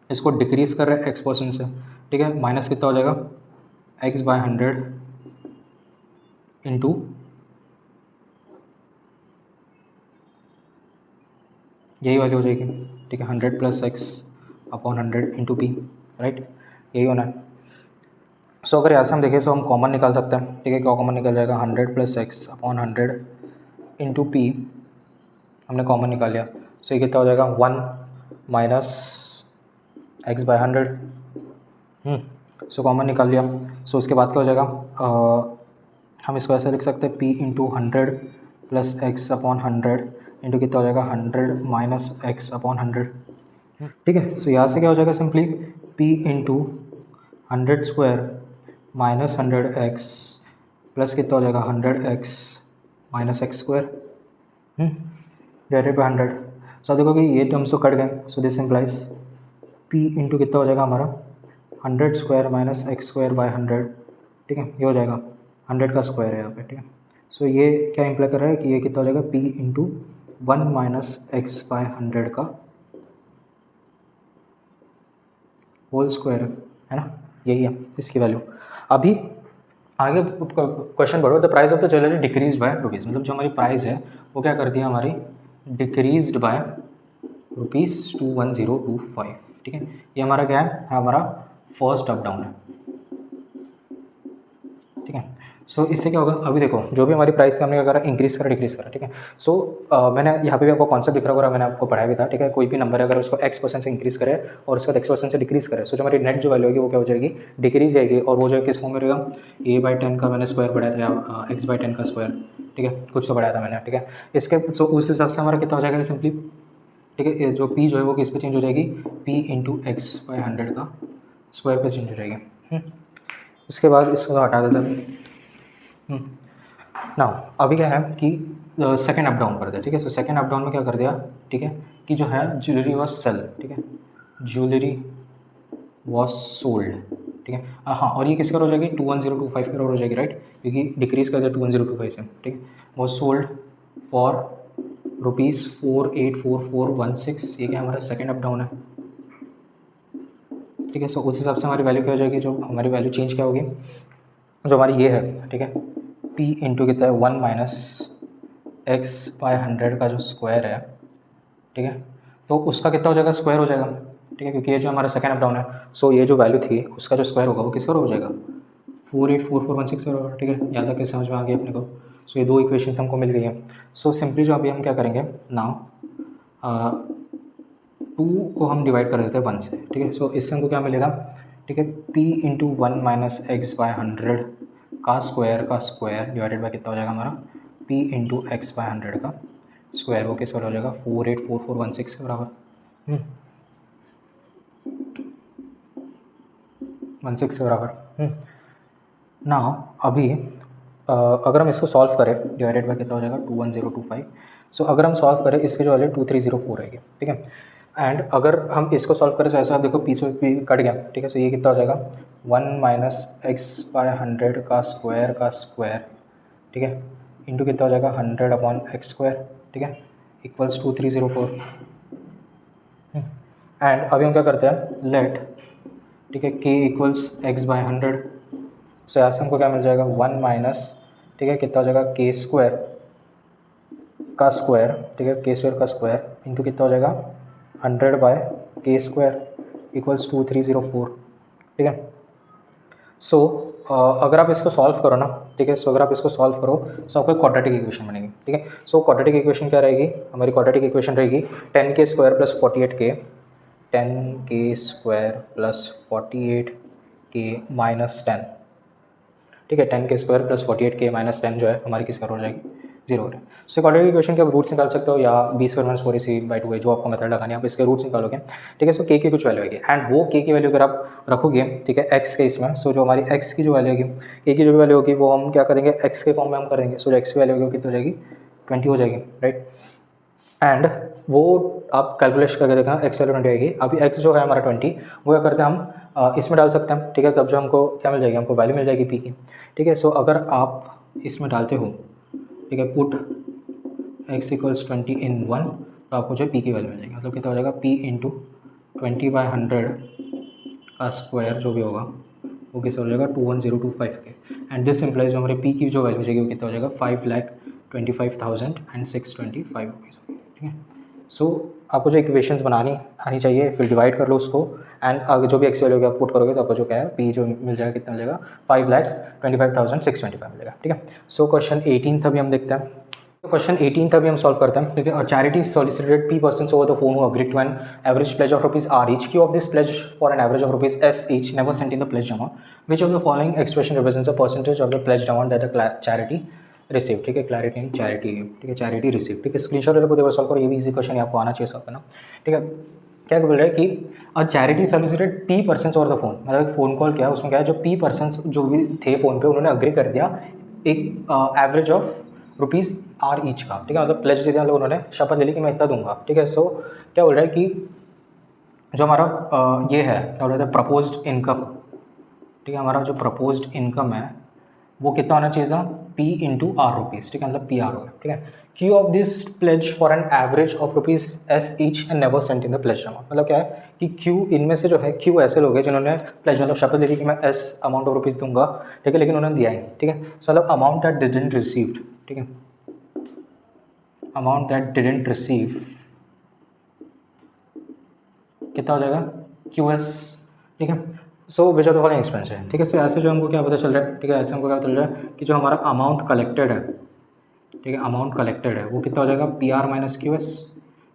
इसको डिक्रीज कर रहे हैं x% से, ठीक है, माइनस कितना हो जाएगा x बाय 100 इंटू यही वैल्यू हो जाएगी, ठीक है, 100 plus x upon 100 into P, right, यही होना है। सो अगर यहाँ से हम देखें तो हम कॉमन निकाल सकते हैं, ठीक है। क्या कॉमन निकल जाएगा, 100 plus x upon 100 into p, हमने कॉमन निकाल लिया। सो ये कितना हो जाएगा, 1 minus x by 100, so common निकाल लिया। सो उसके बाद क्या हो जाएगा, हम इसको ऐसे लिख सकते हैं p into 100 plus x upon 100 into कितना हो जाएगा 100 माइनस एक्स अपॉन 100, ठीक है। सो यहाँ से क्या हो जाएगा, simply p into 100 square minus 100x plus कितना हो जाएगा 100x minus x square divided by 100। सो देखो कि ये टर्म्स तो कट गए, सो दिस इम्प्लाइज p इंटू कितना हो जाएगा हमारा 100 square minus x square by 100, ठीक है, ये हो जाएगा 100 का स्क्वायर है यहाँ पे, ठीक है। सो ये क्या इम्प्लाई कर रहा है कि ये कितना हो जाएगा p into 1 minus x by 100 का होल स्क्वायर है ना, यही है इसकी वैल्यू। अभी आगे क्वेश्चन बढ़ो, the price of the jewellery decrease by rupees, मतलब जो हमारी प्राइस है वो क्या कर दिया हमारी, डिक्रीज्ड बाय ₹21025, ठीक है। ये हमारा क्या है, हमारा फर्स्ट अप डाउन है, ठीक है। सो इससे क्या होगा, अभी देखो जो भी हमारी प्राइस से हमने क्या करा, इंक्रीज करा डिक्रीज करा, ठीक है। सो मैंने यहाँ पे भी आपको कॉन्सेप्ट दिख रहा होगा, मैंने आपको पढ़ाया भी था, ठीक है। कोई भी नंबर है अगर उसको x% से इंक्रीज करे और उसके बाद x% से डिक्रीज करे, सो जो हमारी नेट जो वैल्यू होगी वो क्या हो जाएगी, डिक्रीज जाएगी। और वो जो है किस फॉर्म में रहेगा, a/10 का मैंने स्क्वायर पढ़ाया था, या x/10 का स्क्वायर, ठीक है, कुछ तो पढ़ाया था मैंने, ठीक है। इसके सो उस हिसाब से हमारा कितना हो जाएगा सिंपली, ठीक है, जो p जो है वो किस पे चेंज हो जाएगी, p इंटू एक्स बाई 100 का स्क्वायर पे चेंज हो जाएगी। उसके बाद इसको हटा देता है ना। अभी क्या है कि सेकेंड अप डाउन कर दिया, ठीक है। सो सेकेंड अप डाउन में क्या कर दिया, ठीक है, कि जो है ज्वेलरी वॉज सेल, ठीक है, ज्वेलरी वॉज सोल्ड, ठीक है। हाँ, और ये किसका हो जाएगी, 21025 का हो जाएगी, राइट, क्योंकि डिक्रीज कर दिया 21025 से, ठीक है। वॉज सोल्ड फॉर ₹484416, ये क्या हमारा सेकेंड अप डाउन है, ठीक है। सो उस हिसाब से हमारी वैल्यू क्या हो जाएगी, जो हमारी वैल्यू चेंज क्या होगी, जो हमारी ये है, ठीक है, p इंटू कितना है 1 माइनस एक्स बाय 100 का जो स्क्वायर है, ठीक है, तो उसका कितना हो जाएगा, स्क्वायर हो जाएगा, ठीक है, क्योंकि ये जो हमारा सेकेंड अप डाउन है। सो ये जो वैल्यू थी उसका जो स्क्वायर होगा वो किसका हो जाएगा, 484416 होगा, ठीक है। यहाँ तक के समझ में आ गया अपने को। सो ये दो इक्वेशंस हमको मिल गई हैं। सो सिंपली जो अभी हम क्या करेंगे नाउ, 2 को हम डिवाइड कर देते हैं 1 से, ठीक है। सो इससे हमको क्या मिलेगा, ठीक है, p into 1 minus x by 100 का स्क्वायर डिवाइडेड बाय कितना हो जाएगा हमारा, p इंटू एक्स बाय 100 का स्क्वायर, वो किस हो जाएगा 484416 के बराबर, 16 के बराबर। ना अभी अगर हम इसको सॉल्व करें, डिवाइडेड बाय कितना हो जाएगा 21025, सो अगर हम सॉल्व करें इसकी जो वैल्यू 2304 रहेगी, ठीक है। एंड अगर हम इसको सॉल्व करें तो ऐसा आप देखो पी से पी कट गया, ठीक है। सो ये कितना हो जाएगा 1 माइनस एक्स बाय 100 का स्क्वायर, ठीक है, इंटू कितना हो जाएगा 100 अपॉन एक्स स्क्वायर, ठीक है, इक्वल्स 2304। एंड अभी हम क्या करते हैं लेट, ठीक है, के इक्वल्स एक्स बाय 100। सो यहाँ से हमको क्या मिल जाएगा 1 माइनस, ठीक है, कितना हो जाएगा के स्क्वायर का स्क्वायर, ठीक है, के स्क्वायर का स्क्वायर इंटू कितना हो जाएगा 100 बाय के स्क्वायर इक्वल्स 2304, ठीक है। सो अगर आप इसको सॉल्व करो ना, ठीक है, सो अगर आप इसको सॉल्व करो तो आपको क्वाड्रेटिक इक्वेशन बनेगी, ठीक है। सो क्वाड्रेटिक इक्वेशन क्या रहेगी, हमारी क्वाड्रेटिक इक्वेशन रहेगी 10k square plus 48k, 10k square plus 48k minus 10, ठीक है, 10k square plus 48k minus 10 जो है हमारी किसका हो जाएगी 0 है। सो क्वाड्रेटिक इक्वेशन के आप रूट्स निकाल सकते हो या बी स्क्वायर माइनस 4ac/2 है जो आपको मेथड लगानी है, आप इसके रूट्स निकालोगे, ठीक है। सो k की कुछ वैल्यू आएगी एंड वो k की वैल्यू अगर आप रखोगे, ठीक है, x के इसमें, सो जो हमारी x की जो वैल्यू होगी, k की जो भी वैल्यू होगी वो हम क्या करेंगे x के फॉर्म में हम करेंगे। सो जो x की वैल्यू होगी कितनी हो जाएगी 20 हो जाएगी, राइट। एंड वो आप कैलकुलेट करके देखा x वैल्यू 20 आएगी। अभी x जो है हमारा 20, वो क्या करते हैं हम इसमें डाल सकते हैं, ठीक है, तब जो हमको क्या मिल जाएगी, हमको वैल्यू मिल जाएगी p की, ठीक है। सो अगर आप इसमें डालते हो, ठीक है, पुट x इक्वल्स 20 इन 1, तो आपको जो p की वैल्यू मिल जाएगी, मतलब कितना हो जाएगा p इंटू 20/100 का स्क्वायर जो भी होगा वो कितना हो जाएगा 21025 के। एंड दिस इम्प्लाइज जो हमारे p की जो वैल्यू हो जाएगी वो कितना हो जाएगा 5,25,625 रुपीज़, ठीक है। सो आपको जो इक्वेशंस बनानी आनी चाहिए, फिर डिवाइड कर लो उसको एंड आगे जो भी एक्स वैल्यू आप पुट करोगे तो आपको जो क्या है पी जो मिल जाएगा कितना मिल जाएगा 5,25,625 मिलेगा, ठीक है। सो क्वेश्चन 18 अभी हम देखते हैं। तो क्वेश्चन 18 अभी हम सॉल्व करते हैं, ठीक है। और charity solicited p persons over the phone who agreed to an average pledge of rupees r each. Q of this pledge for an average of rupees s each never sent in the pledge amount. Which of the following expression represents a percentage of the pledged amount that the charity received, ठीक है, clarity charity, ठीक है, charity receive, ठीक है। Screenshot लेकर खुद solve करो, ये भी इजी क्वेश्चन आपको आना चाहिए सॉल्व करना, ठीक है। क्या बोल रहा है कि charity solicited p persons over the phone, मतलब एक फ़ोन कॉल क्या है, उसमें क्या है जो p persons जो भी थे फ़ोन पे उन्होंने अग्री कर दिया एक average of rupees r each का, ठीक है, मतलब प्लेज दे दिया, मतलब उन्होंने शपथ ले ली कि मैं इतना दूंगा, ठीक है। सो क्या बोल रहा है कि जो हमारा ये है क्या बोल रहा था प्रपोज्ड इनकम, ठीक है, हमारा जो प्रपोज्ड इनकम है वो कितना होना चाहिए था p इंटू आर रुपीज़, ठीक है, मतलब PR होगा, ठीक है। Q of this pledge for an average of rupees s each and never sent in the pledge amount, मतलब क्या है कि Q इनमें से जो है Q ऐसे लोग हैं जिन्होंने प्लेज मतलब शपथ ले ली कि मैं s अमाउंट ऑफ रुपीज़ दूंगा, ठीक है, लेकिन उन्होंने दिया ही, ठीक है। सो मतलब अमाउंट दैट डिडंट रिसीव्ड, ठीक है, अमाउंट दैट डिडंट रिसीव कितना हो जाएगा QS, ठीक है। So which of the following expense है, ठीक है। सो ऐसे जो हमको क्या पता चल रहा है, ठीक है, ऐसे हमको क्या पता चल रहा है कि जो हमारा अमाउंट कलेक्टेड है, ठीक है, अमाउंट कलेक्टेड है वो कितना हो जाएगा PR माइनस QS,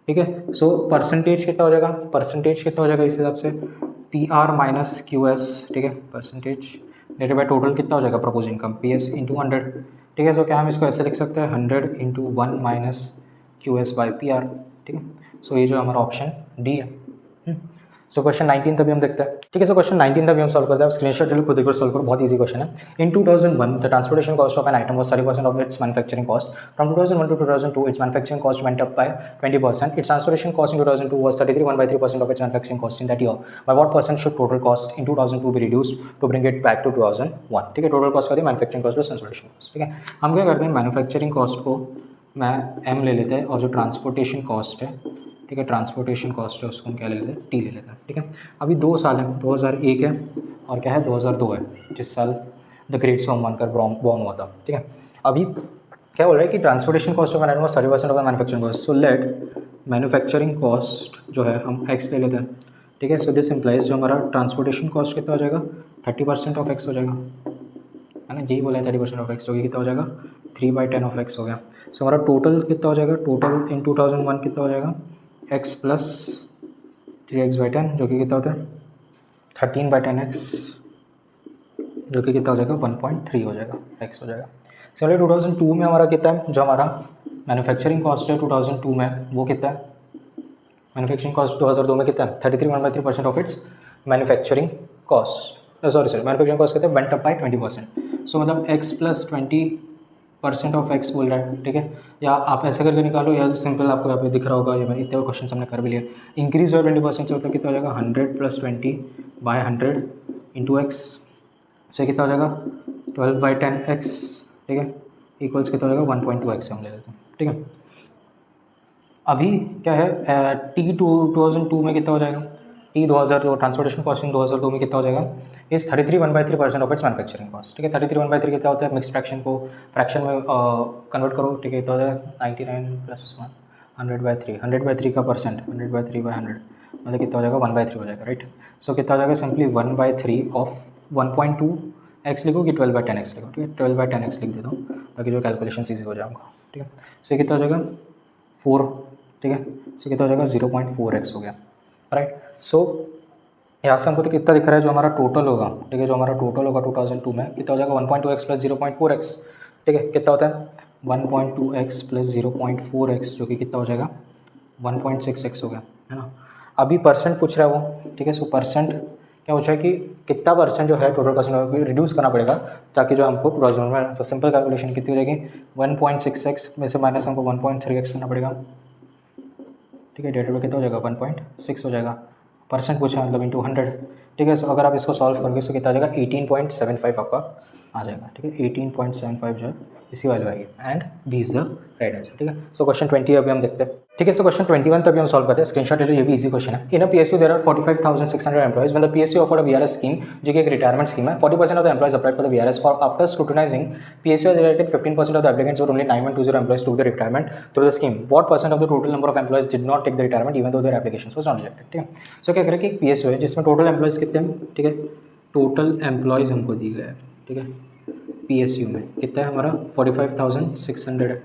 ठीक है। सो परसेंटेज कितना हो जाएगा, परसेंटेज कितना हो जाएगा इस हिसाब से PR माइनस QS, ठीक है, परसेंटेज डिवाइडेड बाय टोटल कितना हो जाएगा प्रपोज इनकम PS इंटू 100, ठीक है। सो क्या हम इसको ऐसे लिख सकते हैं 100 into 1 minus QS by PR, ठीक है। सो ये जो हमारा ऑप्शन डी है। सो क्वेश्चन 19 अभी हम देखते हैं, ठीक है। सो क्वेश्चन 19 अभी हम सॉल्व करते हैं, स्क्रीनशॉट ले खुद एक बार सॉल्व करो, बहुत इजी क्वेश्चन है। इन 2001 the transportation cost of an item was 30% of its manufacturing cost. From 2001 to 2002 its manufacturing cost went up by 20%. Its transportation cost in 2002 was 33.13% of its manufacturing cost in that year. By what percent should total cost in 2002 be reduced to bring it back to 2001, ठीक है। Total cost कर दी manufacturing cost plus transportation cost, ठीक है। हम क्या करते हैं manufacturing cost को मैं M ले लेते हैं और जो ट्रांसपोर्टेशन कॉस्ट है, ठीक है, ट्रांसपोर्टेशन कॉस्ट है उसको हम क्या ले लेते हैं T ले लेते हैं, ठीक है। अभी 2 साल है, 2001 है और क्या है 2002 है, जिस साल द ग्रेट सोमवानकर बॉर्न हुआ था, ठीक है। अभी क्या बोल रहा है कि transportation cost of an item 30% of the manufacturing cost. So let manufacturing cost जो है हम x ले लेते हैं, ठीक है। सो दिस इम्प्लाइज जो हमारा ट्रांसपोर्टेशन कॉस्ट कितना हो जाएगा 30% ऑफ x हो जाएगा, है ना, यही बोला है 30% ऑफ x होगी, कितना हो जाएगा 3/10 ऑफ x हो गया। सो हमारा टोटल कितना हो जाएगा, टोटल इन 2001 कितना हो जाएगा x प्लस 3x/10 जो कि कितना होता है 13/10x जो कि कितना हो जाएगा 1.3 हो जाएगा x हो जाएगा। चलिए 2002 में हमारा कितना है, जो हमारा मैन्युफैक्चरिंग कॉस्ट है 2002 में वो कितना है, मैन्युफैक्चरिंग कॉस्ट 2002 में कितना है 33.13% of its manufacturing cost, sorry manufacturing cost कितना है वेंट अप बाय 20%। सो मतलब x plus 20% percent of x बोल रहा है, ठीक है, या आप ऐसे करके निकालो या सिंपल आपको यहाँ पे दिख रहा होगा, ये मैंने इतने क्वेश्चन हमने कर भी लिया। इंक्रीज और 20% से मतलब कितना हो जाएगा 100 + 20 बाय 100 इंटू एक्स, से कितना हो जाएगा 12 बाई 10 एक्स, ठीक है, इक्वल्स कितना हो जाएगा 1.2 एक्स हम ले लेते हैं, ठीक है। अभी क्या है टी 2002 में कितना हो जाएगा, टी 2002 ट्रांसपोर्टेशन कॉस्ट इन 2002 में कितना हो जाएगा, इस 33 1/3% ऑफ इट्स मैन्युफैक्चरिंग कॉस्ट, ठीक है। 33 1/3 कितना होता है, मिक्स फ्रैक्शन को फ्रैक्शन में कन्वर्ट करो, ठीक है, तो हो जाएगा 99 + 1 100/3, 100/3 का परसेंट 100/3/100 मतलब कितना हो जाएगा 1/3 हो जाएगा, राइट। सो कितना हो जाएगा सिंपली 1/3 ऑफ 1.2 एक्स लिखो कि 12/10 एक्स लिखो, ठीक है, 12/10 एक्स लिख देता हूँ ताकि जो कैलकुलेशन ईजी हो जाएगा, ठीक है। सो ये कितना हो जाएगा 4, ठीक है, सो कितना हो जाएगा 0.4x हो गया, राइट। सो यहाँ से हमको तो कितना दिख रहा है जो हमारा टोटल होगा, ठीक है, जो हमारा टोटल होगा 2002 में कितना हो जाएगा 1.2x + 0.4x, ठीक है, कितना होता है 1.2x + 0.4x जो कि कितना हो जाएगा 1.6x हो गया, है ना। अभी परसेंट पूछ रहा है वो, ठीक है। सो परसेंट क्या पूछा है कि कितना परसेंट जो है टोटल परसेंट रिड्यूस करना पड़ेगा ताकि जो हमको 2000 में, तो सिंपल कैलकुलेशन कितनी हो जाएगी 1.6x में से माइनस हमको 1.3x करना पड़ेगा, ठीक है, डेटा पे कितना हो जाएगा 1.6 हो जाएगा, परसेंट पूछा मतलब इंटू 100, ठीक है। सो अगर आप इसको सॉल्व करोगे तो कितना आ जाएगा 18.75 आपका आ जाएगा, ठीक है, 18.75 जो है इसी वाली आएगी, and B is the right answer, ठीक है। सो क्वेश्चन 20 अभी हम देखते हैं, ठीक है। सो क्वेश्चन 21 तभी हम सॉल्व करते हैं, स्क्रीनशॉट ले लो, ये भी इजी क्वेश्चन है। In a PSU there are 45,600 employees when the PSU offered a VRS scheme, जो कि एक रिटायरमेंट स्कीम है। 40% of the employees applied for the VRS for after scrutinising PSU has related 15% of the applicants were only 9120 employees to the retirement through the scheme, what percent of the total number of employees did not take the retirement even though their applications was not rejected, ठीक है। So क्या करें कि एक PSU है जिसमें total employees कितने हैं, ठीक है, टोटल एम्प्लॉइज हमको दी गए हैं, ठीक है, पीएसयू में कितना है हमारा 45,600 है,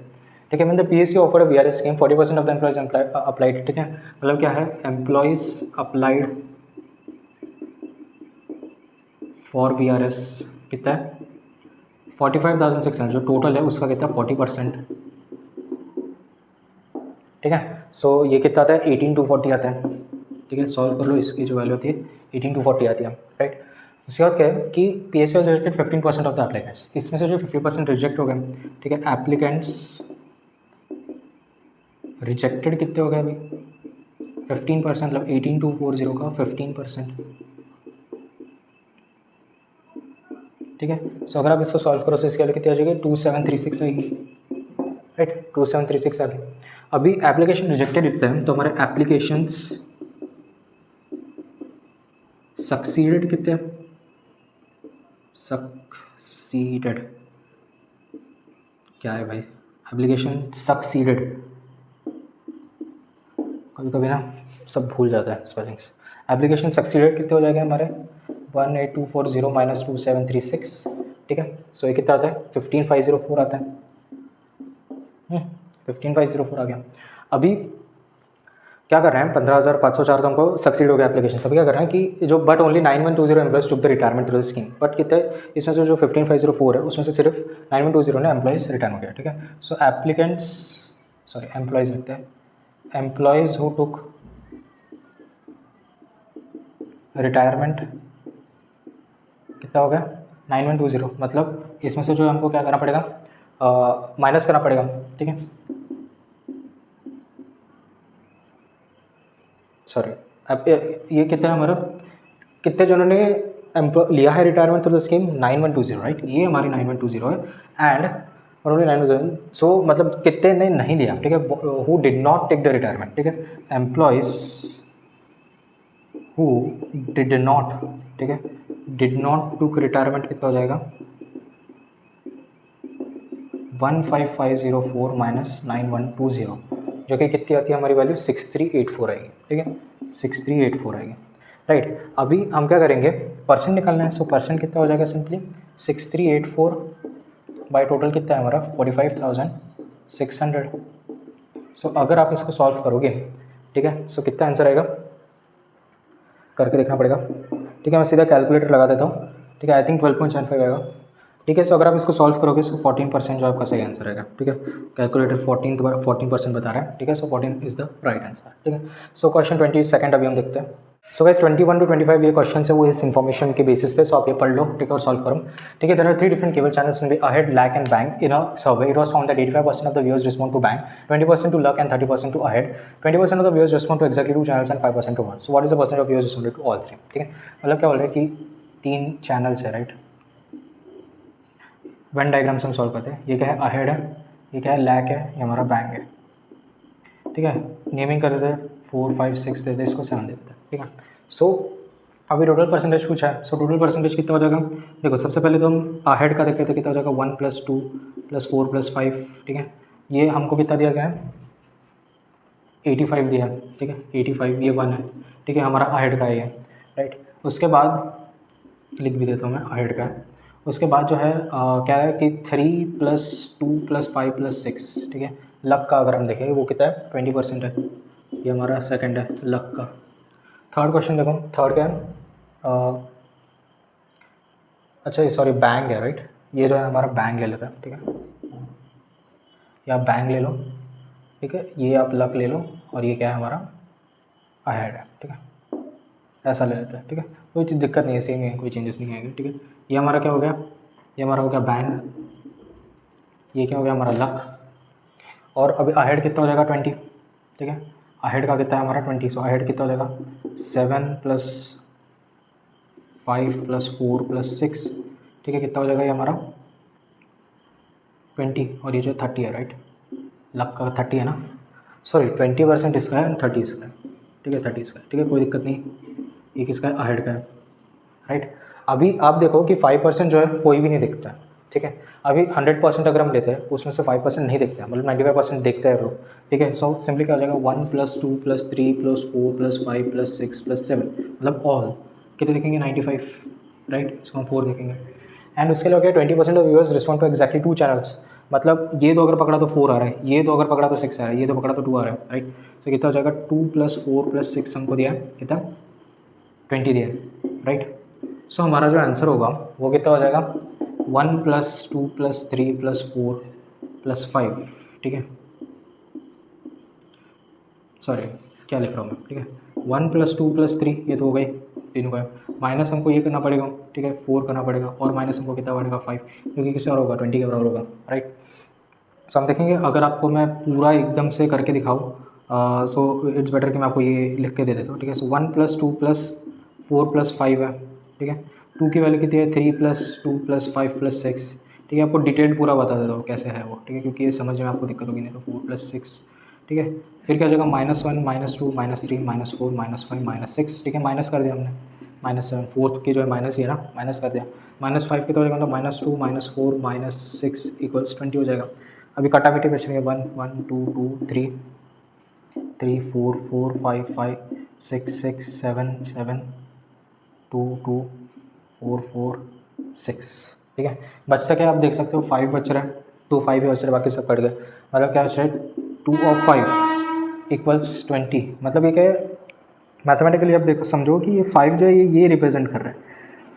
ठीक है। मतलब PSU offer a VRS scheme 40% of the employees applied, ठीक है, मतलब क्या है एम्प्लॉइज अप्लाइड फॉर वीआरएस कितना है 45,600, जो टोटल है उसका कितना 40%, ठीक है। सो ये कितना आता है 18,240 आता है, ठीक है, सॉल्व कर लो, इसकी जो वैल्यू होती है 18,240 आती है, राइट। उसके बाद क्या है कि P S U rejected 15% of the applicants, इसमें से जो 50% रिजेक्ट हो गए, ठीक है, एप्लीकेंट्स रिजेक्टेड कितने हो गए अभी 15%, मतलब 18,240 का 15%, ठीक है। सो अगर आप इसको सॉल्व करो तो इसकी वैल्यू कितनी आ जाएगी 2736 आएगी, राइट, 2736 आ गई। अभी एप्लीकेशन रिजेक्टेड इतना है तो हमारे एप्लीकेशंस सक्सीडेड कितने हैं, सक्सीडेड क्या है भाई, एप्लीकेशन सक्सीडेड, कभी कभी ना सब भूल जाता है स्पेलिंग्स। एप्लीकेशन सक्सीडेड कितने हो जाएंगे हमारे 18240 - 2736, ठीक है। सो ये कितना आता है 15504 आता है, 15504 आ गया। अभी क्या कर रहे हैं 15,504 तो हमको सक्सीड हो गया एप्लीकेशन, अभी क्या कर रहे हैं कि जो but only 9120 employees took the retirement through the scheme, but कितने इसमें से जो 15504 है उसमें से सिर्फ 9120 ने एम्प्लॉइज रिटर्न हो गया, ठीक है। सो एप्लीकेंट्स सॉरी एम्प्लॉइज लिखते हैं, एम्प्लॉइज हु टुक रिटायरमेंट कितना हो गया 9120, मतलब इसमें से जो हमको क्या करना पड़ेगा माइनस करना पड़ेगा, ठीक है, सॉरी। अब ये कितना है हमारा, कितने जनों ने लिया है retirement through the scheme 9120, right, ये हमारी 9120 है, एंड ओनली 9120, सो मतलब कितने ने नहीं लिया, ठीक है, who did not take the retirement, ठीक है, एम्प्लॉयज हु डिड नॉट, ठीक है, डिड नॉट टुक रिटायरमेंट कितना हो जाएगा 15504 - 9120, जो कि कितनी आती है हमारी वैल्यू 6384 आएगी, ठीक है, 6384 आएगी, राइट। अभी हम क्या करेंगे परसेंट निकालना है, सो परसेंट कितना हो जाएगा सिंपली 6384 बाई टोटल कितना है हमारा 45,600। सो अगर आप इसको सॉल्व करोगे, ठीक है, सो कितना आंसर आएगा करके देखना पड़ेगा, ठीक है, मैं सीधा कैलकुलेटर लगा देता हूँ, ठीक है, आई थिंक 12.75 आएगा, ठीक है। सो अगर आप इसको सॉल्व करोगे सो 14% जो आपका सही आंसर आएगा, ठीक है, कैलकुलेटर 14% बता रहा है, ठीक है, सो 14 इज द राइट आंसर, ठीक है। सो क्वेश्चन 22 अभी हम देखते हैं, सो गाइस 21 to 25 ये क्वेश्चन है वो इस इन्फॉर्मेशन के बेसिस पे, सो आप ये पढ़ लो, ठीक है, और सॉल्व करो, ठीक है। There are 3 different cable channels in the Ahead, Lack and Bang in a survey. It was found that 85% of the viewers respond to Bang, 20% to Luck and 30% to Ahead, 20% of the viewers respond to exactly 2 channels and 5% to one. So what is the percent of viewers responded to all 3, ठीक है। मतलब क्या बोल रहे हैं कि 3 channels है, right. Venn diagram से हम सॉल्व करते हैं। ये क्या है, अहेड है, ये क्या है, लैक है, ये हमारा बैंग है, ठीक है। नेमिंग कर देते हैं, 4 5 6 देते हैं, इसको 7 देते हैं, ठीक है। सो अभी टोटल परसेंटेज पूछा है, सो टोटल परसेंटेज कितना हो जाएगा। देखो सबसे पहले तो हम अहेड का देखते थे, कितना हो जाएगा 1 + 2 + 4 + 5, ठीक है। ये हमको कितना दिया गया है, 85 दिया है, ठीक है, 85, ये 1 है, ठीक है, हमारा अहेड का है ये, राइट। उसके बाद लिख भी देता हूँ मैं, अहेड का है। उसके बाद जो है क्या है कि 3 + 2 + 5 + 6, ठीक है। लक का अगर हम देखेंगे वो कितना है, 20% है, ये हमारा सेकंड है लक का। थर्ड क्वेश्चन देखो, थर्ड क्या है, अच्छा ये सॉरी बैंग है, राइट। ये जो है हमारा बैंग ले लेता है, ठीक है, या आप बैंग ले लो, ठीक है, ये आप लक ले लो, और ये क्या है हमारा अहेड है, ठीक है, ऐसा ले लेते हैं, ठीक है। कोई चीज़ दिक्कत नहीं है, सेम है, कोई चेंजेस नहीं आएगा, ठीक है। ये हमारा क्या हो गया, ये हमारा हो गया बैंग, ये क्या हो गया हमारा लक, और अभी अहेड कितना हो जाएगा 20, ठीक है। अहेड का कितना है हमारा 20, सो अहेड कितना हो जाएगा 7 + 5 + 4 + 6, ठीक है, कितना हो जाएगा ये हमारा 20, और ये जो 30 है, राइट। लक का 30 है ना, सॉरी 20% इसका है, 30 इसका है, ठीक है, 30 इसका है, ठीक है, कोई दिक्कत नहीं। ये किसका है, अहेड का है, राइट। अभी आप देखो कि 5% जो है कोई भी नहीं दिखता है, ठीक है। अभी 100% अगर हम लेते हैं उसमें से 5% नहीं दिखते हैं, मतलब 95% देखते हैं लोग, ठीक है। सो सिंपली क्या हो जाएगा 1 + 2 + 3 + 4 + 5 + 6 + 7, मतलब ऑल कितने देखेंगे 95, राइट। इसको हम 4 देखेंगे। एंड उसके अलावा क्या 20% of viewers respond to exactly 2 channels, मतलब ये तो अगर पकड़ा तो 4 आ रहा है, ये तो अगर पकड़ा तो 6 आ रहा है, ये तो पकड़ा तो 2 आ रहा है, राइट। सो कितना हो जाएगा 2 + 4 + 6 हमको दिया कितना 20 दिया, राइट। सो हमारा जो आंसर होगा वो कितना हो जाएगा 1 + 2 + 3 + 4 + 5, ठीक है, सॉरी क्या लिख रहा हूँ मैं, ठीक है। 1 + 2 + 3 ये तो हो गई, तीनों का माइनस हमको ये करना पड़ेगा, ठीक है, 4 करना पड़ेगा, और माइनस हमको कितना पड़ेगा 5, क्योंकि किससे और होगा 20 के बराबर होगा, राइट। सो हम देखेंगे अगर आपको मैं पूरा एकदम से करके दिखाऊँ, सो इट्स बेटर कि मैं आपको ये लिख के दे देता हूँ, ठीक है। सो 1 + 2 + 4 + 5 है, ठीक है। 2 की वैल्यू कितनी है 3 + 2 + 5 + 6, ठीक है। आपको डिटेल्ड पूरा बता देता हूँ कैसे है वो, ठीक है, क्योंकि ये समझ में आपको दिक्कत होगी नहीं तो 4 + 6, ठीक है। फिर क्या हो जाएगा -1 -2 -3 -4 -5 -6, ठीक है, माइनस कर दिया हमने, -7 फोर्थ की जो है माइनस ही है ना, माइनस कर दिया। -5 कितना हो जाएगा मतलब -2 -4 -6 = 20 हो जाएगा। अभी कटाकटी बच रही है 1 1 2 2 3 3 4 4 5 5 6 6 7 7 2 2 4 4 6, ठीक है। बचता क्या आप देख सकते हो 5 बच रहा है, 2 5 ही बच रहे, बाकी सब कट गए, मतलब क्या बच रहा है 2 of 5 = 20, मतलब ये क्या है मैथमेटिकली आप देखो समझो कि ये 5 जो है ये रिप्रेजेंट कर रहा है,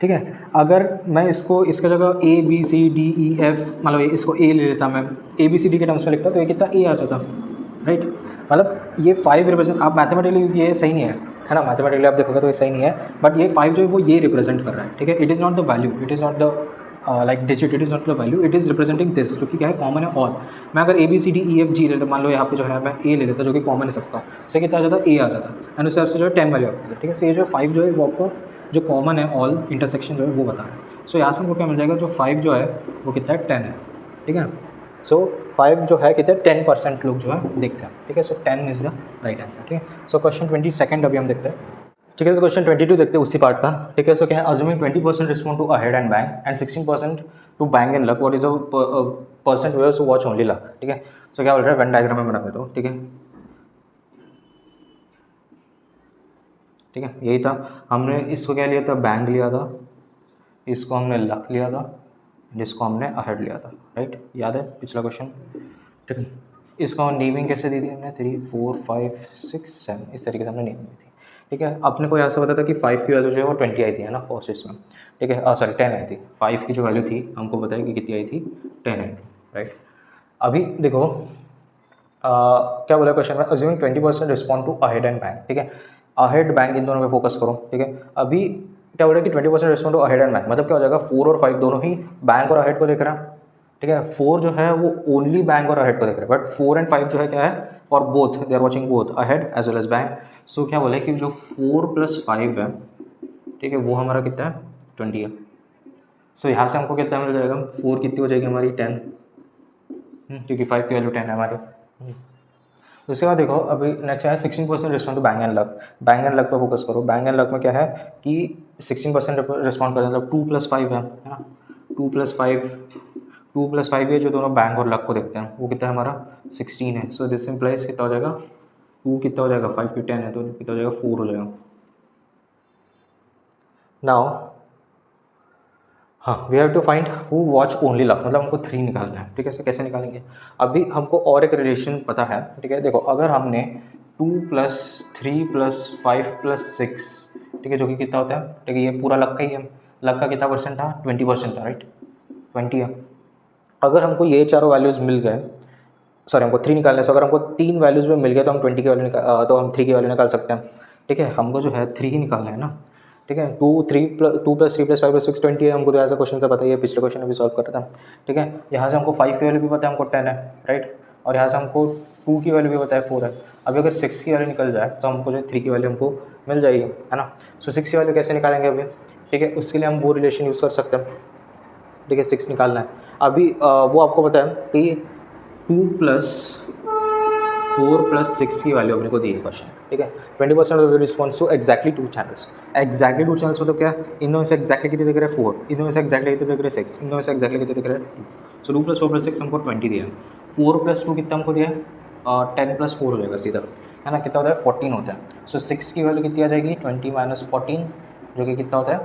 ठीक है। अगर मैं इसको इसका जगह ABCDEF मतलब इसको ए ले लेता, मैं ABCD के टर्म्स में लिखता तो ये कितना ए आ जाता, राइट। मतलब ये 5 रिप्रेजेंट, आप मैथमेटिकली ये सही नहीं है ना, मैथमेटिकली आप देखोगे तो ये सही नहीं है, बट ये 5 जो है वो ये रिप्रेजेंट कर रहा है, ठीक है। It is not the value, it is not the like digit, it is not the value, it is representing this, जो कि क्या है कॉमन है ऑल। मैं अगर ABCDEFG ले लेता, मान लो यहाँ पे जो है मैं ए ले लेता जो कि कॉमन है सबका, उससे कितना आ जाता ए आ जाता, एंड उससे आपसे जो है 10 वैल्यू आता है, ठीक है। सो ये जो 5 जो है वो आपको जो कॉमन है ऑल इंटरसेक्शन जो है वो बता रहा है। सो यहाँ से हमको क्या मिल जाएगा, जो 5 जो है वो कितना है 10 है, ठीक है। सो 5 जो है कितने 10% लोग जो है देखते हैं, ठीक है। सो 10 इज द राइट आंसर, ठीक है। सो क्वेश्चन 22 अभी हम देखते हैं, ठीक है। तो क्वेश्चन 22 देखते हैं उसी पार्ट का, ठीक है। सो क्या है assuming 20% respond to Ahead and Bang and 16% to Bang and Luck, what is the percent viewers who watch only Luck, ठीक है। सो क्या बोल रहा है वेन डायग्राम में बना देता हूँ, ठीक है, ठीक है। यही था, हमने इसको क्या लिया था बैंग लिया था, इसको हमने लक लिया था, जिसको हमने अहेड लिया था, राइट, याद है पिछला क्वेश्चन, ठीक है। इसको नेमिंग कैसे दी थी हमने 3 4 5 6 7 इस तरीके से हमने नेमिंग दी थी, ठीक है। अपने को ऐसा पता था कि 5 की वैल्यू जो है वो 20 आई थी, है ना, फर्स्ट इसमें, ठीक है, सॉरी 10 आई थी, 5 की जो वैल्यू थी हमको बताया कि कितनी आई थी 10 आई थी, राइट। अभी देखो क्या बोला क्वेश्चन में, assuming 20% respond to Ahead and Bang, ठीक है। अहेड बैंक, इन दोनों पे फोकस करो, ठीक है। अभी क्या हो रहा है कि 20% respond to Ahead and bank, मतलब क्या हो जाएगा 4 और 5 दोनों ही बैंक और अहेड को देख रहा है, ठीक है। 4 जो है वो ओनली बैंक और अहेड को देख रहा है, बट 4 एंड 5 जो है क्या है for both, they are watching both ahead as well as bank. So क्या बोले कि जो 4 + 5 है, ठीक है, वो हमारा कितना है 20 है। सो यहाँ से हमको कितना मिल जाएगा, 4 कितनी हो जाएगी हमारी 10, क्योंकि 5 की वैल्यू 10 है हमारी। उसके बाद देखो अभी नेक्स्ट है 16% respond to bank and Luck. Bank and Luck पे फोकस करो। बैंक एंड लक में क्या है कि 16% रिस्पॉन्ड करें, मतलब 2 + 5 है ना, 2 + 5, 2 + 5 ये जो दोनों बैंक और लक को देखते हैं वो कितना है हमारा 16 है। सो दिस इम्प्लाइज कितना हो जाएगा 2 कितना हो जाएगा 5 की 10 है तो कितना हो जाएगा 4 हो जाएगा। नाउ हाँ, we have to find who watch only Luck, मतलब हमको 3 निकालना है, ठीक है। इसे कैसे निकालेंगे, अभी हमको और एक रिलेशन पता है, ठीक है। देखो अगर हमने 2 + 3 + 5 + 6, ठीक है, जो कि कितना होता है, ठीक है, ये पूरा लक का ही है। लक का कितना परसेंट था 20% था, राइट, 20 है। अगर हमको ये चारों वैल्यूज़ मिल गए, सॉरी हमको 3 निकालने से, अगर हमको 3 वैल्यूज़ में मिल गया तो हम 20 की वैल्यू निकाल, तो हम 3 की वैल्यू निकाल सकते हैं, ठीक है। हमको जो है 3 ही निकालना है ना, ठीक है। 2 + 3 + 5 + 6 20 है, हमको तो ऐसा क्वेश्चन से पता ही है, पिछले क्वेश्चन में भी सॉल्व कर रहा था, ठीक है। यहाँ से हमको 5 की वैल्यू भी पता है, हमको 10 है, राइट, और यहाँ से हमको 2 की वैल्यू भी पता है 4 है। अभी अगर 6 की वैल्यू निकल जाए तो हमको जो 3 की वैल्यू हमको मिल जाएगी, है ना। सो 6 की वैल्यू कैसे निकालेंगे अभी, ठीक है, उसके लिए हम वो रिलेशन यूज़ कर सकते हैं, ठीक है। 6 निकालना है अभी, वो आपको पता है कि 2 + 4 + 6 की वैल्यू अपने को दी है क्वेश्चन, ठीक है। 20% of the response to exactly 2 channels. Exactly 2 channels मतलब क्या, इन दोनों से एक्जैक्टली कितने दिख रहे हैं 4, इन दोनों से एक्जैक्टली कितने दिख रहे हैं 6, इन दोनों से एक्जैक्टली कितने दिख रहे हैं 2। सो 2 + 4 + 6 हमको 20 दिया है। 4 + 2 कितना हमको दिया है 10 + 4 हो जाएगा सीधा, है ना, कितना होता है 14 होता है। सो 6 की वैल्यू कितनी आ जाएगी 20 - 14, जो कि कितना होता है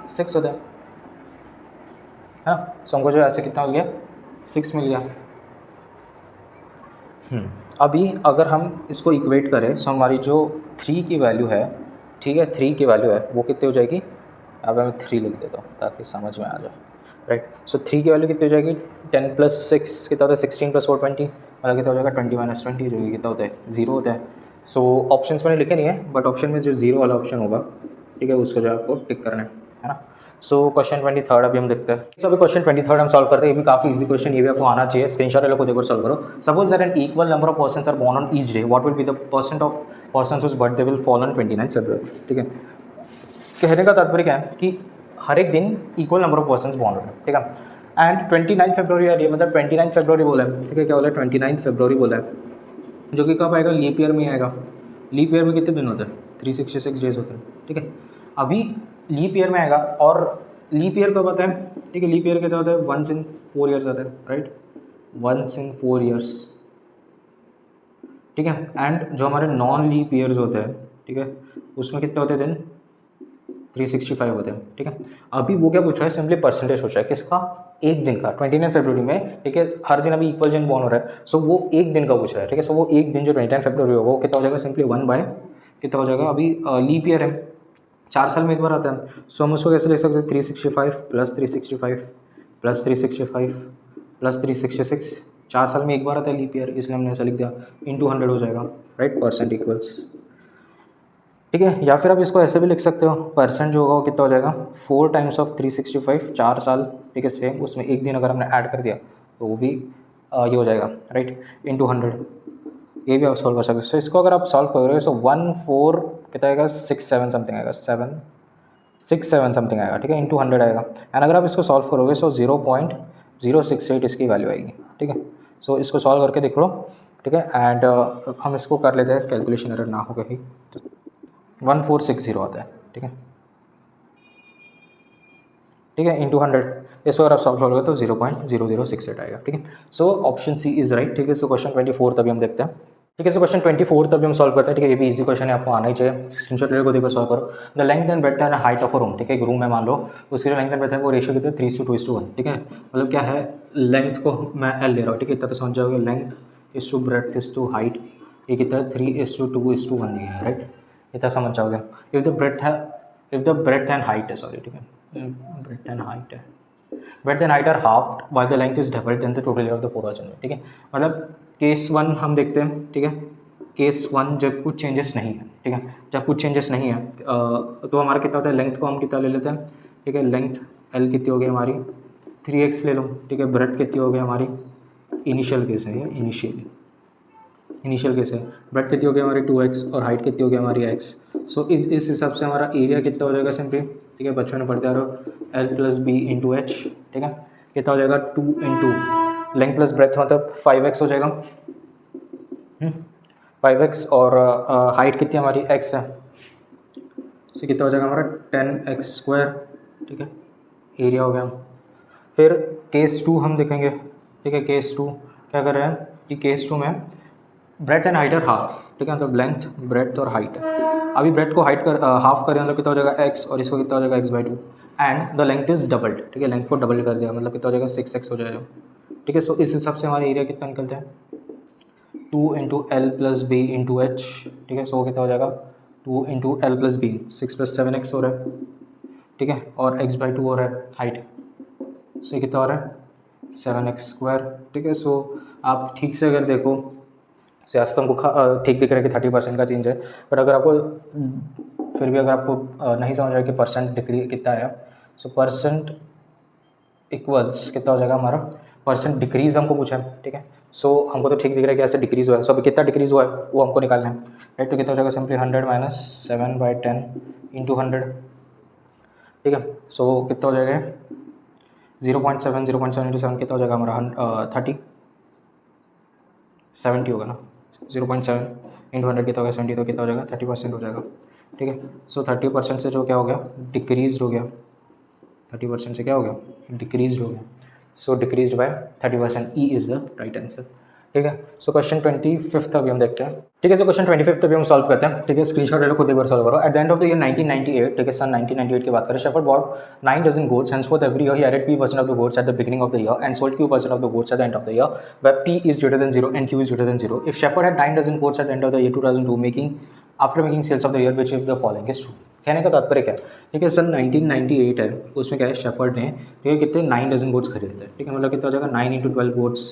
6 होता है, हाँ। सो हमको जो ऐसे कितना हो गया 6 मिल गया। अभी अगर हम इसको इक्वेट करें, सो हमारी जो 3 की वैल्यू है, ठीक है, 3 की वैल्यू है वो कितनी हो जाएगी, अब मैं 3 लिख देता हूँ ताकि समझ में आ जाए, राइट। सो 3 की वैल्यू कितनी हो जाएगी 10 + 6 कितना होता है 16 + 4 20, मतलब कितना हो जाएगा 20 - 20, जो कि कितना होता है 0 होता है। सो ऑप्शंस मैंने लिखे नहीं है, बट ऑप्शन में जो 0 वाला ऑप्शन होगा, ठीक है, उसको जो आपको टिक करना है ना। सो क्वेश्चन 23 अभी हम देखते हैं। अभी क्वेश्चन 23 हम सॉल्व करते हैं। ये भी काफी इजी क्वेश्चन, ये भी आपको आना चाहिए। स्क्रीनशॉट ले लो, खुद एक बार सॉल्व करो। Suppose that an equal number of persons are born on each day, what will be the percent of persons whose birthday will fall on 29 February, ठीक है। कहने का तात्पर्य क्या है कि हर एक दिन equal number of persons born हो रहे हैं, ठीक है। एंड 29 फरवरी आ रही है, मतलब 29 फरवरी बोला है, ठीक है। क्या बोला है 29 फरवरी बोला है, जो कि कब आएगा लीप ईयर में आएगा। लीप ईयर में कितने दिन होते हैं 366 डेज होते हैं, ठीक है। अभी लीप ईयर में आएगा, और लीप ईयर कब आता है, ठीक है, लीप ईयर क्या होता है 1 in 4 years आता है, राइट, 1 in 4 years, ठीक है। एंड जो हमारे नॉन लीप ईयर्स होते हैं, ठीक है, उसमें कितने होते हैं दिन 365 होते हैं, ठीक है। अभी वो क्या पूछ रहा है, सिंपली परसेंटेज पूछ रहा है, किसका, एक दिन का 29 फरवरी में, ठीक है। हर दिन अभी इक्वल जन बॉर्न हो रहा है, सो वो एक दिन का पूछ रहा है, ठीक है। सो वो एक दिन जो 29 फरवरी होगा वो कितना हो जाएगा, सिंपली 1 कितना हो जाएगा, अभी लीप ईयर है, 4 साल में एक बार आता है। सो हम उसको कैसे लिख सकते हैं 365 + 365 + 365 + 366, 4 साल में एक बार आता है लीप ईयर, इसलिए हमने ऐसा लिख दिया, इंटू 100 हो जाएगा, राइट, परसेंट इक्वल्स, ठीक है। या फिर आप इसको ऐसे भी लिख सकते हो, परसेंट जो होगा वो कितना हो जाएगा 4 टाइम्स ऑफ 365, 4 साल, ठीक है, सेम, उसमें एक दिन अगर हमने ऐड कर दिया तो वो भी ये हो जाएगा, राइट, इंटू 100, ये भी आप सॉल्व कर सकते हो। सो इसको अगर आप सॉल्व करोगे, सो 1 4 कितना आएगा 6 7 समथिंग आएगा, 7 6 7 समथिंग आएगा, ठीक है, इंटू 100 आएगा। एंड अगर आप इसको सॉल्व करोगे सो 0.068 इसकी वैल्यू आएगी, ठीक है। सो इसको सॉल्व करके देख लो, ठीक है। एंड हम इसको कर लेते हैं, कैलकुलेशन एरर ना हो कहीं, 1460 आता है, ठीक है, ठीक है, इंटू 100, इसको अगर आप सॉल्व करोगे तो 0.0068 आएगा, ठीक है। So option C is right, ठीक है। सो क्वेश्चन 24 तभी हम देखते हैं, ठीक है। सो क्वेश्चन 24 तभी हम सॉल्व करते हैं, ठीक है। ये भी इजी क्वेश्चन है, आपको आना ही चाहिए। स्क्रीनशॉट लेकर देखो, सॉल्व करो। The length and breadth and height of a room, ठीक है, एक रूम है मान लो, उसकी जो लेंथ एंड ब्रेड्थ है वो रेशियो कितने 3:2:1, ठीक है। मतलब क्या है, लेंथ को मैं एल ले रहा हूँ, ठीक है, इतना तो समझ जाओगे, length is to breadth is to height, ये कितना है 3:2:1 दिया है, राइट, इतना समझ जाओगे। इफ द ब्रेड्थ है, if the breadth and height है, सॉरी, ठीक है, ब्रेड्थ एंड हाइट है, breadth and height are half while the length is double then the total area of the four wall generate, ठीक है। मतलब case 1 हम देखते हैं, ठीक है, केस 1 जब कुछ चेंजेस नहीं है, ठीक है। जब कुछ चेंजेस नहीं है तो हमारा कितना होता है, लेंथ को हम कितना ले लेते हैं, ठीक है। लेंथ एल कितनी हो गई हमारी 3x ले लो, ठीक है। ब्रेथ कितनी हो गई हमारी, इनिशियल केस है ये, इनिशियल केस है। ब्रेथ कितनी हो गई हमारी 2x और हाइट कितनी हो गई हमारी x। सो इस हिसाब से हमारा एरिया कितना हो जाएगा सिंपली, ठीक है। बच्चों ने पढ़ते आ रहे हो L plus B into H, ठीक है। कितना हो जाएगा 2 इंटू लेंथ प्लस ब्रेथ मतलब 5x हो जाएगा, 5x और हाइट कितनी हमारी x है, तो कितना हो जाएगा हमारा 10x स्क्वायर, ठीक है। एरिया हो गया। फिर केस 2 हम देखेंगे, ठीक है। केस 2 क्या कर रहे हैं कि केस 2 में breadth and height are half, ठीक है। मतलब लेंथ ब्रेथ और हाइट, अभी ब्रेथ को हाइट कर हाफ करें मतलब कितना हो जाएगा x और इसको कितना हो जाएगा x/2 and the length is doubled, ठीक है। लेंथ को डबल कर दिया मतलब कितना हो जाएगा 6x हो जाएगा, ठीक है। सो इस हिसाब से हमारा एरिया कितना निकलता है 2 into L plus B into H, ठीक है। सो कितना हो जाएगा 2 into L plus B 6 + 7x हो रहा है, ठीक है। और x/2 हो रहा है हाइट, सो ये कितना हो रहा है 7x स्क्वायर, ठीक है। सो आप ठीक से अगर देखो सियासत हमको ठीक दिख रहा है कि 30% का चेंज है, बट अगर आपको फिर भी अगर आपको नहीं समझ रहा है कि परसेंट डिक्री कितना है, सो परसेंट इक्वल्स कितना हो जाएगा हमारा, परसेंट डिक्रीज हमको पूछा है, ठीक है। सो हमको तो ठीक दिख रहा है कि ऐसे डिक्रीज हुआ है, सो अभी कितना डिक्रीज हुआ है वो हमको निकालना है, राइट। तो कितना हो जाएगा सिंपली 100 माइनस 7/10 इंटू 100, ठीक है। सो कितना हो जाएगा 0.7 इंटू 7 कितना हो जाएगा हमारा 30 70 होगा ना, 0.7 इंटू 100 कितना होगा 70, तो कितना हो जाएगा 30% हो जाएगा, ठीक है। सो 30% से जो क्या हो गया डिक्रीज हो गया, 30% से क्या हो गया डिक्रीज हो गया, so decrease by 30%, E is the right answer, ठीक है। सो क्वेश्चन 25 अभी हम देखते हैं, ठीक है। सो क्वेश्चन 25 अभी हम सॉल्व करते हैं, ठीक है। स्क्रीनशॉट ले लो, खुद एक बार सॉल्व करो। At the end of the year 1998, ठीक है, सन 1998 की बात करें, shepherd bought 9 dozen goats, henceforth every year he added p% of the goats at the beginning of the year and sold q% of the goats at the end of the year, where p is greater than 0 and q is greater than 0. If Shepherd had 9 dozen goats at the end of the year 2002, after making sales of the year, which of the following is true? कहने का तात्पर्य क्या है, ठीक है। सन 1998 है, उसमें क्या है शेफर्ड ने, ठीक है, कितने 9 डजन गोट्स खरीदे थे, ठीक है। मतलब कितना हो जाएगा 9 इंटू 12 गोट्स,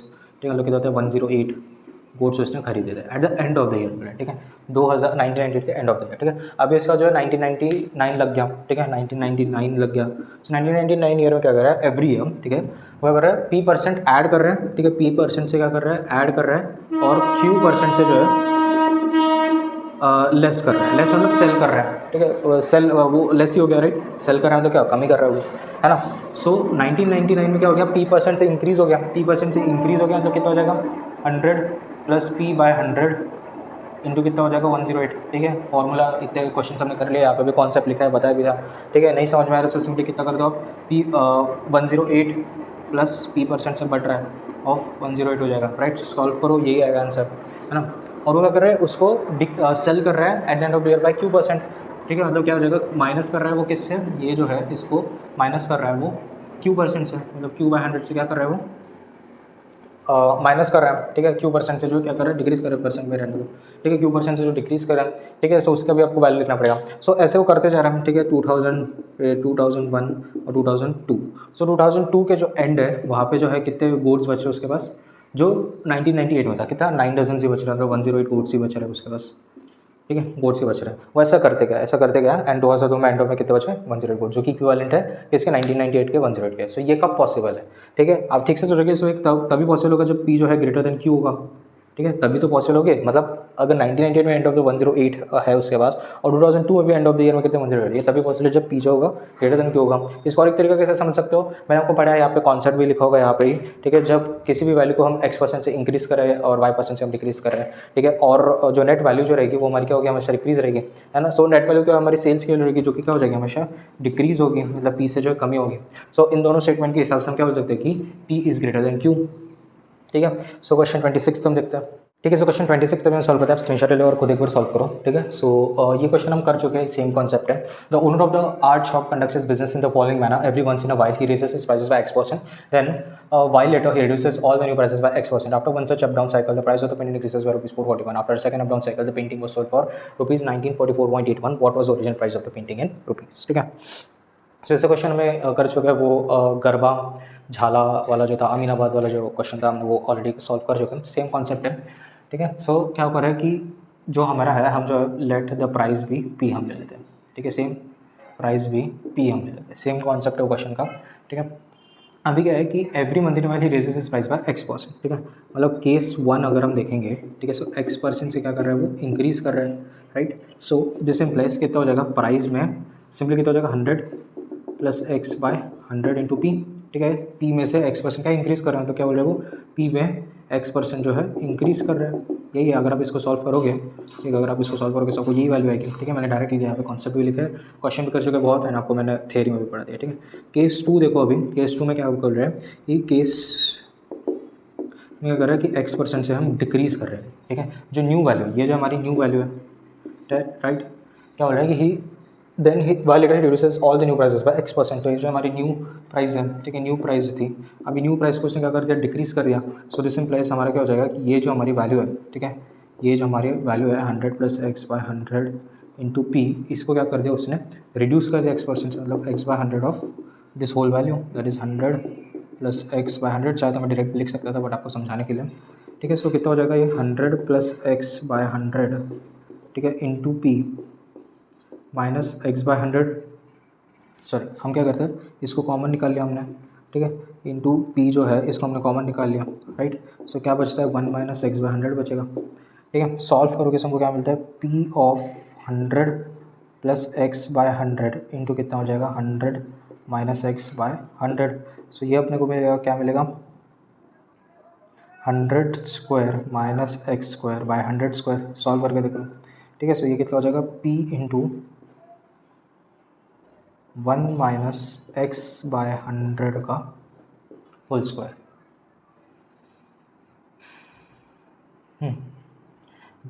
ठीक है। मतलब कितना होता है 108 गोट्स उसने खरीदे थे eight the end of the year, ठीक है। 1998 के एंड ऑफ द ईयर, ठीक है। अभी इसका जो है 1999 लग गया, ठीक है। 1999 लग गया। सो 1999 ईयर में क्या कर रहा है एवरी ईयर, ठीक है, वो कर रहा है p% ऐड कर रहे हैं, ठीक है। p% से क्या कर रहा है ऐड कर रहा है और q% से जो है लेस कर रहा है, लेस मतलब सेल कर रहा है, ठीक है। सेल वो लेस ही हो गया, राइट। सेल कर रहा है तो क्या कमी कर रहा है वो, है ना। सो 1999 में क्या हो गया p% से इंक्रीज़ हो गया, p% से इंक्रीज़ हो गया तो कितना हो जाएगा 100 प्लस p/100 इंटू कितना हो जाएगा 108, ठीक है। फॉर्मूला इतने क्वेश्चन हमने कर लिया, यहाँ पे भी कॉन्सेप्ट लिखा है, बताया भी था, ठीक है। नहीं समझ में आ रहा तो सिंपली कितना कर दो आप p 108 प्लस p% से बढ़ रहा है ऑफ 108 हो जाएगा, राइट। सॉल्व करो यही आएगा आंसर, है ना। और वो क्या कर रहा है उसको सेल कर रहा है at the end of the year by q%, ठीक है। मतलब क्या हो जाएगा माइनस कर रहा है वो किससे, ये जो है इसको माइनस कर रहा है वो q% से, मतलब q/100 से क्या कर रहा है वो माइनस कर रहा है, ठीक है। q% से जो क्या कर रहा है डिक्रीज कर रहा है परसेंट में रहने दो, ठीक है। q% से जो डिक्रीज कर रहा है, ठीक है। सो उसका भी आपको वैल्यू लिखना पड़ेगा। सो ऐसे वो करते जा रहा है, ठीक है। 2000 2001 और 2002। सो 2002 के जो एंड है वहाँ पे जो है कितने गोट्स बचे उसके पास, जो 1998 में था कितना 9 डजन ही बच रहा था, 108 गोट्स ही बच रहा है उसके पास, ठीक है। गोट्स ही बच रहा है। वो ऐसा करते गया एंड 2002 में एंड में कितने बचे 108 गोट्स, जो कि इक्विवेलेंट है इसके 1998 के 108 के। सो ये कब पॉसिबल है, ठीक है। आप ठीक से सोचोगे। सो एक तभी पॉसिबल होगा जब पी जो है ग्रेटर देन क्यू होगा, ठीक है। तभी तो पॉसिबल होगे। मतलब अगर 1998 में एंड ऑफ द 108 है उसके पास और 2002 में भी एंड ऑफ द ईयर में कितने 108 है, तभी पॉसिबल जब पी जो होगा ग्रेटर देन क्यू होगा। इसको और एक तरीका कैसे समझ सकते हो, मैंने आपको पढ़ा है, यहाँ पे कॉन्सेप्ट भी लिखा होगा यहाँ पे ही, ठीक है। जब किसी भी वैल्यू को हम x% से इंक्रीज करें और y% से हम डिक्रीज करें, ठीक है, और जो नेट वैल्यू जो रहेगी वो हमारी क्या होगी हमेशा डिक्रीज रहेगी, है ना। सो नेट वैल्यू क्या हमारी सेल्स की रहेगी जो कि क्या हो जाएगी हमेशा डिक्रीज होगी, मतलब पी से जो कमी होगी। सो इन दोनों स्टेटमेंट के हिसाब से हम क्या बोल सकते हैं कि P is greater then Q, ठीक है। सो क्वेश्चन 26 हम देखते हैं, ठीक है। सो क्वेश्चन 26 तक हम सॉल्व करते हैं, आप स्क्रीनशॉट ले लो और खुद एक बार सॉल्व करो, ठीक है। सो ये क्वेश्चन हम कर चुके हैं, सेम कॉन्सेप्ट है। The owner of the art shop conducts his business in the following manner, every once in a while he raises his prices by x%, then while later he reduces all the new prices by x%. After one such up down cycle, the price of the painting increases by rupees 441. After a second up down cycle, the painting was sold for rupees 1944.81. What was the original price of the painting in rupees, ठीक है। सो इस question में कर चुके हैं वो गरबा झाला वाला जो था, अमीनाबाद वाला जो क्वेश्चन था, हमने वो ऑलरेडी सॉल्व कर चुके हैं, सेम कॉन्सेप्ट है, ठीक है। सो क्या कर रहा है कि जो हमारा है, हम जो लेट द प्राइस भी पी हम ले लेते हैं, ठीक है, सेम प्राइस भी पी हम ले लेते हैं, सेम कॉन्सेप्ट है क्वेश्चन का, ठीक है। अभी क्या है कि every month in while he raises is price by x%, ठीक है, मतलब केस 1 अगर हम देखेंगे, ठीक है, सो x% से क्या कर रहा है, वो इंक्रीज कर रहा है, राइट। सो दिस इम्प्लाइज कितना हो जाएगा, प्राइस में सिंपली कितना हो जाएगा 100 plus x by 100 into p, ठीक है, पी में से x% का इंक्रीज कर रहे हैं, तो क्या बोल रहे हैं वो, पी में x% जो है इंक्रीज कर रहे हैं, यही है। अगर आप इसको सॉल्व करोगे, ठीक है, अगर आप इसको सॉल्व करोगे सबको यही वैल्यू आएगी, ठीक है। मैंने डायरेक्ट लिखा है, यहाँ पे कॉन्सेप्ट भी लिखा है, क्वेश्चन भी कर चुके बहुत है, आपको मैंने थ्योरी में भी पढ़ा दिया, ठीक है। केस 2 देखो, अभी केस 2 में क्या कर रहे हैं कि केस में क्या कर रहा है कि x% से हम डिक्रीज कर रहे हैं, ठीक है, जो न्यू वैल्यू, ये जो हमारी न्यू वैल्यू है, राइट, क्या हो रहा है कि he then he Y later reduces all the new prices by x%, तो ये जो हमारी न्यू प्राइस है, ठीक है, न्यू प्राइस थी, अभी न्यू प्राइस को उसने क्या कर दिया, डिक्रीज कर दिया। सो दिस इम्प्लाइज हमारा क्या हो जाएगा कि ये जो हमारी वैल्यू है, ठीक है, ये जो हमारी वैल्यू है 100 plus x by 100 into p, इसको क्या कर दिया उसने, रिड्यूस कर दिया x%, मतलब x by 100 of this whole value, that is 100 plus x by 100, चाहे तो मैं डायरेक्ट लिख सकता था बट आपको समझाने के लिए, ठीक है। सो कितना हो जाएगा ये 100 प्लस एक्स बाय 100, ठीक है, into p minus x by 100, sorry हम क्या करते हैं, इसको कॉमन निकाल लिया हमने, ठीक है, इंटू पी जो है इसको हमने कॉमन निकाल लिया, राइट। सो क्या बचता है, 1 माइनस एक्स बाय 100 बचेगा, ठीक है। सॉल्व करोगे हमको क्या मिलता है, p of 100 plus x by 100 into कितना हो जाएगा 100 माइनस एक्स बाय 100। सो ये अपने को मिलेगा, क्या मिलेगा, 100 square minus x square by 100 square, solve करके देखो, ठीक है। सो ये कितना हो जाएगा, p into 1 minus x by 100 का होल स्क्वायर।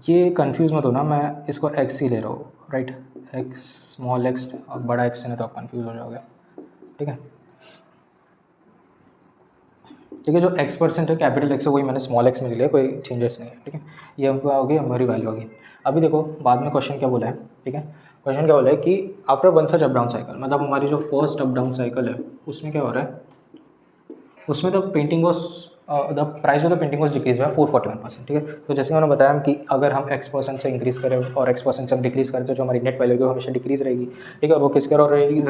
ये कंफ्यूज मत होना, मैं इसको एक्स ही ले रहा हूँ, राइट, एक्स स्मॉल एक्स, और बड़ा एक्स नहीं तो आप कंफ्यूज हो जाओगे, ठीक है। ठीक है, जो x% है कैपिटल एक्स है, वही मैंने स्मॉल एक्स में लिया, कोई चेंजेस नहीं है, ठीक है। ये हमको होगी, हमारी वैल्यू होगी। अभी देखो बाद में क्वेश्चन क्या बोला है, ठीक है, क्वेश्चन क्या बोला है कि after one such up down cycle, मतलब हमारी जो फर्स्ट अप डाउन साइकिल है उसमें क्या हो रहा है, उसमें the painting was the price of the painting was decrease by 441%, ठीक है। तो जैसे मैंने बताया कि अगर हम x% से इंक्रीज करें और x% से हम डिक्रीज करें, तो जो हमारी नेट वैल्यू है वो हमेशा डिक्रीज रहेगी, ठीक है। और वो किसके और रहेगी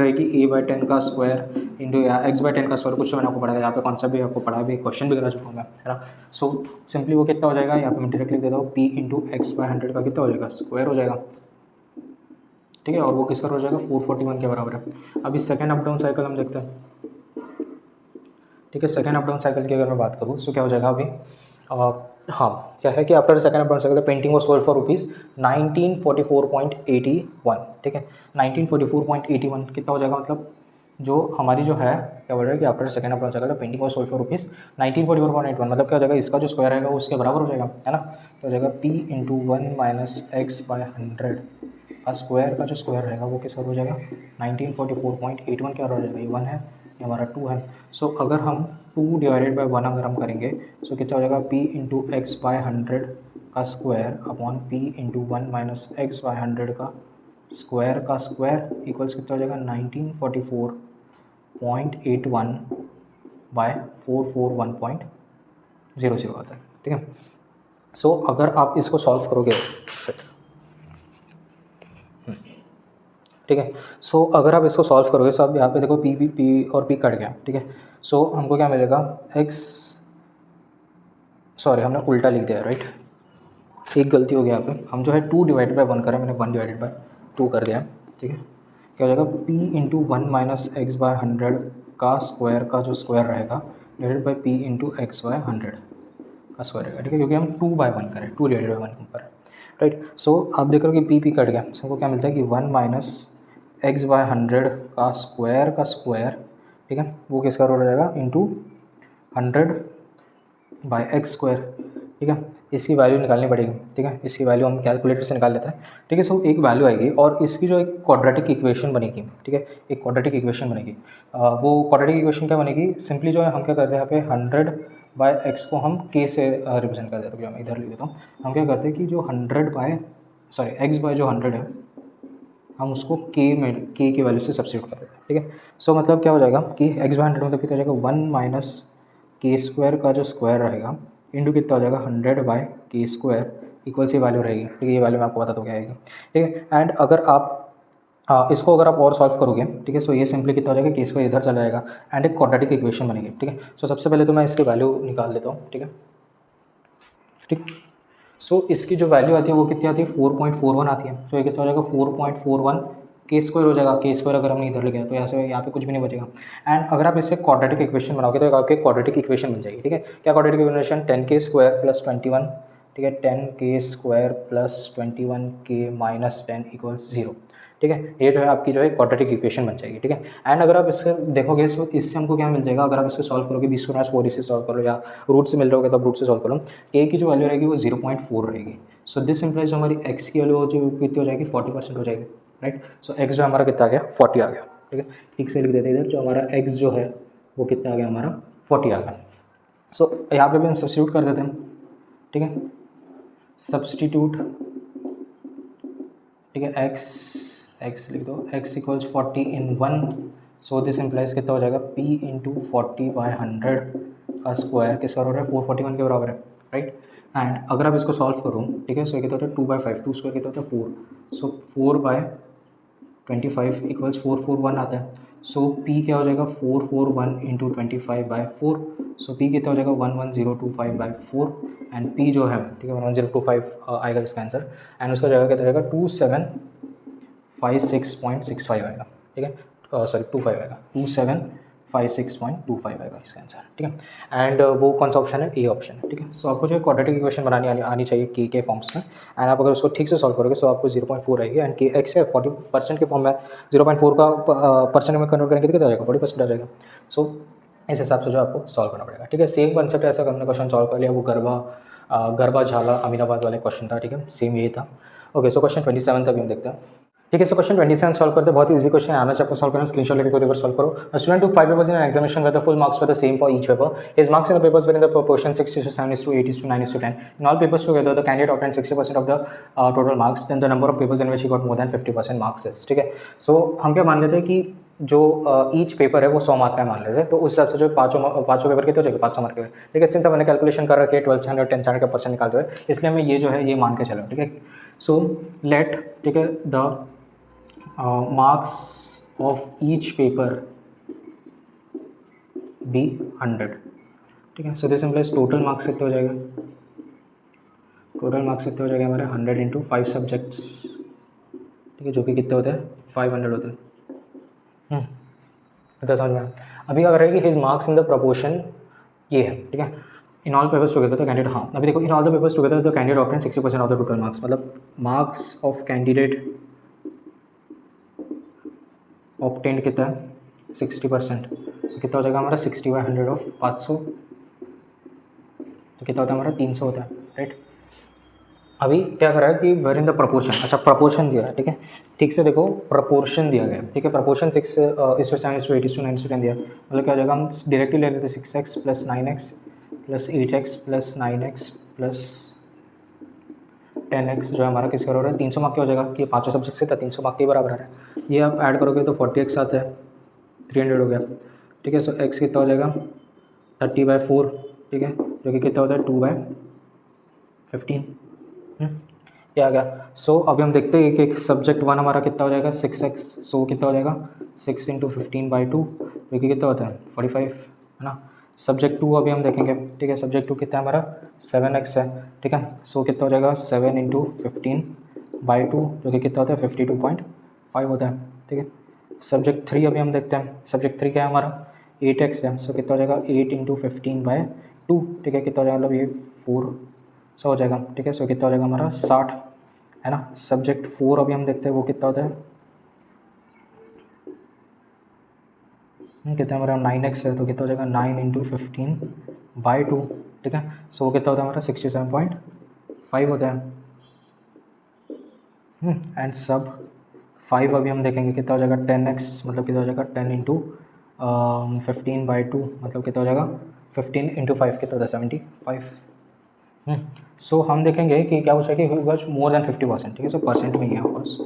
a/10 का स्क्वायर इंटू या x/10 का स्क्वायर, कुछ तो मैंने आपको पढ़ाया, यहाँ पे कॉन्सेप्ट भी आपको पढ़ा भी, क्वेश्चन भी करा चुका हूँ मैं, है ना। सो सिंपली वो कितना हो जाएगा, यहाँ पे मैं डायरेक्ट लिख देता हूँ, p इंटू x/100 का कितना हो जाएगा, स्क्वायर हो जाएगा, ठीक है, और वो किसका हो जाएगा 441 के बराबर है। अभी सेकेंड अप डाउन साइकिल हम देखते हैं, ठीक है। सेकेंड अप डाउन साइकिल की अगर मैं बात करूँ तो क्या हो जाएगा अभी, हाँ क्या है कि after second up down cycle painting was sold for rupees 1944.81, ठीक है, 1944.81 कितना हो जाएगा, मतलब जो हमारी जो है क्या बोल रहा है कि after second up down cycle painting was sold for rupees 1944.81, मतलब क्या हो जाएगा, इसका जो स्क्वायर रहेगा वो उसके बराबर हो जाएगा, है ना। तो हो जाएगा p into 1 minus x by 100 का स्क्वायर का जो स्क्वायर रहेगा वो किसका हो जाएगा 1944.81 क्या हो जाएगा, ये 1 है, ये हमारा 2 है। सो अगर हम 2 डिवाइडेड बाय 1 अगर हम करेंगे, सो कितना हो जाएगा, p इंटू एक्स बाय 100 का square upon p into 1 minus x by 100 का स्क्वायर इक्वल्स कितना हो जाएगा 1944.81 बाय 441.00 आता है, ठीक है। सो अगर आप इसको सॉल्व करोगे, ठीक है, सो अगर आप इसको सॉल्व करोगे, सो आप यहाँ पे देखो पी और पी कट गया, ठीक है। सो हमको क्या मिलेगा, एक्स, सॉरी हमने उल्टा लिख दिया, राइट, एक गलती हो गया यहाँ पे, हम जो है 2 डिवाइडेड बाय 1 करें, मैंने 1 डिवाइडेड बाय 2 कर दिया, ठीक है। क्या हो जाएगा, p into 1 minus x by 100 का स्क्वायर का जो स्क्वायर रहेगा divided by p into x by 100 का स्क्वायर रहेगा, ठीक है, क्योंकि हम 2 बाय 1 करें, 2 डिवाइडेड बाय 1 करें, राइट। सो आप देख रहे हो कि p कट गया, सो हमको क्या मिलता है कि 1 माइनस एक्स बाय 100 का स्क्वायर, ठीक है, वो किसका हो जाएगा इंटू 100 बाय एक्स स्क्वायर, ठीक है। इसकी वैल्यू निकालनी पड़ेगी, ठीक है, इसकी वैल्यू हम कैलकुलेटर से निकाल लेते हैं, ठीक है। सो एक वैल्यू आएगी और इसकी जो एक क्वाड्रेटिक इक्वेशन बनेगी, ठीक है, एक क्वाड्रेटिक इक्वेशन बनेगी, वो क्वाड्रेटिक इक्वेशन क्या बनेगी, सिंपली जो है हम क्या करते हैं यहाँ पे 100 बाय एक्स को हम के से रिप्रेजेंट कर देते हैं, मैं इधर लिख देता हूँ, हम क्या करते हैं कि जो 100 बाय एक्स बाय जो 100 है हम उसको के की वैल्यू से सब्सिट्यूट कर देते हैं, ठीक है। सो मतलब क्या हो जाएगा कि एक्स बाय 100 मतलब कितना हो जाएगा 1 माइनस के स्क्वायर का जो स्क्वायर रहेगा इंटू कितना हो जाएगा 100 बाय के स्क्वायर इक्वल सी वैल्यू रहेगी, ठीक है। ये वैल्यू मैं आपको बताता हूँ क्या आएगी, ठीक है। एंड अगर आप इसको अगर आप और सॉल्व करोगे, ठीक है, सो ये सिंपली कितना हो जाएगा कि इसको इधर चला जाएगा एंड एक क्वाड्रेटिक इक्वेशन बनेगी, ठीक है। सो सबसे पहले तो मैं इसकी वैल्यू निकाल लेता हूँ, ठीक है, ठीक। सो इसकी जो वैल्यू आती है वो कितनी आती है, 4.41 आती है। तो ये कितना हो जाएगा 4.41 के स्क्वायर हो जाएगा। के स्क्वायर अगर हमने इधर लिखा तो ऐसे यहाँ पे कुछ भी नहीं बचेगा। एंड अगर आप इससे क्वाड्रेटिक इक्वेशन बनाओगे तो आपके क्वाड्रेटिक इक्वेशन बन जाएगी, ठीक है। क्या quadratic equation, 10k square plus 21, ठीक है, 10k square plus 21k minus 10 equals 0, ठीक है। ये जो है आपकी जो है क्वाड्रेटिक इक्वेशन बन जाएगी, ठीक है। एंड अगर आप इससे देखोगे तो इससे हमको क्या मिल जाएगा, अगर आप इसको सॉल्व करोगे 20 से सॉल्व करो या रूट से मिल रहे होगे तब रूट से सॉल्व करो, ए की जो वैल्यू रहेगी वो 0.4 रहेगी। सो दिस इम्प्लाइज जो हमारी एक्स की वैल्यू जो कितनी हो जाएगी 40% हो जाएगी, राइट। सो एक्स जो हमारा कितना आ गया 40 आ गया, ठीक है। ठीक से लिख देते हैं इधर, जो हमारा एक्स जो है वो कितना आ गया हमारा 40 आ गया। सो यहाँ पे भी हम सब्स्टिट्यूट कर देते हैं, ठीक है, सब्स्टिट्यूट, ठीक है, एक्स लिख दो, x equals 40 in 1। So this implies कितना हो जाएगा p इंटू 40/100 का स्क्वायर किसका बराबर है 441 के बराबर है, राइट। एंड अगर आप इसको सॉल्व करो, ठीक है, सो कितना होता है 2/5, 2 स्क्वायर कितना होता है 4, सो 4/25 इक्वल्स 441 आता है। सो p क्या हो जाएगा 441 इंटू 25/4, सो p कितना हो जाएगा 11025/4 एंड p जो है, ठीक है, 11025 आएगा इसका आंसर। एंड उसका जगह कितना जाएगा 2756.65 आएगा, ठीक है, सॉरी 25 आएगा, 2756.25 आएगा इसका आंसर, ठीक है। एंड वो कौन सा ऑप्शन है, ए ऑप्शन है, ठीक है। सो आपको जो है क्वाड्रेटिक इक्वेशन बनानी आनी चाहिए के फॉर्म्स में। एंड आप अगर उसको ठीक से सॉल्व करोगे तो आपको 0.4 आएगी। एंड के एक्स है 40% के फॉर्म में, 0.4 का परसेंट में कन्वर्ट करेंगे तो कितना आ जाएगा 40% आ जाएगा। सो इस हिसाब से जो आपको सॉल्व करना पड़ेगा, ठीक है। सेम कंसेप्ट ऐसा हमने क्वेश्चन सॉल्व कर लिया, वो गरबा झाला अमीनाबाद वाले क्वेश्चन था, ठीक है, सेम यही था। ओके, सो क्वेश्चन 27 तक हम देखते हैं, ठीक है। सो क्वेश्चन 27 सॉल्व करते हैं, बहुत इजी क्वेश्चन आना चाहिए आपको सॉल्व करना, स्क्रीनशॉट लेके कोई सॉल्व करो। A student took 5 papers in an examination where the full marks were the same for each paper. His marks in the papers were in the proportion 6:7:8:9:10. In all papers together, the candidate obtained 60% of the total marks. Then the number of papers in which he got more than 50% marks is, ठीक है। So हम क्या मान लेते हैं कि जो each paper है वो 100 मार्क का मान लेते हैं, तो उस हिसाब से जो पाँचों पेपर कितने हो जाएगा 500 मार्क के, ठीक है। सिंस हमने कैलकुलेशन कर रखी है 12 से 100 10 से 100 का परसेंट निकालते हुए, इसलिए हमें ये जो है ये मान के चलो, ठीक है। सो लेट, ठीक है, the marks of each paper be 100, ठीक है। So this implies total marks कितने हो जाएगा, टोटल मार्क्स कितने हो जाएगा हमारे 100 इंटू 5 सब्जेक्ट्स, ठीक है, जो कि कितने होते हैं 500 होते हैं। तो समझ में अभी अगर है कि his marks in the proportion ये है, ठीक है, in all papers together the candidate, हाँ अभी देखो in all the papers together the candidate obtain 60% of the total marks, मतलब मार्क्स ऑफ कैंडिडेट ऑब्टेंड कितना है 60%, तो कितना हो जाएगा हमारा 60/100 ऑफ 500, तो कितना होता है हमारा 300 होता है, राइट। अभी क्या कर रहा है कि वेर इन द प्रपोर्शन, अच्छा प्रपोर्शन दिया है, ठीक है, ठीक से देखो प्रपोर्शन दिया गया है, ठीक है। प्रपोर्शन 6:7:8:9:10 दिया, मतलब क्या हो जाएगा, हम डायरेक्टली ले लेते हैं 6x plus 9x plus 8x plus 9x plus 10x जो है हमारा किसके बराबर है 300 मार्क के हो जाएगा, कि 500 सब्जेक्ट से था 300 मार्क के बराबर है। ये आप ऐड करोगे तो 40x आता है, 300 हो गया, ठीक है। सो x कितना हो जाएगा 30/4, ठीक है, जो कि कितना होता है 2/15, ये आ गया। सो अभी हम देखते हैं कि सब्जेक्ट 1 हमारा कितना हो जाएगा 6x, सो कितना हो जाएगा 6 इंटू 15/2, जो कि कितना होता है 45, है ना। सब्जेक्ट 2 अभी हम देखेंगे, ठीक है, सब्जेक्ट 2 कितना है हमारा 7x है, ठीक है। सो कितना हो जाएगा 7 इंटू 15/2, जो कि कितना होता है 52.5 होता है, ठीक है। सब्जेक्ट 3 अभी हम देखते हैं, सब्जेक्ट 3 क्या है हमारा 8x है, सो कितना हो जाएगा 8 इंटू 15/2, ठीक है, कितना हो जाएगा मतलब ये 400 हो जाएगा, ठीक है। सो कितना हो जाएगा हमारा 60, है ना। सब्जेक्ट 4 अभी हम देखते हैं वो कितना होता है, कितना हमारा 9x है, तो कितना हो जाएगा 9 इंटू 15/2, ठीक है। सो वो कितना होता है हमारा 67.5 होता है। एंड सब 5 अभी हम देखेंगे कितना हो जाएगा 10x, मतलब कितना हो जाएगा 10 इंटू 15/2, मतलब कितना हो जाएगा 15 इंटू 5 कितना होता है 75। सो हम देखेंगे कि क्या पूछा कि मोर देन 50%, ठीक है। सो परसेंट में ही है ऑफकोर्स,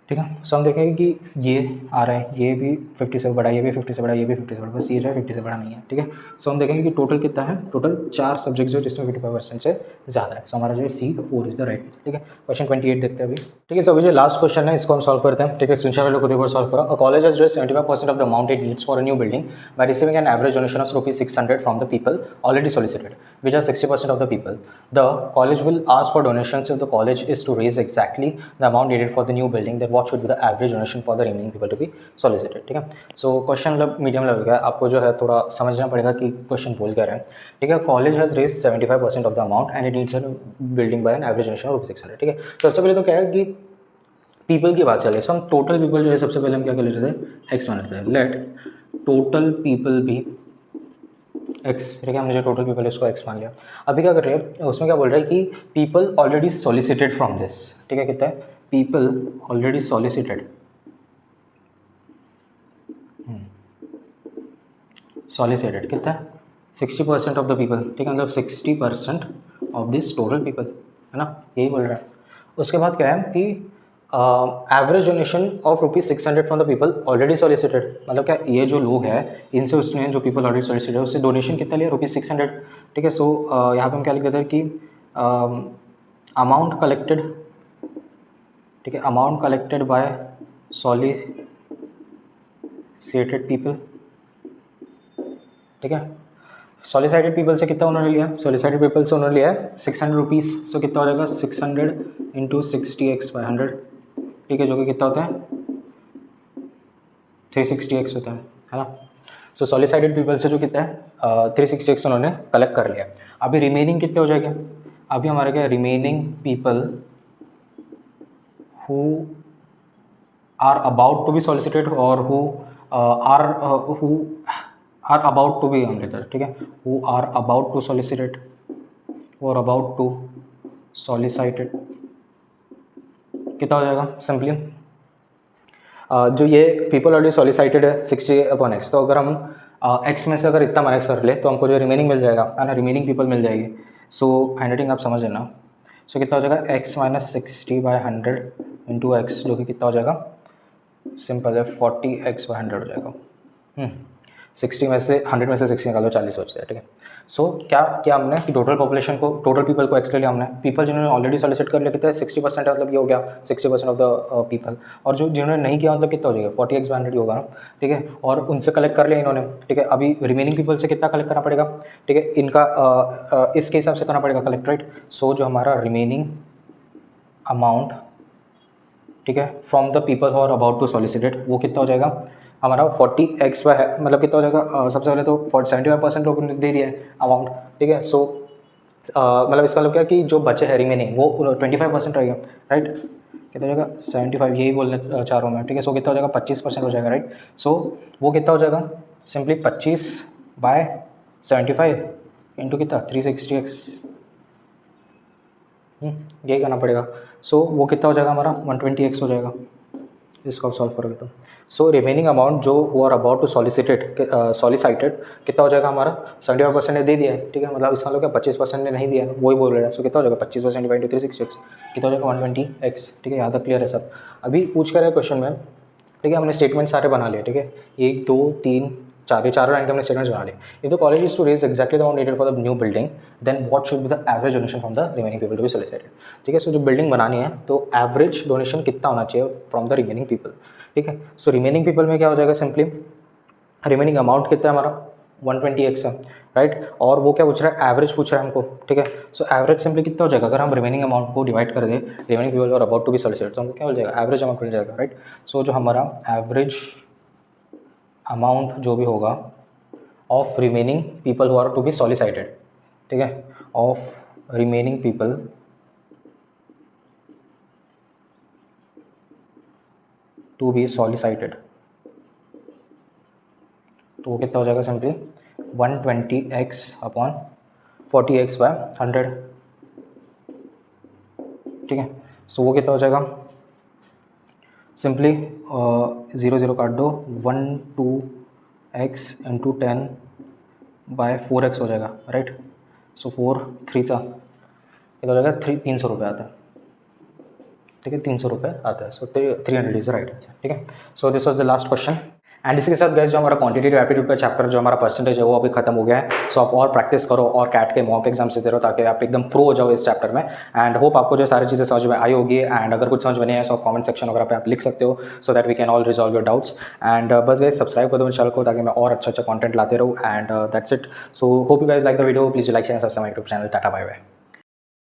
ठीक है। सो हम देखेंगे कि ये आ रहा है, ये भी 50 से बड़ा, ये भी 50 से बड़ा, ये भी 50 से बड़ा, बस ये जो है 50 से बड़ा नहीं है। ठीक है। सो हम देखेंगे कि टोटल कितना है, टोटल 4 सब्जेक्ट जो जिसमें 55% से ज़्यादा है। सो हमारा जो है C4 is the right answer. ठीक है। क्वेश्चन 28 देखते हैं अभी। ठीक है। सो अभी जो लास्ट क्वेश्चन है इसको हम सॉल्व करते हैं। ठीक है। स्क्रीनशॉट वाले खुद एक बार सॉल्व करो। A college has raised 75% of the amount it needs for a new building by receiving an average donation of ₹600 from the people already solicited, which are 60% of the people. The college will ask for donations if the college is to raise exactly the amount needed for the new building. Then what should be the average donation for the remaining people to be solicited? ठीक है। So question मतलब medium level का है, आपको जो है थोड़ा समझना पड़ेगा कि क्वेश्चन बोल क्या रहा है। ठीक है। College has raise 75% of the amount and it needs a building by an average donation of ₹600। ठीक है। तो सबसे पहले तो क्या है कि पीपल की बात चल रही है। सो हम टोटल पीपल जो है सबसे पहले हम क्या कर लेते थे, एक्स मान लेते हैं। लेट टोटल पीपल भी एक्स। ठीक है। हमने जो टोटल पीपल है उसको एक्स मान लिया। अभी क्या कर रहे हैं, उसमें क्या बोल रहा है कि people already solicited from this. ठीक है। कितना है, पीपल ऑलरेडी सॉलिसिटेड, सॉलिसिटेड कितना है 60% ऑफ द पीपल। ठीक है। मतलब 60% ऑफ दिस टोटल पीपल, है ना, यही बोल रहा है। उसके बाद क्या है कि average donation of ₹600 from the people already solicited, मतलब क्या ये जो लोग हैं इनसे उसने, जो पीपल ऑलरेडी सॉलिसिटेड है उससे डोनेशन कितना लिया, ₹600। ठीक है। सो यहाँ पे हम क्या लिख देते हैं कि अमाउंट कलेक्टेड, ठीक है, amount collected by solicited people. ठीक है। सॉलिसिटेड पीपल से कितना उन्होंने लिया, सॉलिसिटेड पीपल से उन्होंने लिया है ₹600। सो कितना हो जाएगा 600 इंटू 60x/100। ठीक है। जो कि कितना होता है 360x होता है ना। सो सॉलिसिटेड पीपल से जो कितना है 360x उन्होंने कलेक्ट कर लिया। अभी रिमेनिंग कितने हो जाएगा, अभी हमारे क्या remaining people who are about to be solicited or who are about to be हम लेते हैं। ठीक है। Who are about to solicited or about to solicited कितना हो जाएगा सिंपली जो ये पीपल ऑलरेडी सॉलिसिटेड है 60/x। तो अगर हम x में से अगर इतना माइनस कर ले तो हमको जो रिमेनिंग मिल जाएगा, है ना, रिमेनिंग पीपल मिल जाएगी। सो हैंडराइटिंग आप समझ लेना। सो कितना हो जाएगा x माइनस 60/100 इंटू एक्स, जो कि कितना हो जाएगा सिंपल है 40x/100 हो जाएगा। 60 में से 100 में से 60 निकालो 40 बचता है। ठीक है। सो क्या किया हमने कि टोटल पॉपुलेशन को, टोटल पीपल को एक्स ले लिया हमने। पीपल जिन्होंने ऑलरेडी सॉलिसिट कर लिया कितना है 60% है, मतलब ये हो गया 60% ऑफ द पीपल। और जो जिन्होंने नहीं किया मतलब कितना हो जाएगा 40x/100 होगा ना। ठीक है। और उनसे कलेक्ट कर लिया इन्होंने। ठीक है। अभी रिमेनिंग पीपल से कितना कलेक्ट करना पड़ेगा, ठीक है, इनका इसके हिसाब से करना पड़ेगा कलेक्ट, राइट। सो जो हमारा रिमेनिंग अमाउंट, ठीक है, from the people who are about to solicited, वो कितना हो जाएगा हमारा 40x है, मतलब कितना हो जाएगा सबसे पहले तो 75% लोगों ने दे दिया है अमाउंट। ठीक है। सो मतलब इसका मतलब क्या कि जो बचे है रिमेनिंग वो 25% रहेगा, राइट। कितना हो जाएगा 75, यही बोलने चारों में। ठीक है। सो कितना हो जाएगा 25% हो जाएगा, राइट। सो वो कितना हो जाएगा सिंपली 25/75 इंटू कितना 360x, यही करना पड़ेगा। सो वो कितना हो जाएगा हमारा 120x हो जाएगा, इसको आप सॉल्व करोगे तो। सो रिमेनिंग अमाउंट जो वो आर अबाउट टू सॉलिसिटेड कितना हो जाएगा हमारा 75% ने दे दिया है। ठीक है। मतलब इसका मतलब क्या 25% ने नहीं दिया है, वही बोल रहा है। सो कितना हो जाएगा 25% डिवाइड 360x कितना हो जाएगा 120x। ठीक है। यहाँ तक क्लियर है सब। अभी पूछ कर रहे क्वेश्चन में, ठीक है, हमने स्टेटमेंट सारे बना लिए। ठीक है। 1 2 3 4, ये चारों लाइन के हमने स्टेटमेंट्स बना लिए। If the college is to raise exactly the amount needed for the new building then what should be the average donation from the remaining people to be solicited. ठीक है। सो जो बिल्डिंग बनानी है तो एवरेज डोनेशन कितना होना चाहिए from the remaining people. ठीक है। सो रिमेनिंग पीपल में क्या हो जाएगा सिंपली रिमेनिंग अमाउंट कितना है हमारा 120x है, राइट। और वो क्या पूछ रहा है एवरेज पूछ रहा है हमको। ठीक है। सो एवरेज सिंपली कितना हो जाएगा, अगर हम रिमेनिंग अमाउंट को डिवाइड कर दें रिमेनिंग पीपल और अबाउट टू बी सॉलिसिटेड तो हमको क्या हो जाएगा एवरेज अमाउंट मिल जाएगा, राइट। सो जो हमारा एवरेज अमाउंट जो भी होगा of remaining people who are to be solicited, ठीक है, of remaining people to be solicited, तो वो कितना हो जाएगा सिंपली 120x/40x/100। ठीक है। सो वो कितना हो जाएगा सिंपली 0 0 काट दो 12x इंटू 10/4x हो जाएगा, राइट। सो 4 3 कितना हो जाएगा 300 रुपये आता है। ठीक है, 300 रुपये आता है, सो 300 इज राइट आंसर। ठीक है, so this was the last question. And इसी के साथ गाइस जो हमारा क्वांटिटेटिव एप्टीट्यूड का चैप्टर जो हमारा परसेंटेज है वो अभी खत्म हो गया है। सो आप और प्रैक्टिस करो और कैट के मॉक एग्जाम से दे रहो ताकि आप एकदम प्रो हो जाओ इस चैप्टर में। एंड होप आपको जो सारी चीज़ें समझ में आई होगी। एंड अगर कुछ समझ में नहीं आया, सो कमेंट सेक्शन वगैरह पे आप लिख सकते हो, so that we can all resolve your doubts. And बस गाइस सब्सक्राइब कर दो चैनल को ताकि मैं और अच्छा कंटेंट लाते रहूँ। And that's it. So hope you guys like the video, please like share subscribe my YouTube channel. Tata bye bye.